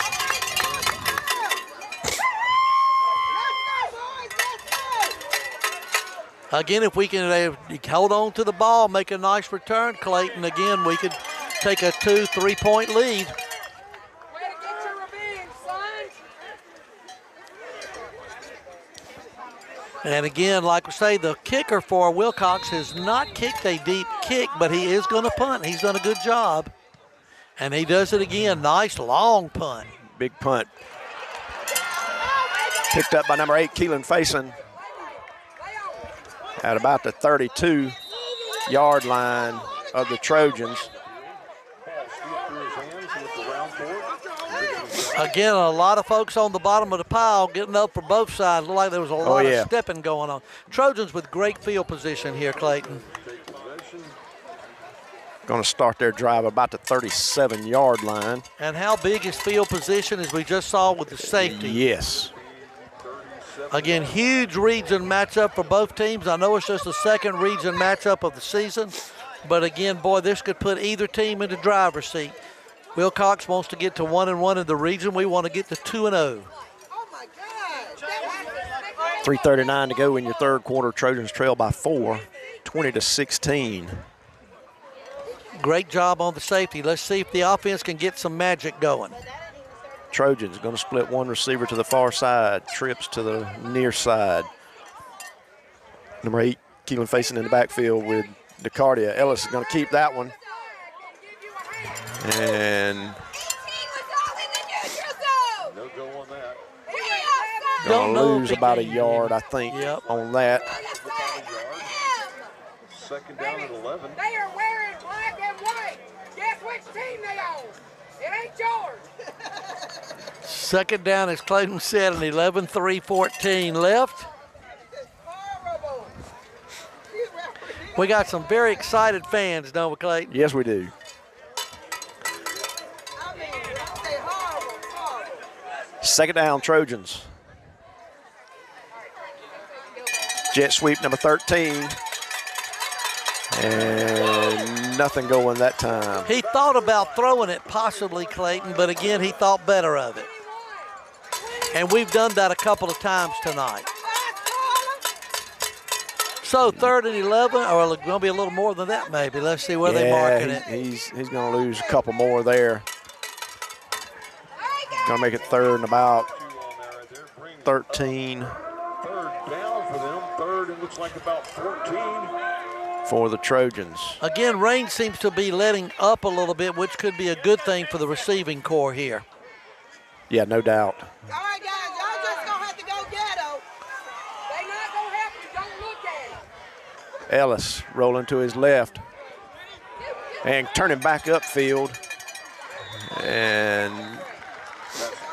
Again, if we can hold on to the ball, make a nice return, Clayton, again, we could take a 2-3 point lead. Way to get your revenge, son. And again, like we say, the kicker for Wilcox has not kicked a deep kick, but he is going to punt. He's done a good job. And he does it again. Nice long punt. Big punt. Picked up by number 8, Keelan Faison, at about the 32-yard line of the Trojans. Again, a lot of folks on the bottom of the pile getting up for both sides. Looked like there was a lot of stepping going on. Trojans with great field position here, Clayton. Going to start their drive about the 37-yard line. And how big is field position, as we just saw with the safety? Yes. Again, huge region matchup for both teams. I know it's just the second region matchup of the season, but again, boy, this could put either team in the driver's seat. Wilcox wants to get to 1-1 in the region. We want to get to 2-0. 3:39 to go in your third quarter. Trojans trail by 4, 20-16. Great job on the safety. Let's see if the offense can get some magic going. Trojans going to split one receiver to the far side, trips to the near side. Number 8, Keelan facing in the backfield with DeCardia. Ellis is going to keep that one. And going to lose about a yard, I think, on that. Second down at 11. They are wearing black and white. Guess which team they own? It ain't yours. Second down, as Clayton said, and 11-3-14 left. We got some very excited fans, don't we, Clayton? Yes, we do. Second down, Trojans. Jet sweep number 13. And nothing going that time. He thought about throwing it possibly, Clayton, but again, he thought better of it. And we've done that a couple of times tonight. So 3rd and 11, or going to be a little more than that maybe. Let's see where they're marking it. He's going to lose a couple more there. Going to make it 3rd and about 13. 3rd down for them. 3rd, it looks like about 14. For the Trojans. Again, rain seems to be letting up a little bit, which could be a good thing for the receiving core here. Yeah, no doubt. All right, guys, y'all just gonna have to go ghetto. They not gonna help you. Don't look at it. Ellis rolling to his left and turning back upfield. And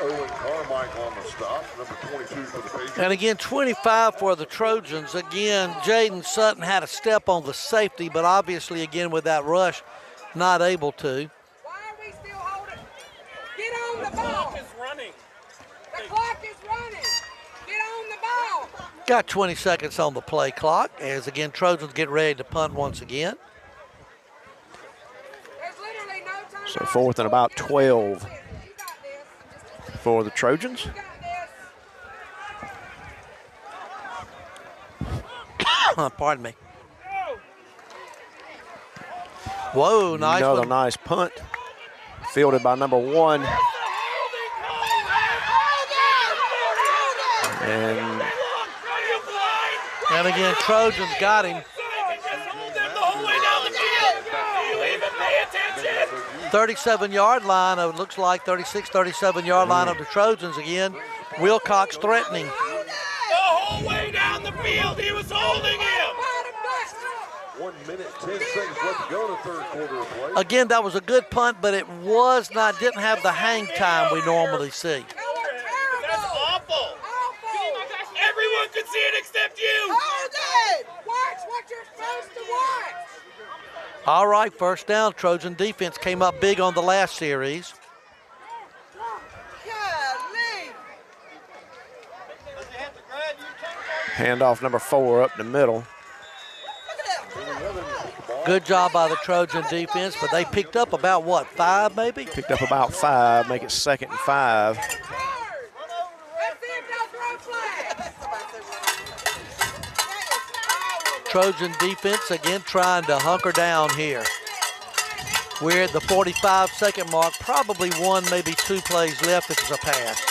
Owen Carmichael on the stop, number 22 for the Patriots. And again, 25 for the Trojans. Again, Jaden Sutton had a step on the safety, but obviously, again, with that rush, not able to. Why are we still holding? Get on the ball. Clock is running. The clock is running. Get on the ball. Got 20 seconds on the play clock as, again, Trojans get ready to punt once again. There's literally no time. so 4th and about 12 for the Trojans. Pardon me. Whoa, nice Another one. nice punt. Fielded by number 1. And again, Trojans got him. 37-yard line, it looks like 36, 37-yard line of the Trojans again. Wilcox threatening. The whole way down the field, he was holding him. 1 minute, 10 seconds left to go in the third quarter of play. Again, that was a good punt, but it didn't have the hang time we normally see. That's awful. Everyone could see it except you. Hold it. Watch what you're supposed to watch. All right, first down. Trojan defense came up big on the last series. Handoff number 4 up the middle. Good job by the Trojan defense, but they picked up about, what, 5 maybe? Picked up about 5, make it 2nd and 5. Trojan defense again trying to hunker down here. We're at the 45-second mark, probably 1, maybe 2 plays left if it's a pass.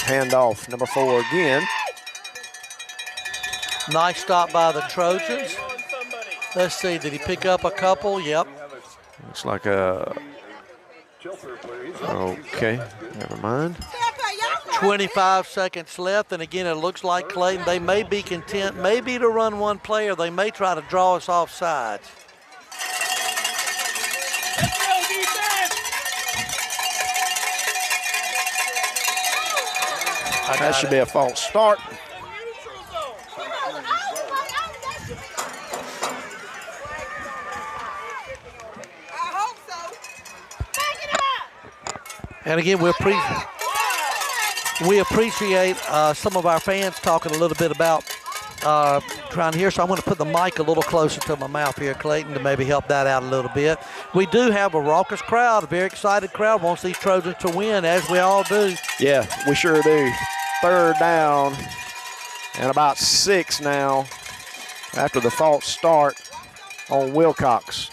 Handoff number 4 again. Nice stop by the Trojans. Let's see, did he pick up a couple? Yep. Looks like a, okay, never mind. 25 seconds left, and again, it looks like Clayton, they may be content maybe to run 1 play, or they may try to draw us off sides. That should be a false start. And again, we appreciate some of our fans talking a little bit about trying to hear. So I'm going to put the mic a little closer to my mouth here, Clayton, to maybe help that out a little bit. We do have a raucous crowd, a very excited crowd, wants these Trojans to win, as we all do. Yeah, we sure do. 3rd down and about 6 now after the false start on Wilcox.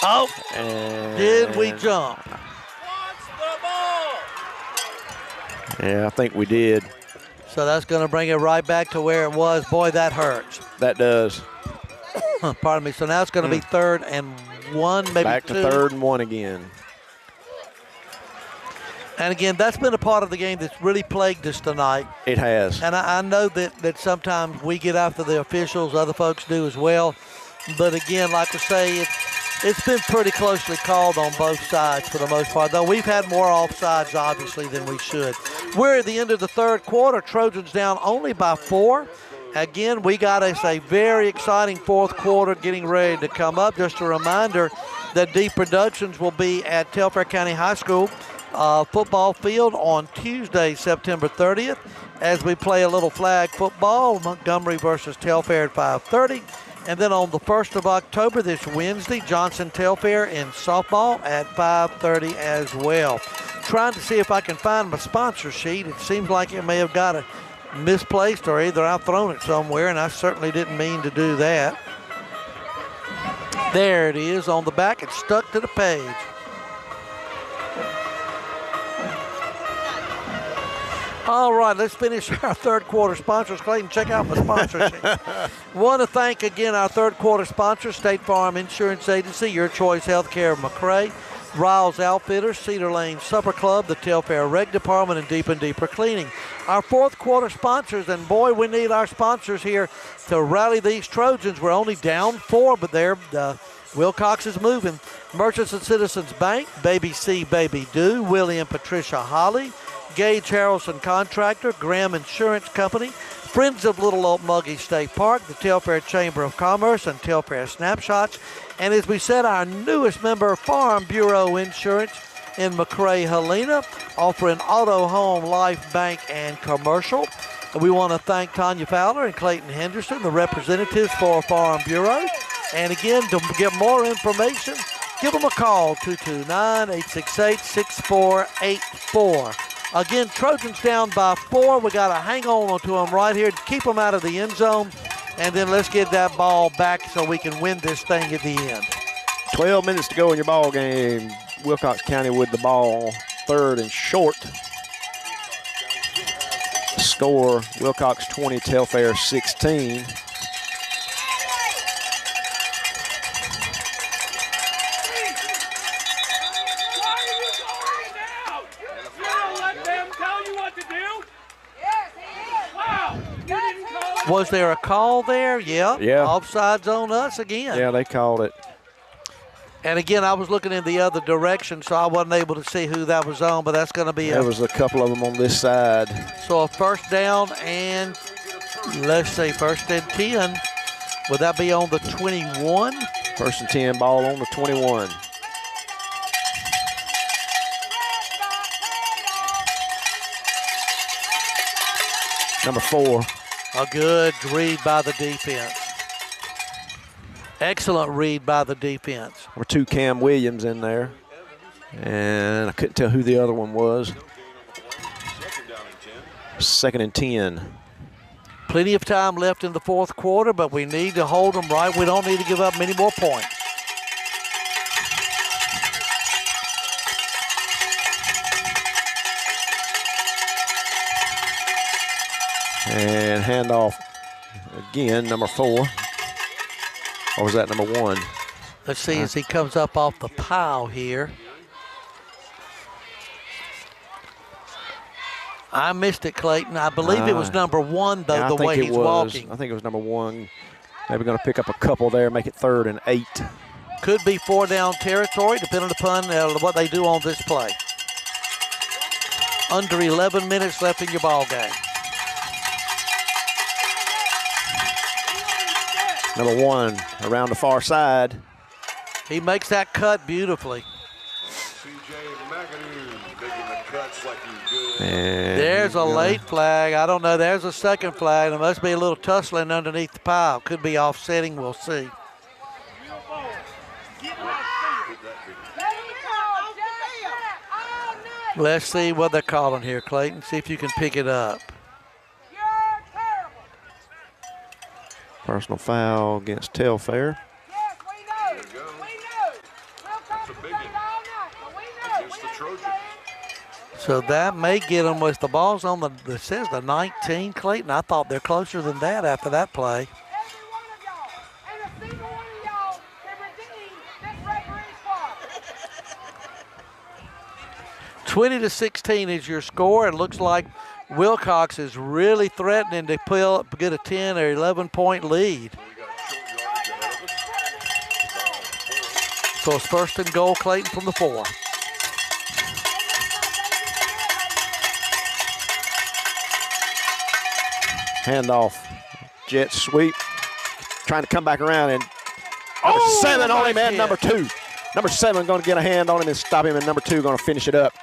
Oh, and did we jump? Yeah, I think we did. So that's going to bring it right back to where it was. Boy, that hurts. That does. Pardon me. So now it's going to be 3rd and 1, maybe back 2. to 3rd and 1 again. And again, that's been a part of the game that's really plagued us tonight. It has. And I know that sometimes we get after the officials, other folks do as well. But again, like I say, it's been pretty closely called on both sides for the most part, though we've had more offsides, obviously, than we should. We're at the end of the 3rd quarter. Trojans down only by 4. Again, we got us a very exciting 4th quarter getting ready to come up. Just a reminder that D Productions will be at Telfair County High School football field on Tuesday, September 30th, as we play a little flag football, Montgomery versus Telfair at 5:30. And then on the 1st of October, this Wednesday, Johnson Telfair in softball at 5:30 as well. Trying to see if I can find my sponsor sheet. It seems like it may have got misplaced, or either I've thrown it somewhere, and I certainly didn't mean to do that. There it is on the back. It's stuck to the page. All right, let's finish our 3rd quarter sponsors. Clayton, check out my sponsor sheet. Want to thank again our 3rd quarter sponsors, State Farm Insurance Agency, Your Choice Healthcare of McRae, Riles Outfitters, Cedar Lane Supper Club, the Telfair Rec Department, and Deep and Deeper Cleaning. Our 4th quarter sponsors, and boy, we need our sponsors here to rally these Trojans. We're only down 4, but Wilcox is moving. Merchants and Citizens Bank, Baby C, Baby Do, Willie and Patricia Holly, Gage Harrelson Contractor, Graham Insurance Company, Friends of Little Old Muggy State Park, the Telfair Chamber of Commerce, and Telfair Snapshots. And as we said, our newest member, Farm Bureau Insurance in McRae, Helena, offering auto, home, life, bank, and commercial. And we want to thank Tanya Fowler and Clayton Henderson, the representatives for Farm Bureau. And again, to get more information, give them a call, 229-868-6484. Again, Trojans down by 4. We got to hang on to them right here to keep them out of the end zone. And then let's get that ball back so we can win this thing at the end. 12 minutes to go in your ball game. Wilcox County with the ball, 3rd and short. Score, Wilcox 20, Telfair 16. Was there a call there? Yeah. Offsides on us again. Yeah, they called it. And again, I was looking in the other direction, so I wasn't able to see who that was on, but that's going to be There was a couple of them on this side. So a 1st down and, let's say, 1st and 10. Would that be on the 21? 1st and 10, ball on the 21. Number 4. A good read by the defense. Excellent read by the defense. Number 2, Cam Williams in there. And I couldn't tell who the other one was. 2nd and 10. Plenty of time left in the 4th quarter, but we need to hold them right. We don't need to give up many more points. And handoff again, number 4. Or was that number 1? Let's see as he comes up off the pile here. I missed it, Clayton. I believe it was number 1, though, yeah, the way he's walking. I think it was number 1. Maybe going to pick up a couple there, make it 3rd and 8. Could be 4-down territory, depending upon what they do on this play. Under 11 minutes left in your ball game. Number 1 around the far side. He makes that cut beautifully. And There's a late flag. I don't know. There's a second flag. There must be a little tussling underneath the pile. Could be offsetting. We'll see. Let's see what they're calling here, Clayton. See if you can pick it up. Personal foul against Telfair. Yes, we know. We know. Wilcox has done it all night, but we know. Against the We Trojans. understand. So that may get them with the ball's on the, it says the 19, Clayton. I thought they're closer than that after that play. Every one of y'all, and a single one of y'all can redeem this referee spot. 20-16 is your score. It looks like Wilcox is really threatening to get a 10 or 11-point lead. So it's first and goal, Clayton, from the 4. Handoff. Jet sweep. Trying to come back around, and number 7 on him, and number 2. Number 7 going to get a hand on him and stop him, and number 2 going to finish it up.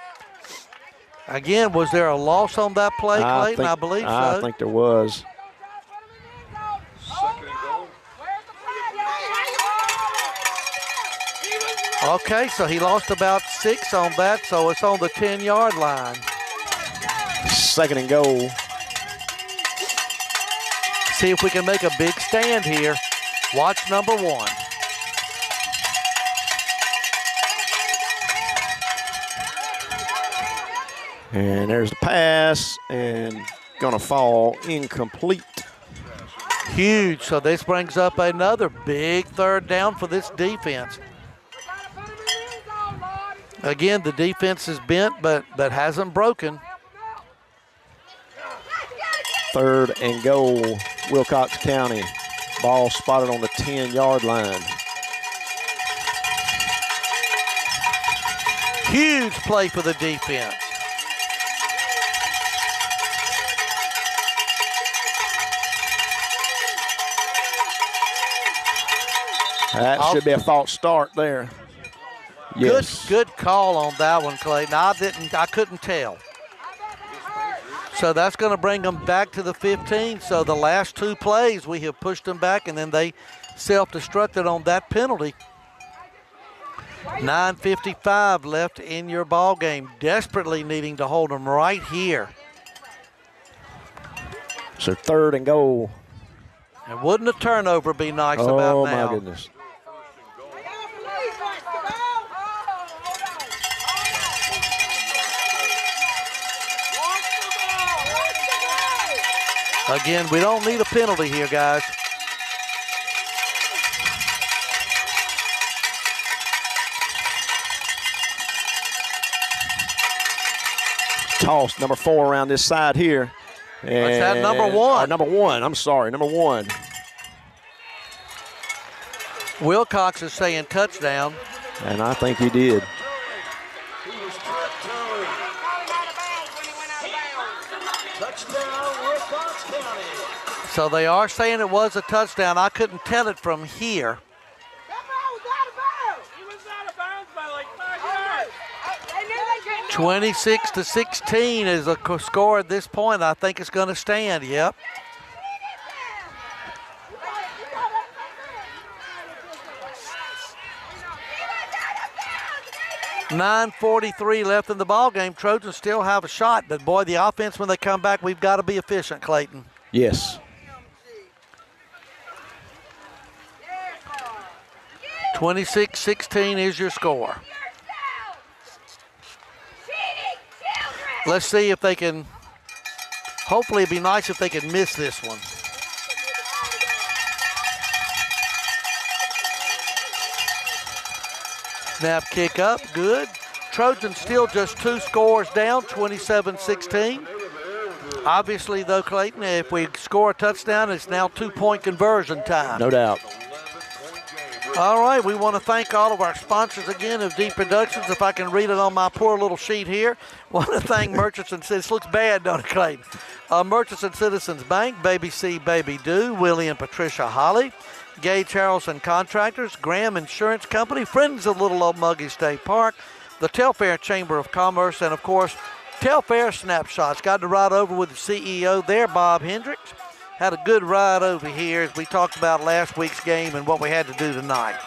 Again, was there a loss on that play, Clayton? I believe so. I think there was. Second and goal. Okay, so he lost about 6 on that, so it's on the 10-yard line. Second and goal. See if we can make a big stand here. Watch number 1. And there's the pass, and going to fall incomplete. Huge, so this brings up another big third down for this defense. Again, the defense is bent, but hasn't broken. Third and goal, Wilcox County. Ball spotted on the 10-yard line. Huge play for the defense. That should be a false start there. Yes. Good call on that one, Clayton. I couldn't tell. So that's going to bring them back to the 15. So the last 2 plays, we have pushed them back, and then they self-destructed on that penalty. 9:55 left in your ball game. Desperately needing to hold them right here. So third and goal. And wouldn't a turnover be nice about now? Oh, my goodness. Again, we don't need a penalty here, guys. Toss number 4 around this side here. That's that number 1. Number 1, I'm sorry, number 1. Wilcox is saying touchdown. And I think he did. So they are saying it was a touchdown. I couldn't tell it from here. 26-16 is the score at this point. I think it's going to stand. Yep. .9:43 left in the ball game. Trojans still have a shot, but boy, the offense when they come back, we've got to be efficient, Clayton. Yes. 26-16 is your score. Let's see if they can, hopefully it'd be nice if they could miss this one. Snap, kick up, good. Trojans still just 2 scores down, 27-16. Obviously, though, Clayton, if we score a touchdown, it's now 2-point conversion time. No doubt. All right, we want to thank all of our sponsors again of D Productions. If I can read it on my poor little sheet here. Want to thank Merchants and Citizens. Looks bad, don't it, Clayton? Merchants and Citizens Bank, Baby C, Baby Do, Willie and Patricia Holly, Gage Harrelson Contractors, Graham Insurance Company, Friends of Little Old Muggy State Park, the Telfair Chamber of Commerce, and, of course, Telfair Snapshots. Got to ride over with the CEO there, Bob Hendricks. Had a good ride over here as we talked about last week's game and what we had to do tonight.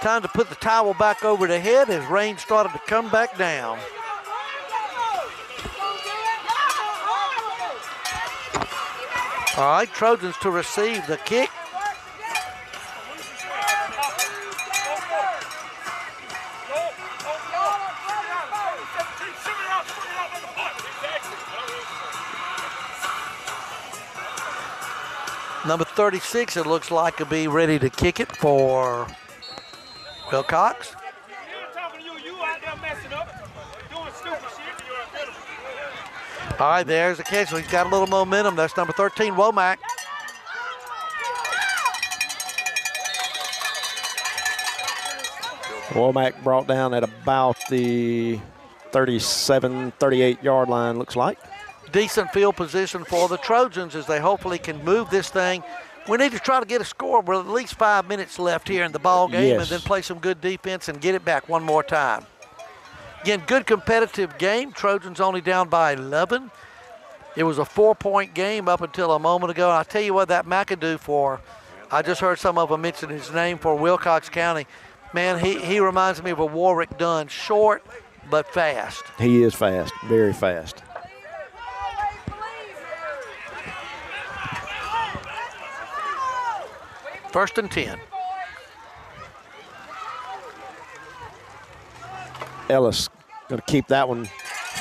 Time to put the towel back over the head as rain started to come back down. All right, Trojans to receive the kick. Number 36, it looks like, will be ready to kick it for Wilcox. All right, there's the catch. So he's got a little momentum. That's number 13, Womack. Womack brought down at about the 37, 38-yard line, looks like. Decent field position for the Trojans as they hopefully can move this thing. We need to try to get a score with at least 5 minutes left here in the ball game, and then play some good defense and get it back one more time. Again, good competitive game. Trojans only down by 11. It was a 4-point game up until a moment ago. And I'll tell you what, that McAdoo for, I just heard some of them mention his name for Wilcox County. Man, he reminds me of a Warwick Dunn, short but fast. He is fast, very fast. First and 10. Ellis going to keep that one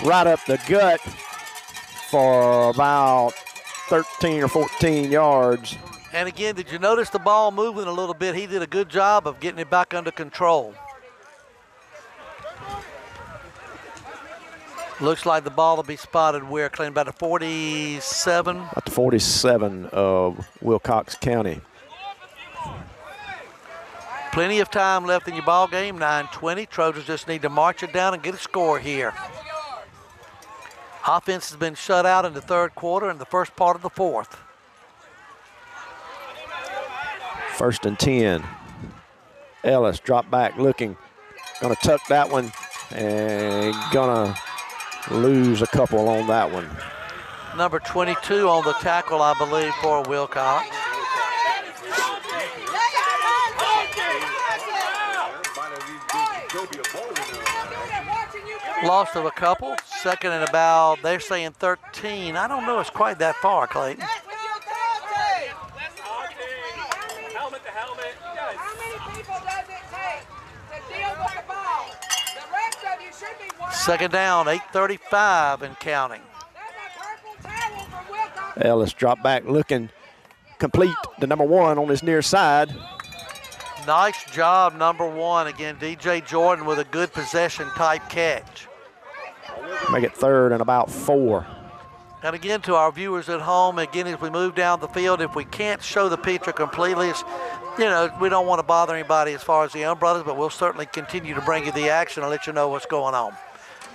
right up the gut for about 13 or 14 yards. And again, did you notice the ball moving a little bit? He did a good job of getting it back under control. Looks like the ball will be spotted where, Clayton, about the 47? About the 47 of Wilcox County. Plenty of time left in your ball game, 9:20. Trojans just need to march it down and get a score here. Offense has been shut out in the third quarter and the first part of the fourth. First and 10. Ellis drop back looking. Gonna tuck that one and gonna lose a couple on that one. Number 22 on the tackle, I believe, for Wilcox. Lost of a couple. Second and about, they're saying 13. I don't know it's quite that far, Clayton. Second down, 8:35 and counting. Ellis drop back looking, complete the number 1 on his near side. Nice job, number 1. Again, DJ Jordan with a good possession type catch. Make it third and about 4. And again, to our viewers at home, again, as we move down the field, if we can't show the picture completely, we don't want to bother anybody as far as the umbrellas, but we'll certainly continue to bring you the action and let you know what's going on.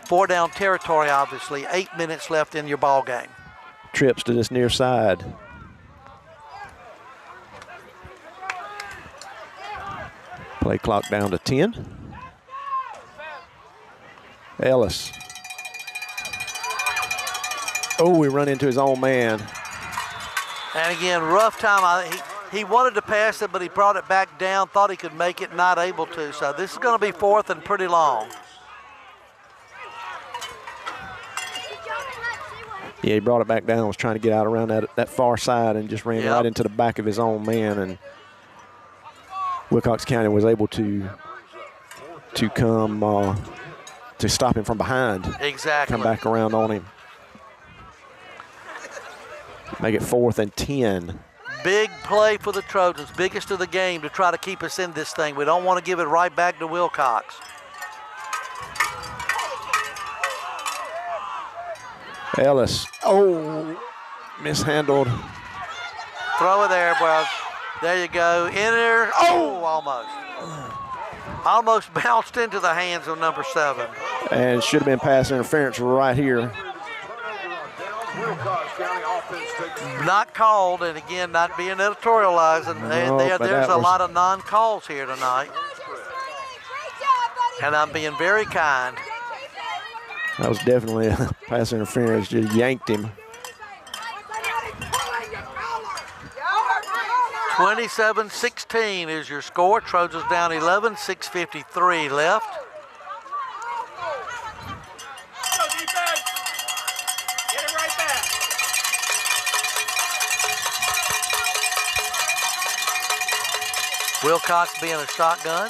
4 down territory, obviously. 8 minutes left in your ball game. Trips to this near side. Play clock down to 10. Ellis. Oh, we run into his own man. And again, rough time. He wanted to pass it, but he brought it back down, thought he could make it, not able to. So this is going to be fourth and pretty long. Yeah, he brought it back down, was trying to get out around that far side and just ran right into the back of his own man. And Wilcox County was able to come to stop him from behind. Exactly. Come back around on him. Make it 4th and 10. Big play for the Trojans, biggest of the game to try to keep us in this thing. We don't want to give it right back to Wilcox. Ellis, mishandled. Throw it there, bro. There you go. Enter. Oh, almost. Almost bounced into the hands of number 7. And should have been pass interference right here. Not called, and again, not being editorialized. And there's a lot of non-calls here tonight. And I'm being very kind. That was definitely a pass interference. Just yanked him. 27-16 is your score. Trojans down 11, 6:53 left. Go defense. Get it right back. Wilcox being a shotgun.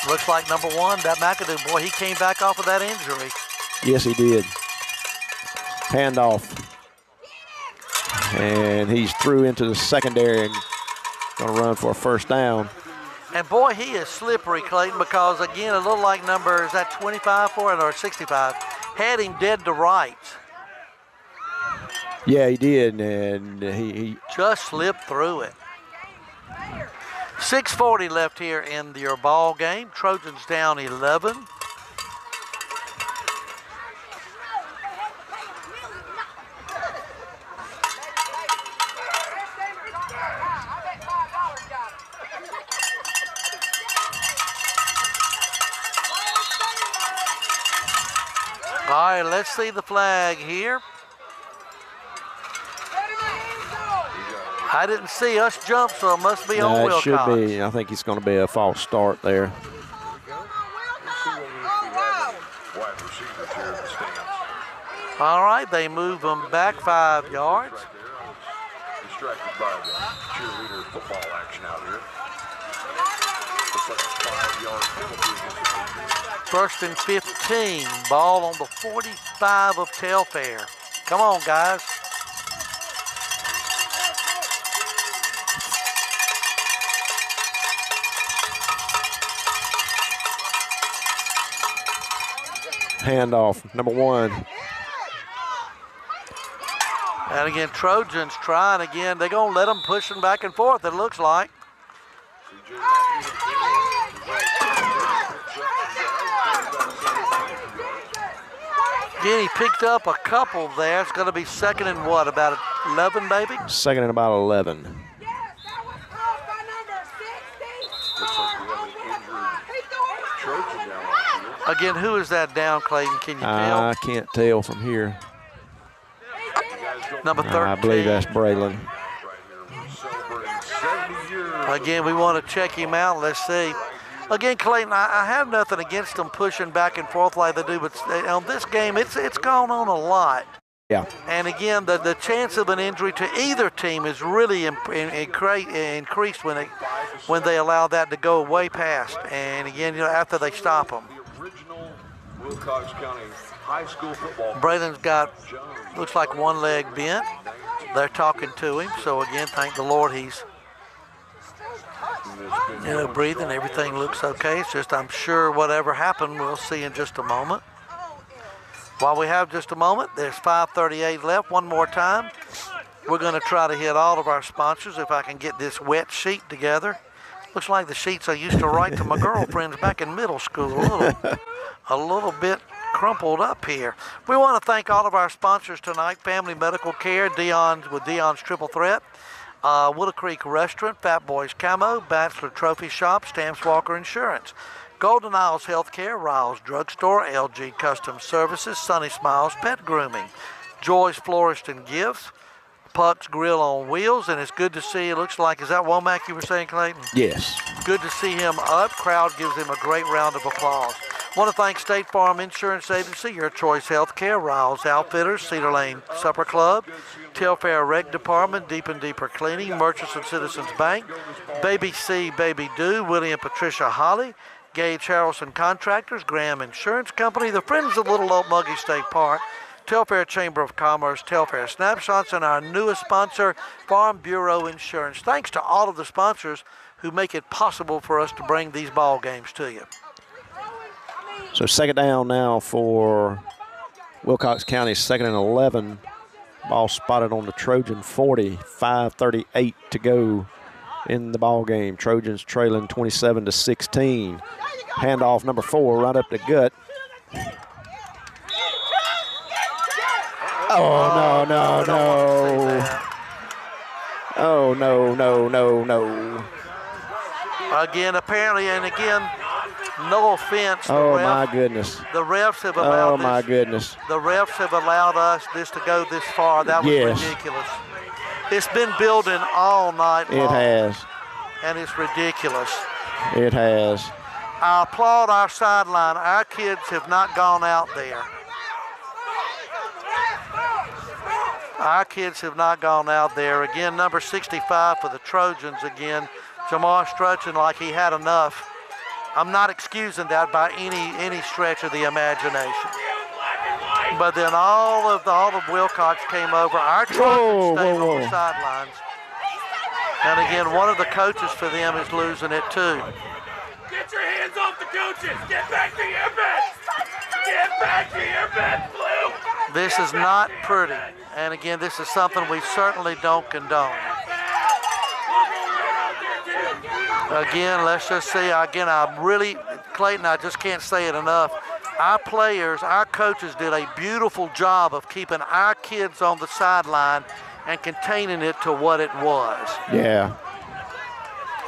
Looks like number 1, that McAdoo boy, he came back off of that injury. Yes, he did. Handoff. And he's through into the secondary and going to run for a first down. And boy, he is slippery, Clayton, because again, it looked like number, is that 25 for it or 65? Had him dead to rights. Yeah, he did, and he just slipped through it. 6:40 left here in your ball game. Trojans down 11. All right, let's see the flag here. I didn't see us jump, so it must be on Wilcox. It should be. I think it's going to be a false start there. All right, they move them back 5 yards. Distracted by the cheerleader football action out here. Looks like a 5-yard penalty against the 1st and 15. Ball on the 45 of Telfair. Come on, guys. Handoff, number 1. And again, Trojans trying again. They're going to let them push them back and forth, it looks like. Again, he picked up a couple there. It's going to be 2nd and what, about 11, maybe? 2nd and about 11. Again, who is that down, Clayton? Can you tell? I can't tell from here. Number 13. I believe that's Braylon. Again, we want to check him out. Let's see. Again, Clayton, I have nothing against them pushing back and forth like they do, but on this game, it's gone on a lot. Yeah. And again, the chance of an injury to either team is really increased when they allow that to go way past. And again, after they stop them. The original Wilcox County High School football. Braylon's got, looks like one leg bent. They're talking to him. So again, thank the Lord he's breathing. Everything looks okay. It's just, I'm sure whatever happened, we'll see in just a moment. While we have just a moment, there's 5:38 left. One more time. We're going to try to hit all of our sponsors if I can get this wet sheet together. Looks like the sheets I used to write to my girlfriends back in middle school. A little bit crumpled up here. We want to thank all of our sponsors tonight. Family Medical Care, with Dion's Triple Threat. Willow Creek Restaurant, Fat Boys Camo, Bachelor Trophy Shop, Stamps Walker Insurance. Golden Isles Healthcare, Riles Drugstore, LG Custom Services, Sunny Smiles Pet Grooming, Joy's Florist and Gifts, Puck's Grill on Wheels, and it's good to see, it looks like, is that Womack you were saying, Clayton? Yes. Good to see him up. Crowd gives him a great round of applause. Want to thank State Farm Insurance Agency, Your Choice Healthcare, Riles Outfitters, Cedar Lane Supper Club, Telfair Rec Department, Deep and Deeper Cleaning, Merchants and Citizens Bank, Baby C, Baby Do, Willie and Patricia Holly, Gage Harrelson Contractors, Graham Insurance Company, the Friends of Little Oak Muggy State Park, Telfair Chamber of Commerce, Telfair Snapshots, and our newest sponsor, Farm Bureau Insurance. Thanks to all of the sponsors who make it possible for us to bring these ball games to you. So 2nd down now for Wilcox County, 2nd and 11. Ball spotted on the Trojan 40, 5:38 to go in the ball game. Trojans trailing 27-16. Handoff number 4 right up the gut. Oh, no. Oh, no. Again, apparently, and again, no offense. My goodness. The refs have allowed this. My goodness. The refs have allowed us this to go this far. That was ridiculous. It's been building all night long. It has. And it's ridiculous. It has. I applaud our sideline. Our kids have not gone out there. Our kids have not gone out there. Again, number 65 for the Trojans again. Jamar Strutchin like he had enough. I'm not excusing that by any stretch of the imagination. But then all of Wilcox came over. Our Trojans stayed on the sidelines. And again, one of the coaches for them is losing it too. Get your hands off the coaches. Get back to your beds. Get back to your beds, Blue. This is not pretty. And again, this is something we certainly don't condone. Again, let's just see. Again, Clayton, I just can't say it enough. Our players, our coaches did a beautiful job of keeping our kids on the sideline and containing it to what it was. Yeah.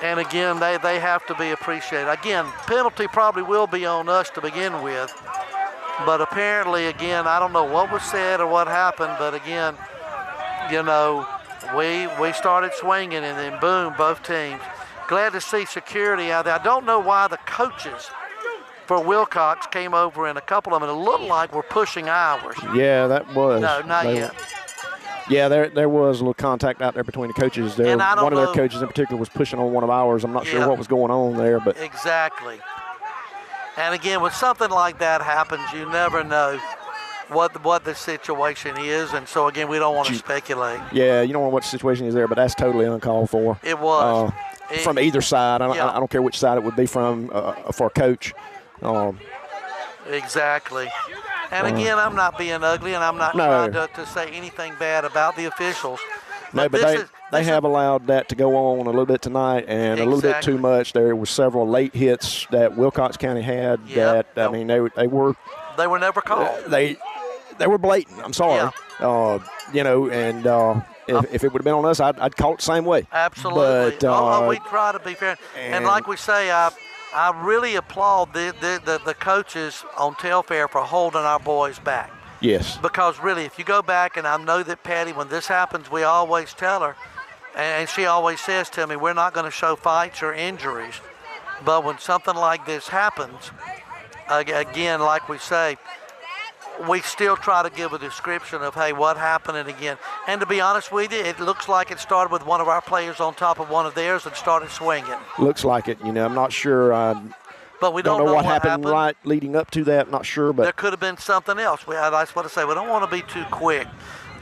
And again, they have to be appreciated. Again, penalty probably will be on us to begin with. But apparently, again, I don't know what was said or what happened, but again, you know, we started swinging and then boom, both teams. Glad to see security out there. I don't know why the coaches for Wilcox came over and a couple of them, it looked like were pushing ours. Yeah, that was. No, not yet. Yeah, there was a little contact out there between the coaches. One of their coaches in particular was pushing on one of ours. I'm not sure what was going on there, but. Exactly. And again, when something like that happens, you never know what the situation is, and so again, we don't want to speculate. Yeah, you don't know what the situation is there, but that's totally uncalled for. It was. From either side. I don't care which side it would be from for a coach. Exactly. And again, I'm not being ugly, and I'm not trying to say anything bad about the officials. No, but they have allowed that to go on a little bit tonight, and a little bit too much. There were several late hits that Wilcox County had that, I mean, they were. They were never called. They were blatant. I'm sorry. You know, and if it would have been on us, I'd call it the same way. Absolutely. But, we try to be fair. And like we say, I really applaud the coaches on Telfair for holding our boys back. Yes. Because really, if you go back, and I know that Patty, when this happens, we always tell her, and she always says to me, we're not going to show fights or injuries. But when something like this happens, again, like we say, we still try to give a description of, hey, what happened, and again. And to be honest with you, it looks like it started with one of our players on top of one of theirs and started swinging. Looks like it. You know, I'm not sure. But we don't know what happened right leading up to that. Not sure, but there could have been something else. That's what I say. We don't want to be too quick.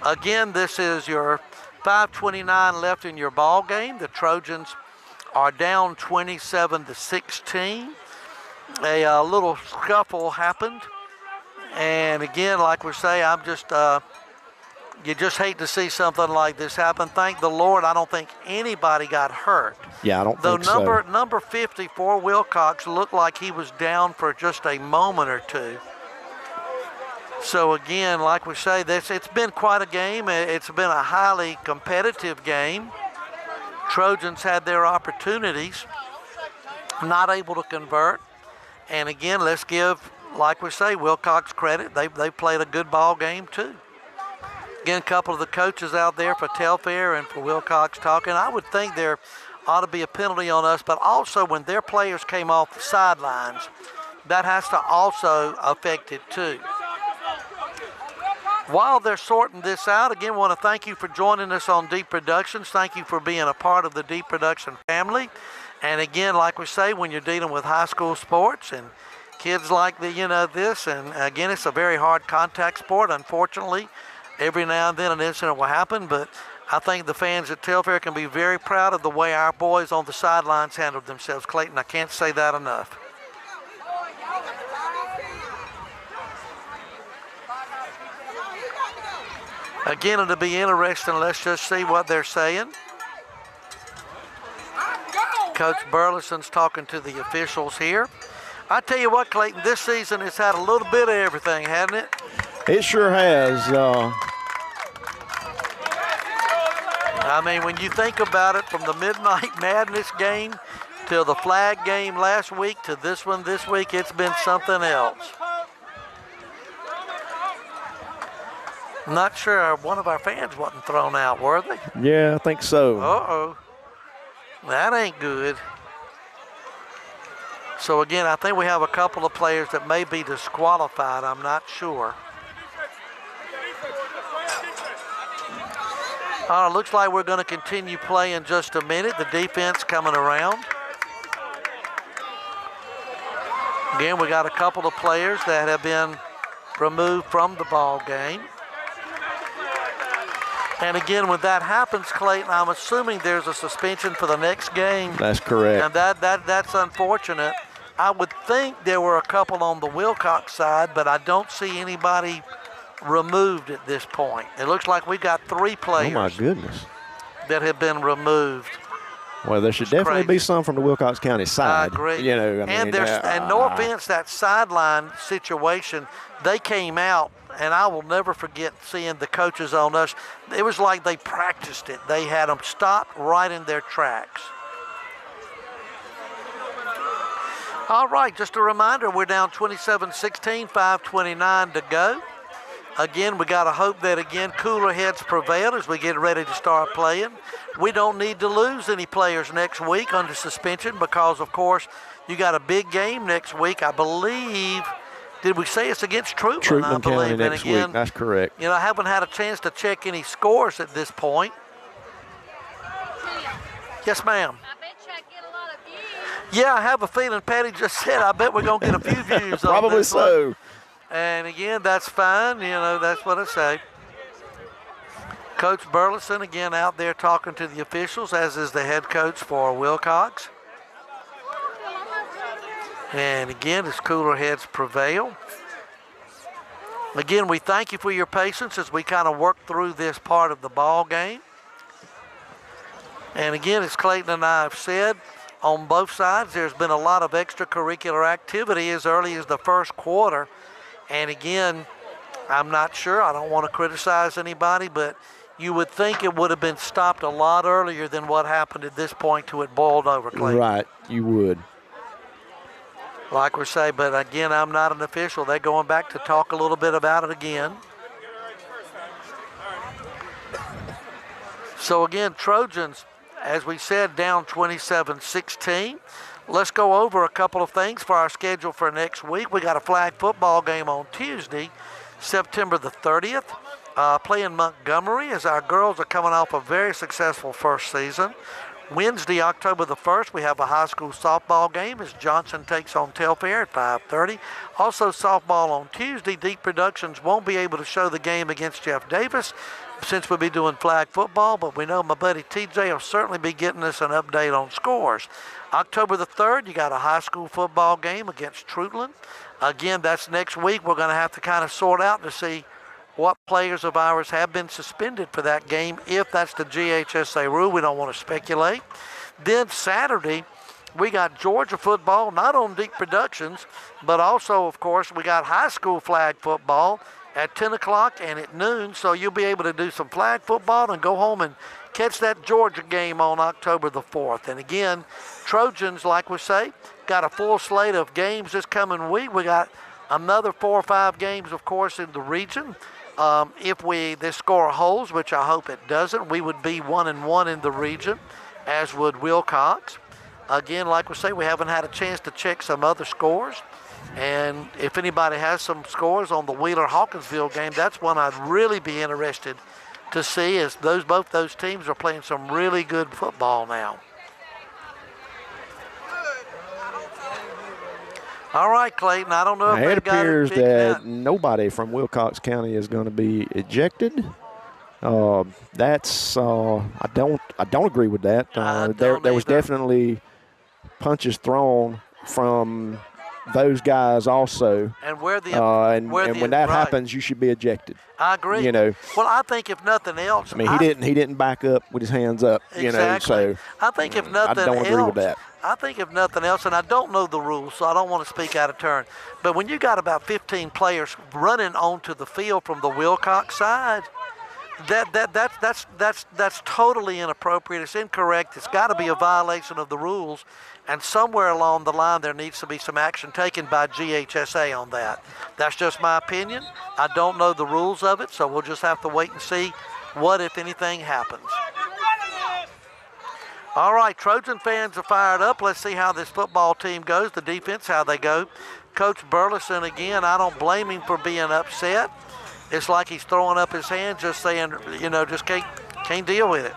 Again, this is your 5:29 left in your ball game. The Trojans are down 27-16. A little scuffle happened, and again, like we say, I'm just you just hate to see something like this happen. Thank the Lord, I don't think anybody got hurt. Yeah, I don't think so. Though number 54, Wilcox, looked like he was down for just a moment or two. So again, like we say, it's been quite a game. It's been a highly competitive game. Trojans had their opportunities, not able to convert. And again, let's give, like we say, Wilcox credit. They played a good ball game too. Again, a couple of the coaches out there for Telfair and for Wilcox talking. I would think there ought to be a penalty on us, but also when their players came off the sidelines, that has to also affect it too. While they're sorting this out, again, want to thank you for joining us on Deep Productions. Thank you for being a part of the Deep Production family. And again, like we say, when you're dealing with high school sports and kids like this, and again, it's a very hard contact sport. Unfortunately, every now and then an incident will happen, but I think the fans at Telfair can be very proud of the way our boys on the sidelines handled themselves. Clayton, I can't say that enough. Again, it'll be interesting. Let's just see what they're saying. Coach Burleson's talking to the officials here. I tell you what, Clayton, this season it's had a little bit of everything, hasn't it? It sure has. I mean, when you think about it, from the Midnight Madness game to the flag game last week to this one this week, it's been something else. I'm not sure one of our fans wasn't thrown out, were they? Yeah, I think so. Uh-oh. That ain't good. So, again, I think we have a couple of players that may be disqualified. I'm not sure. Looks like we're going to continue playing in just a minute. The defense coming around. Again, we got a couple of players that have been removed from the ball game. And again, when that happens, Clayton, I'm assuming there's a suspension for the next game. That's correct. And that's unfortunate. I would think there were a couple on the Wilcox side, but I don't see anybody removed at this point. It looks like we've got 3 players. Oh, my goodness. That have been removed. Well, there should definitely be some from the Wilcox County side. I agree. You know, and no offense, that sideline situation, they came out, and I will never forget seeing the coaches on us. It was like they practiced it. They had them stopped right in their tracks. All right, just a reminder, we're down 27-16, 5:29 to go. Again, we got to hope that, again, cooler heads prevail as we get ready to start playing. We don't need to lose any players next week under suspension because, of course, you got a big game next week. I believe, did we say it's against Trojans? I believe. County next week. That's correct. You know, I haven't had a chance to check any scores at this point. Yes, ma'am. I bet you I get a lot of views. Yeah, I have a feeling Patty just said I bet we're going to get a few views on Probably this so. one. And again, that's fine. You know, that's what I say. Coach Burleson, again, out there talking to the officials, as is the head coach for Wilcox. And again, as cooler heads prevail. Again, we thank you for your patience as we kind of work through this part of the ball game. And again, as Clayton and I have said, on both sides, there's been a lot of extracurricular activity as early as the first quarter. And again, I'm not sure. I don't want to criticize anybody, but you would think it would have been stopped a lot earlier than what happened at this point to it boiled over, Clayton. Right, you would. Like we say, but again, I'm not an official. They're going back to talk a little bit about it again. So again, Trojans, as we said, down 27-16. Let's go over a couple of things for our schedule for next week. We got a flag football game on Tuesday, September the 30th, playing Montgomery as our girls are coming off a very successful first season. Wednesday, October the 1st, we have a high school softball game as Johnson takes on Telfair at 5:30. Also softball on Tuesday. Deep Productions won't be able to show the game against Jeff Davis since we'll be doing flag football, but we know my buddy TJ will certainly be getting us an update on scores. October the 3rd, you got a high school football game against Trojans. Again, that's next week. We're going to have to kind of sort out to see what players of ours have been suspended for that game. If that's the GHSA rule, we don't want to speculate. Then Saturday, we got Georgia football, not on Deep Productions, but also, of course, we got high school flag football at 10 o'clock and at noon, so you'll be able to do some flag football and go home and catch that Georgia game on October the 4th. And again, Trojans, like we say, got a full slate of games this coming week. We got another 4 or 5 games, of course, in the region. If this score holds, which I hope it doesn't, we would be 1-1 in the region, as would Wilcox. Again, like we say, we haven't had a chance to check some other scores. And if anybody has some scores on the Wheeler-Hawkinsville game, that's one I'd really be interested to see, as both those teams are playing some really good football now. All right, Clayton, I don't know if it appears that out. Nobody from Wilcox County is going to be ejected. That's I don't agree with that. There was definitely punches thrown from those guys also. And where the and when that happens, you should be ejected. I agree. You know. Well, I think if nothing else, I mean, he didn't back up with his hands up. Exactly. You know, so I think if nothing I don't agree else, with that. I think if nothing else, and I don't know the rules, so I don't want to speak out of turn, but when you got about 15 players running onto the field from the Wilcox side, that's totally inappropriate. It's incorrect. It's got to be a violation of the rules, and somewhere along the line there needs to be some action taken by GHSA on that. That's just my opinion. I don't know the rules of it, so we'll just have to wait and see what, if anything, happens. All right, Trojan fans are fired up. Let's see how this football team goes, the defense, how they go. Coach Burleson, again, I don't blame him for being upset. It's like he's throwing up his hands, just saying, you know, just can't deal with it.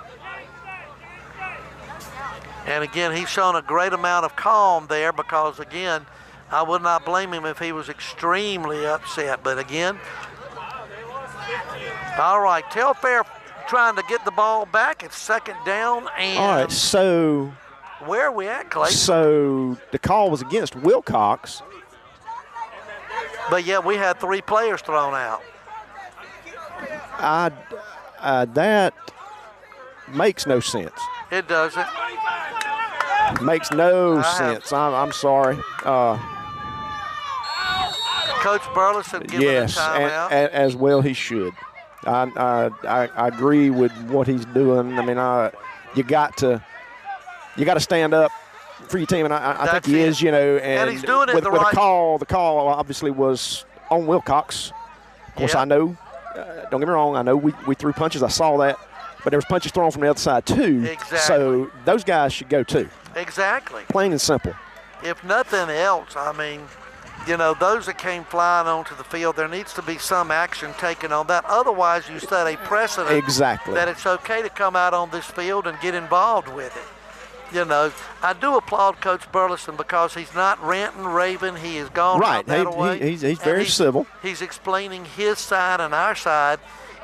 And again, he's shown a great amount of calm there because, again, I would not blame him if he was extremely upset. But again, all right, Telfair trying to get the ball back. It's second down. And all right, so where are we at, Clayton? So the call was against Wilcox. But yet we had 3 players thrown out. That makes no sense. It doesn't. Makes no sense. I'm sorry. Coach Burleson giving a timeout. Yes, as well he should. I agree with what he's doing. I mean, you got to stand up for your team, and I think he is. You know, and he's doing it with the right. The call obviously was on Wilcox. Of course, I know. Don't get me wrong. I know we threw punches. I saw that, but there was punches thrown from the other side too. Exactly. So those guys should go too. Exactly. Plain and simple. If nothing else, I mean, you know, those that came flying onto the field, there needs to be some action taken on that. Otherwise, you set a precedent exactly that it's okay to come out on this field and get involved with it. You know, I do applaud Coach Burleson because he's not ranting, raving. He has gone right. He's very civil. He's explaining his side and our side.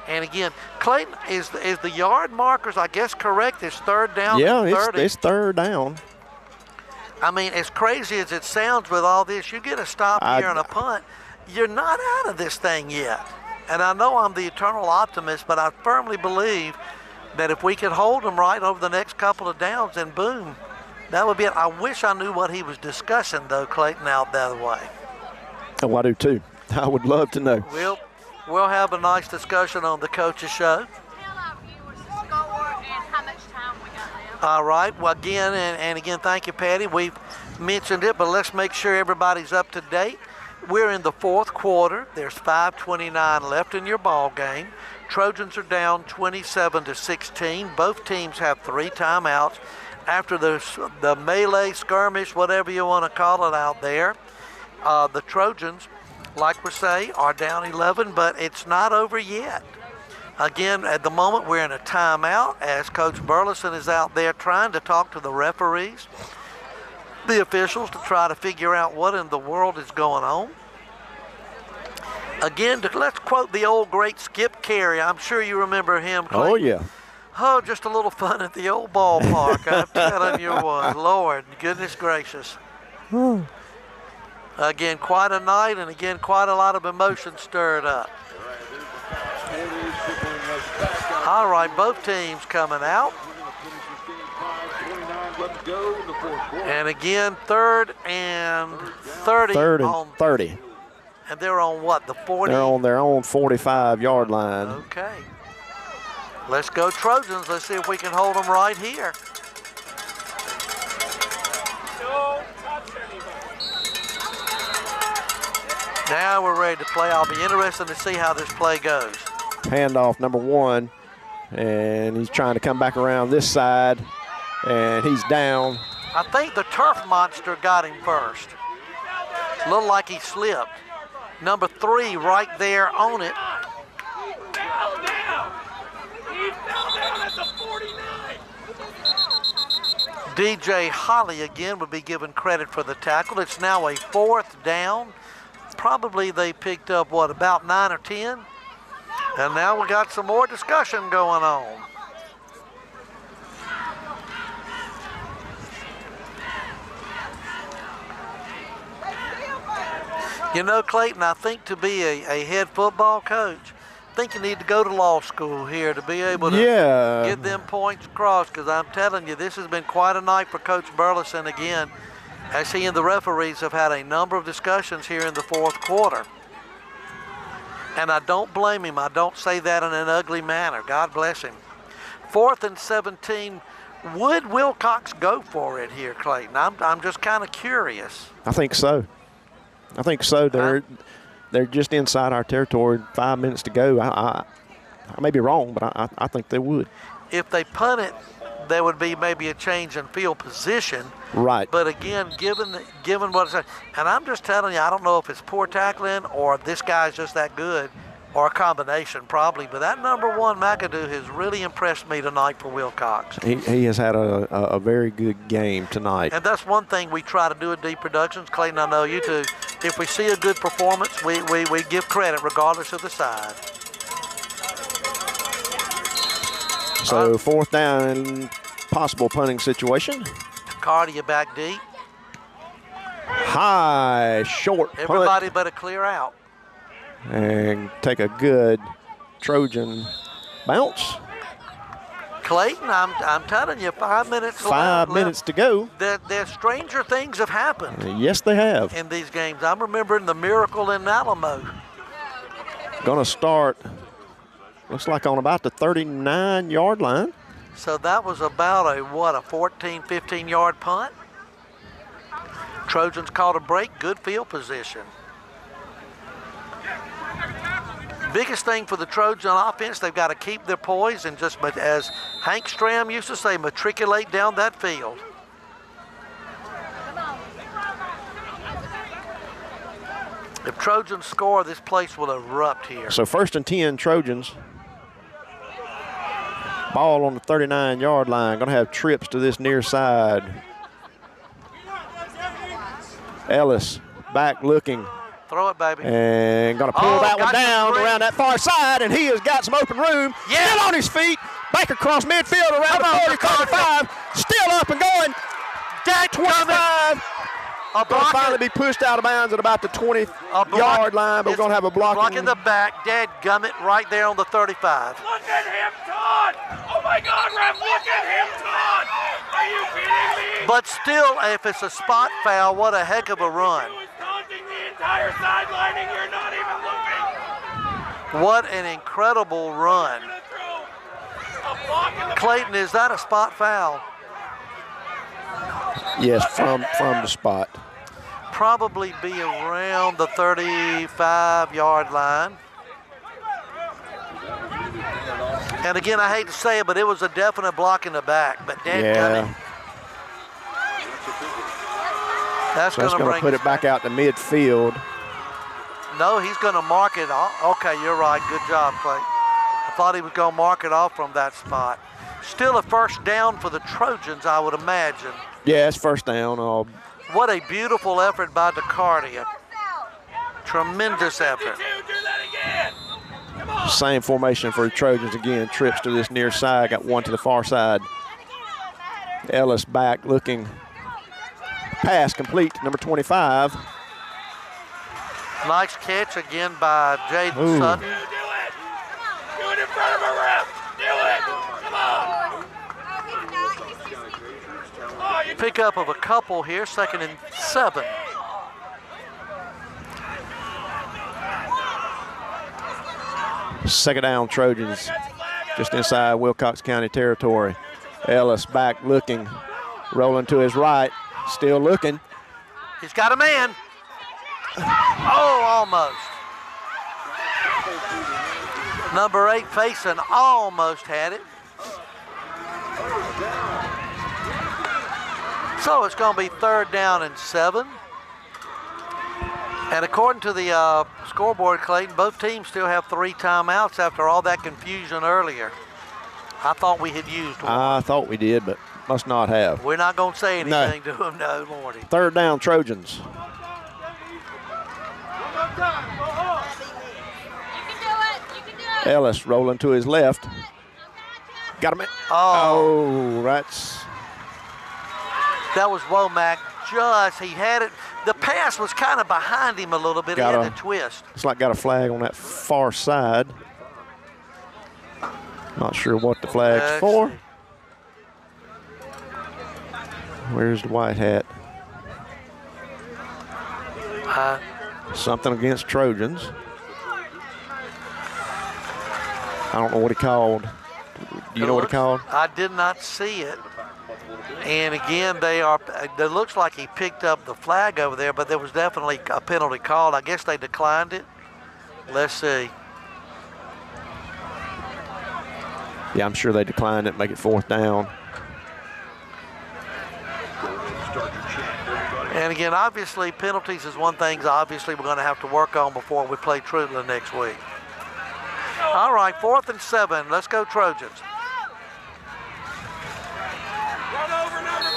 And again, Clayton, is the yard markers, I guess, correct? It's third down. Yeah, it's third down. I mean, as crazy as it sounds with all this, you get a stop here and a punt, you're not out of this thing yet. And I know I'm the eternal optimist, but I firmly believe that if we could hold them right over the next couple of downs, then boom, that would be it. I wish I knew what he was discussing, though, Clayton, out the other way. Oh, I do too. I would love to know. We'll have a nice discussion on the coach's show. Tell our viewers the score and how much time we got left. All right. Well, again, and again, thank you, Patty. We've mentioned it, but let's make sure everybody's up to date. We're in the fourth quarter. There's 5:29 left in your ball game. Trojans are down 27-16. Both teams have 3 timeouts after the melee, skirmish, whatever you want to call it out there. The Trojans, like we say, are down 11, but it's not over yet. Again, at the moment, we're in a timeout as Coach Burleson is out there trying to talk to the referees, the officials, to try to figure out what in the world is going on. Again, let's quote the old great Skip Carey. I'm sure you remember him. Clayton. Oh, yeah. Oh, just a little fun at the old ballpark. I'm telling you what. Lord, goodness gracious. Again, quite a night, and again, quite a lot of emotion stirred up. All right, both teams coming out. And again, 3rd and 30. 3rd and 30. And they're on what, the 40? They're on their own 45-yard line. Okay. Let's go Trojans. Let's see if we can hold them right here. Now we're ready to play. I'll be interested to see how this play goes. Handoff number 1, and he's trying to come back around this side, and he's down. I think the turf monster got him first. Looked like he slipped. Number 3 right there on it. He fell down. He fell down at the 49. DJ Holly again would be given credit for the tackle. It's now a 4th down. Probably they picked up, what, about 9 or 10? And now we got some more discussion going on. You know, Clayton, I think to be a head football coach, I think you need to go to law school here to be able to get them points across, because I'm telling you, this has been quite a night for Coach Burleson again, as he and the referees have had a number of discussions here in the fourth quarter. And I don't blame him. I don't say that in an ugly manner. God bless him. 4th and 17. Would Wilcox go for it here, Clayton? I'm just kind of curious. I think so. I think so. They're just inside our territory. 5 minutes to go. I may be wrong, but I think they would. If they punt it, there would be maybe a change in field position. Right. But again, given what it's, and I'm just telling you, I don't know if it's poor tackling or this guy's just that good, or a combination probably. But that number 1 McAdoo has really impressed me tonight for Wilcox. He has had a very good game tonight. And that's one thing we try to do at D Productions. Clayton, I know you too. If we see a good performance, we give credit regardless of the side. So 4th down, possible punting situation. Cardia back deep. High, short Everybody punt. better clear out. And take a good Trojan bounce. Clayton, I'm telling you, 5 minutes left. 5 minutes to go. There's stranger things have happened. Yes, they have. In these games. I'm remembering the miracle in Alamo. Going to start, looks like on about the 39-yard line. So that was about a 14, 15-yard punt. Trojans caught a break, good field position. Biggest thing for the Trojan offense, they've got to keep their poise and just, as Hank Stram used to say, matriculate down that field. If Trojans score, this place will erupt here. So 1st and 10, Trojans. Ball on the 39-yard line. Going to have trips to this near side. Ellis back looking. Throw it, baby. And going to pull that one down around that far side, and he has got some open room. Yeah. Still on his feet. Back across midfield around the 40-35. Still up and going. 25. Going to finally be pushed out of bounds at about the 20-yard line, but we're going to have a block. Block in the back. Dadgummit right there on the 35. Look at him, Todd! Oh my God, ref, look at him, Todd! Are you kidding me? But still, if it's a spot foul, what a heck of a run. He was taunting the entire sideline and you're not even looking. What an incredible run. You're gonna throw a block in the Clayton, is that a spot foul? Yes, from the spot. Probably be around the 35-yard line. And again, I hate to say it, but it was a definite block in the back. But dadgummit. That's So going to put it back out to midfield. No, he's going to mark it off. Okay, you're right. Good job, Clayton. I thought he was going to mark it off from that spot. Still a 1st down for the Trojans, I would imagine. Yeah, it's 1st down. What a beautiful effort by DeCardia. Tremendous effort. do that again. Come on. Same formation for the Trojans again. Trips to this near side. Got one to the far side. Ellis back looking. Pass complete to number 25. Nice catch again by Jaden Ooh. Sutton. Do it. Do it in front of a ref. Do it. Come on. Oh, you Pickup of a couple here, 2nd and 7. Second down, Trojans. Just inside Wilcox County territory. Ellis back looking. Rolling to his right. Still looking. He's got a man. Oh, almost. Number 8 facing almost had it. So it's going to be 3rd down and 7. And according to the scoreboard, Clayton, both teams still have 3 timeouts after all that confusion earlier. I thought we had used one. I thought we did, but must not have. We're not going to say anything to them, no, Lordy. 3rd down, Trojans. Ellis rolling to his left. Got him. Oh, that's. That was Womack. He had it. The pass was kind of behind him a little bit. He had to twist. It's like got a flag on that far side. Not sure what the flag's for. Where's the white hat? Something against Trojans. I don't know what he called. Do you know what he called? I did not see it. And again, it looks like he picked up the flag over there, but there was definitely a penalty called. I guess they declined it. Let's see. Yeah, I'm sure they declined it, make it 4th down. And again, obviously, penalties is one thing obviously we're going to have to work on before we play Trudla next week. All right, 4th and 7. Let's go Trojans. Run over number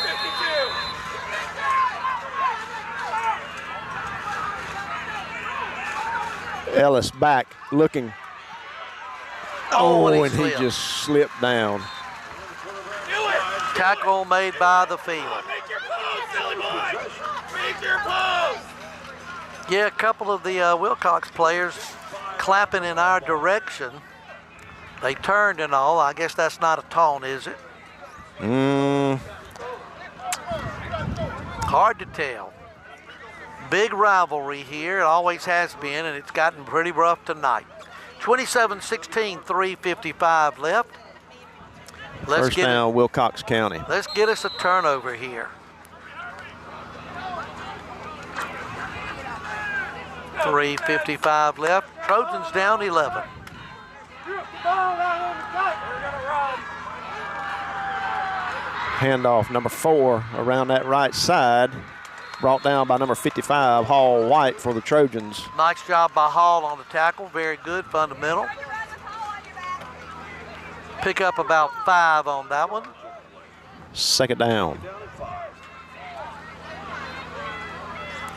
52. Ellis back, looking. And he just slipped down. Tackle made by the field. Make your pose, silly boy. Make your pose. Yeah, a couple of the Wilcox players clapping in our direction. They turned and all. I guess that's not a taunt, is it? Hard to tell. Big rivalry here. It always has been, and it's gotten pretty rough tonight. 27-16, 3:55 left. First down, Wilcox County. Let's get us a turnover here. 3:55 left. Trojans down 11. Handoff, number 4, around that right side. Brought down by number 55, Hall White for the Trojans. Nice job by Hall on the tackle. Very good, fundamental. Pick up about 5 on that one. 2nd down.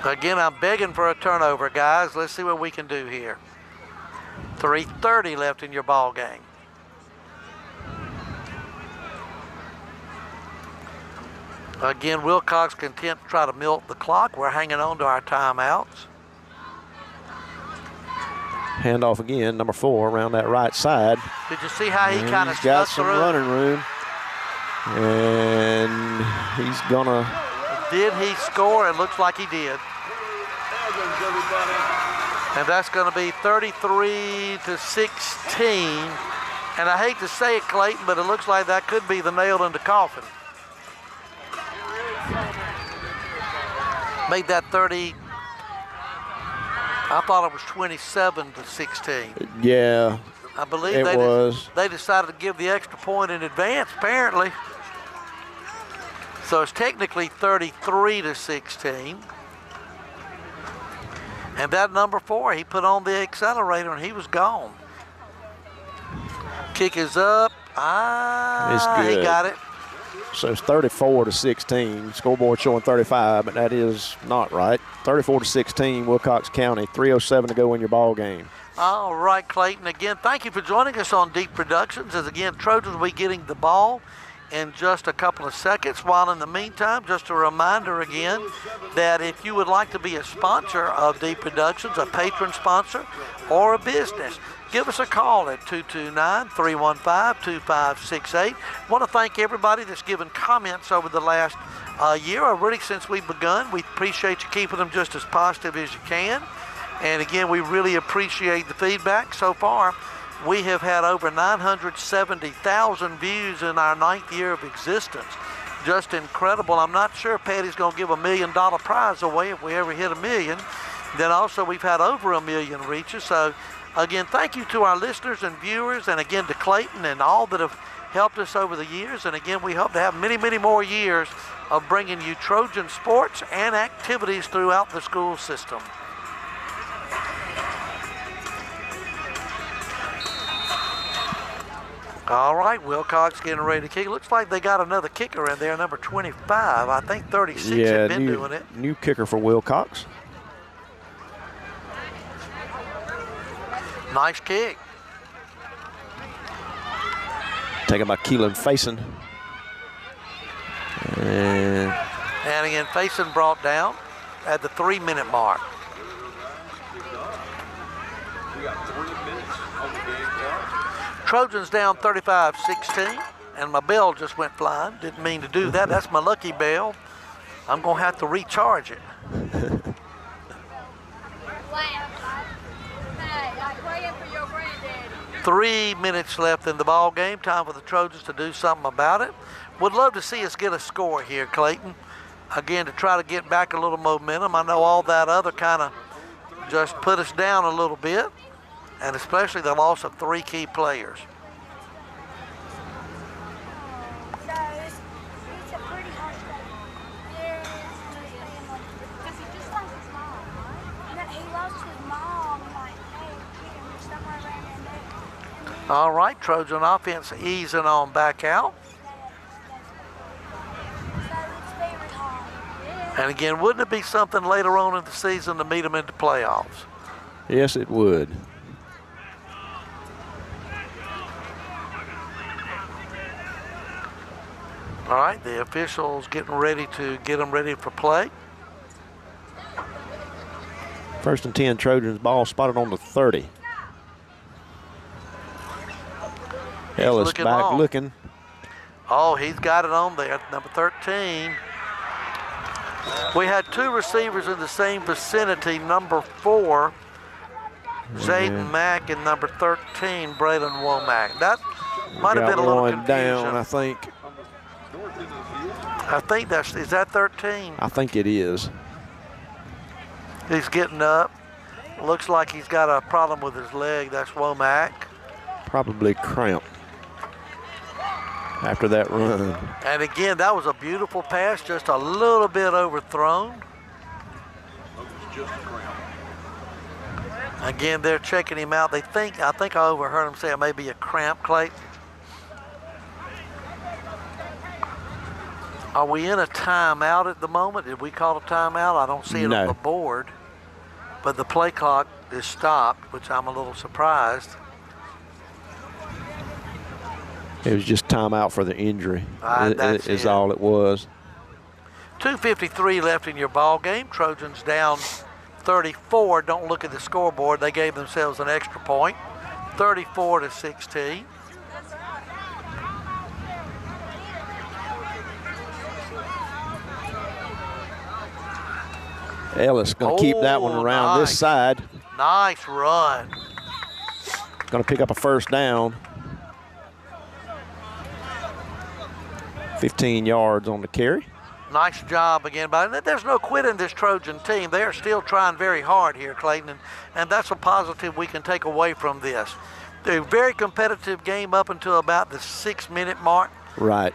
Again, I'm begging for a turnover, guys. Let's see what we can do here. 3:30 left in your ball game. Again, Wilcox content to try to milk the clock. We're hanging on to our timeouts. Handoff again, number 4, around that right side. Did you see how he kind of got stuck some through? running room. And he's gonna. Did he score? It looks like he did. And that's going to be 33-16. And I hate to say it, Clayton, but it looks like that could be the nail in the coffin. Made that 30. I thought it was 27-16. Yeah. I believe it was. They decided to give the extra point in advance, apparently. So it's technically 33-16. And that number 4, he put on the accelerator and he was gone. Kick is up. It's good. He got it. So it's 34-16. Scoreboard showing 35, but that is not right. 34-16, Wilcox County. 3:07 to go in your ball game. All right, Clayton. Again, thank you for joining us on Deep Productions. As again, Trojans will be getting the ball in just a couple of seconds. While in the meantime, just a reminder again that if you would like to be a sponsor of Deep Productions, a patron sponsor, or a business, give us a call at 229-315-2568. Want to thank everybody that's given comments over the last year, or really since we've begun. We appreciate you keeping them just as positive as you can. And again, we really appreciate the feedback so far. We have had over 970,000 views in our 9th year of existence. Just incredible. I'm not sure Patty's going to give $1 million prize away if we ever hit 1 million. Then also we've had over 1 million reaches. So again, thank you to our listeners and viewers, and again to Clayton and all that have helped us over the years. And again, we hope to have many, many more years of bringing you Trojan sports and activities throughout the school system. All right, Wilcox getting ready to kick. Looks like they got another kicker in there, number 25. I think 36 had been doing it. New kicker for Wilcox. Nice kick. Taken by Keelan Faison. And again, Faison brought down. at the 3-minute mark. We got 3 minutes on the game clock. Trojans down 35-16, and my bell just went flying. Didn't mean to do that. That's my lucky bell. I'm going to have to recharge it. Hey, I'm praying for your granddaddy. 3 minutes left in the ball game. Time for the Trojans to do something about it. Would love to see us get a score here, Clayton. Again, to try to get back a little momentum. I know all that other kind of just put us down a little bit, and especially the loss of 3 key players. So, it's a pretty harsh game. Yeah, because he just lost his mom, right? He lost his mom, like, hey, somewhere around in there. All right, Trojan offense easing on back out. And again, wouldn't it be something later on in the season to meet them into playoffs? Yes, it would. All right, the officials getting ready to get them ready for play. 1st and 10, Trojans ball spotted on the 30. Ellis looking back long. looking. Oh, he's got it on there, number 13. We had 2 receivers in the same vicinity, number 4, Jaden Mack, and number 13, Braylon Womack. That might have been a little one confusion. down, I think. I think is that 13? I think it is. He's getting up. Looks like he's got a problem with his leg. That's Womack. Probably cramp after that run. And again, that was a beautiful pass, just a little bit overthrown. Again, they're checking him out. I think I overheard him say it may be a cramp, Clayton. Are we in a timeout at the moment? Did we call a timeout? I don't see it on the board. But the play clock is stopped, which I'm a little surprised. It was just timeout for the injury. Is it. all it was. 2:53 left in your ball game. Trojans down 34. Don't look at the scoreboard. They gave themselves an extra point. 34-16. Ellis going to keep that one around this side. Nice run. Going to pick up a 1st down. 15 yards on the carry. Nice job again. But there's no quit in this Trojan team. They are still trying very hard here, Clayton, and that's a positive we can take away from this. They're a very competitive game up until about the 6-minute mark. Right.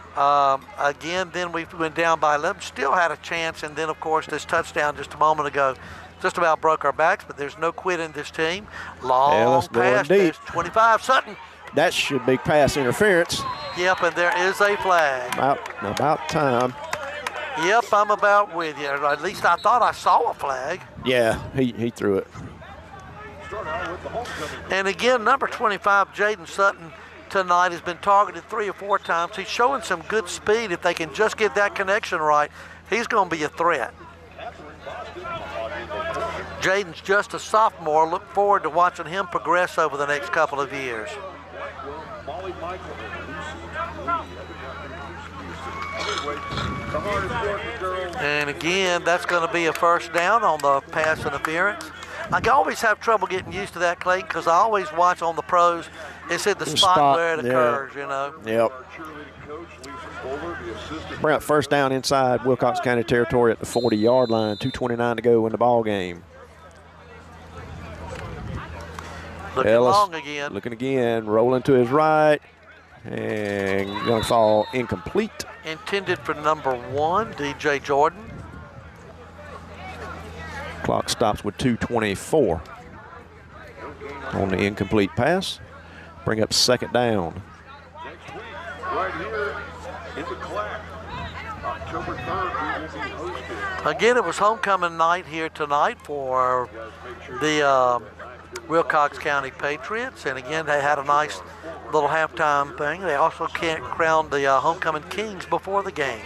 Again, then we went down by 11, still had a chance, and then, of course, this touchdown just a moment ago just about broke our backs, but there's no quit in this team. Long pass, there's 25, Sutton. That should be pass interference. Yep, and there is a flag. About time. Yep, I'm about with you. At least I thought I saw a flag. Yeah, he threw it. And again, number 25, Jaden Sutton, tonight has been targeted 3 or 4 times. He's showing some good speed. If they can just get that connection right, he's going to be a threat. Jaden's just a sophomore. Look forward to watching him progress over the next couple of years. And again, that's going to be a 1st down on the pass interference. I always have trouble getting used to that, Clayton, because I always watch on the pros. It's at the spot where it occurs, you know. Yep. Bring up 1st down inside Wilcox County territory at the 40-yard line. 2:29 to go in the ball game. Looking Ellis long again. Looking again, rolling to his right, and going to fall incomplete. Intended for number 1, DJ Jordan. Clock stops with 2:24 on the incomplete pass. Bring up 2nd down. Next week, right here in the Clack, October 3rd, we will be hosted. Again, it was homecoming night here tonight for the Wilcox County Patriots. And again, they had a nice little halftime thing. They also crowned the homecoming kings before the game.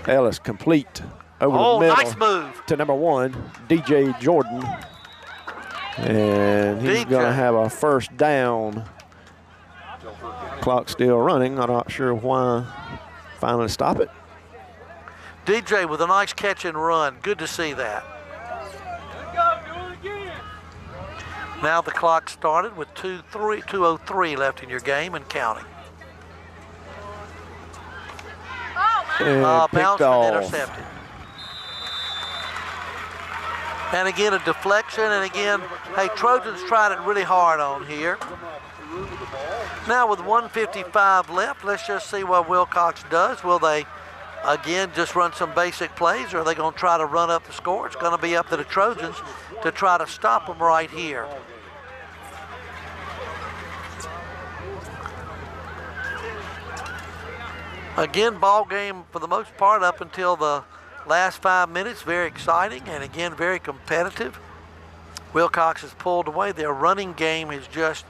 Ellis complete over the middle. Nice move. To number 1, DJ Jordan. And he's going to have a first down. Clock still running. I'm not sure why. Finally stop it. DJ with a nice catch and run. Good to see that. Now the clock started with 2:03 left in your game and counting. And bounced picked and off. intercepted. And again, a deflection, and again, hey, Trojans tried it really hard on here. Now with 1:55 left, let's just see what Wilcox does. Will they, again, just run some basic plays, or are they going to try to run up the score? It's going to be up to the Trojans to try to stop them right here. Again, ball game for the most part up until the last 5 minutes. Very exciting and again very competitive. Wilcox has pulled away. Their running game is just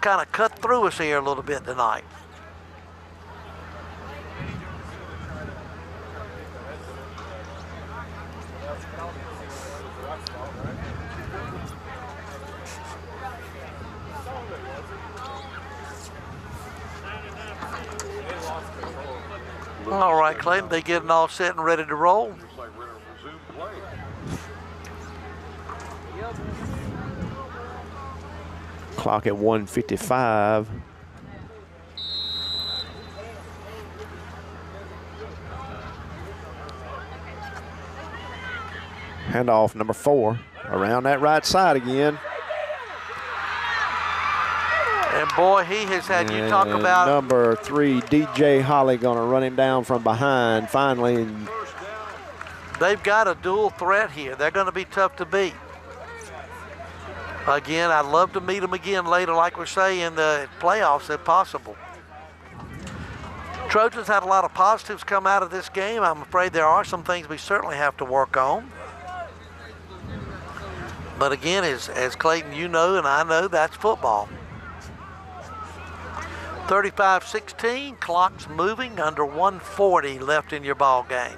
kind of cut through us here a little bit tonight. All right, Clayton, they getting all set and ready to roll. Clock at 1:55. Handoff number 4 around that right side again. And boy, he has had, you talk about number 3, DJ Holly, going to run him down from behind finally. They've got a dual threat here. They're going to be tough to beat. Again, I'd love to meet them again later, like we say, in the playoffs if possible. Trojans had a lot of positives come out of this game. I'm afraid there are some things we certainly have to work on. But again, as Clayton, you know, and I know, that's football. 35-16, clock's moving, under 1:40 left in your ball game.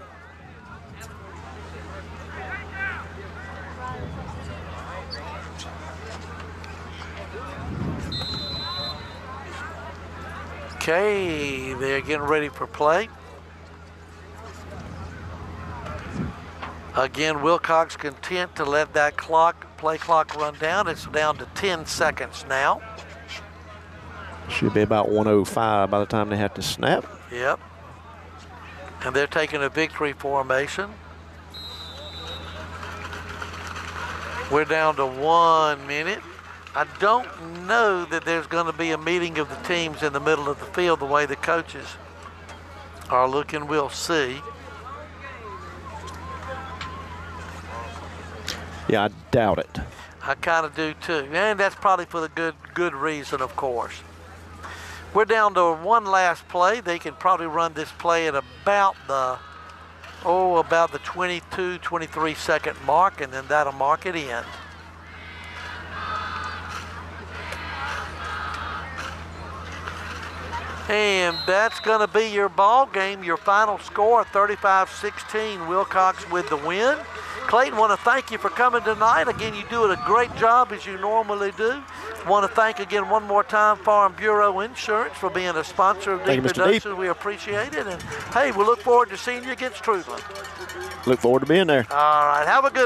Okay, they're getting ready for play. Again, Wilcox content to let that play clock run down. It's down to 10 seconds now. Should be about 1:05 by the time they have to snap. Yep. And they're taking a victory formation. We're down to 1 minute. I don't know that there's going to be a meeting of the teams in the middle of the field the way the coaches are looking. We'll see. Yeah, I doubt it. I kind of do too. And that's probably for the good reason, of course. We're down to one last play. They can probably run this play at about the 22, 23 second mark, and then that'll mark it in. And that's going to be your ball game. Your final score, 35-16, Wilcox with the win. Clayton, want to thank you for coming tonight. Again, you do a great job as you normally do. Want to thank again one more time Farm Bureau Insurance for being a sponsor of Deep Productions. We appreciate it. And hey, we look forward to seeing you against Trujillo. Look forward to being there. All right, have a good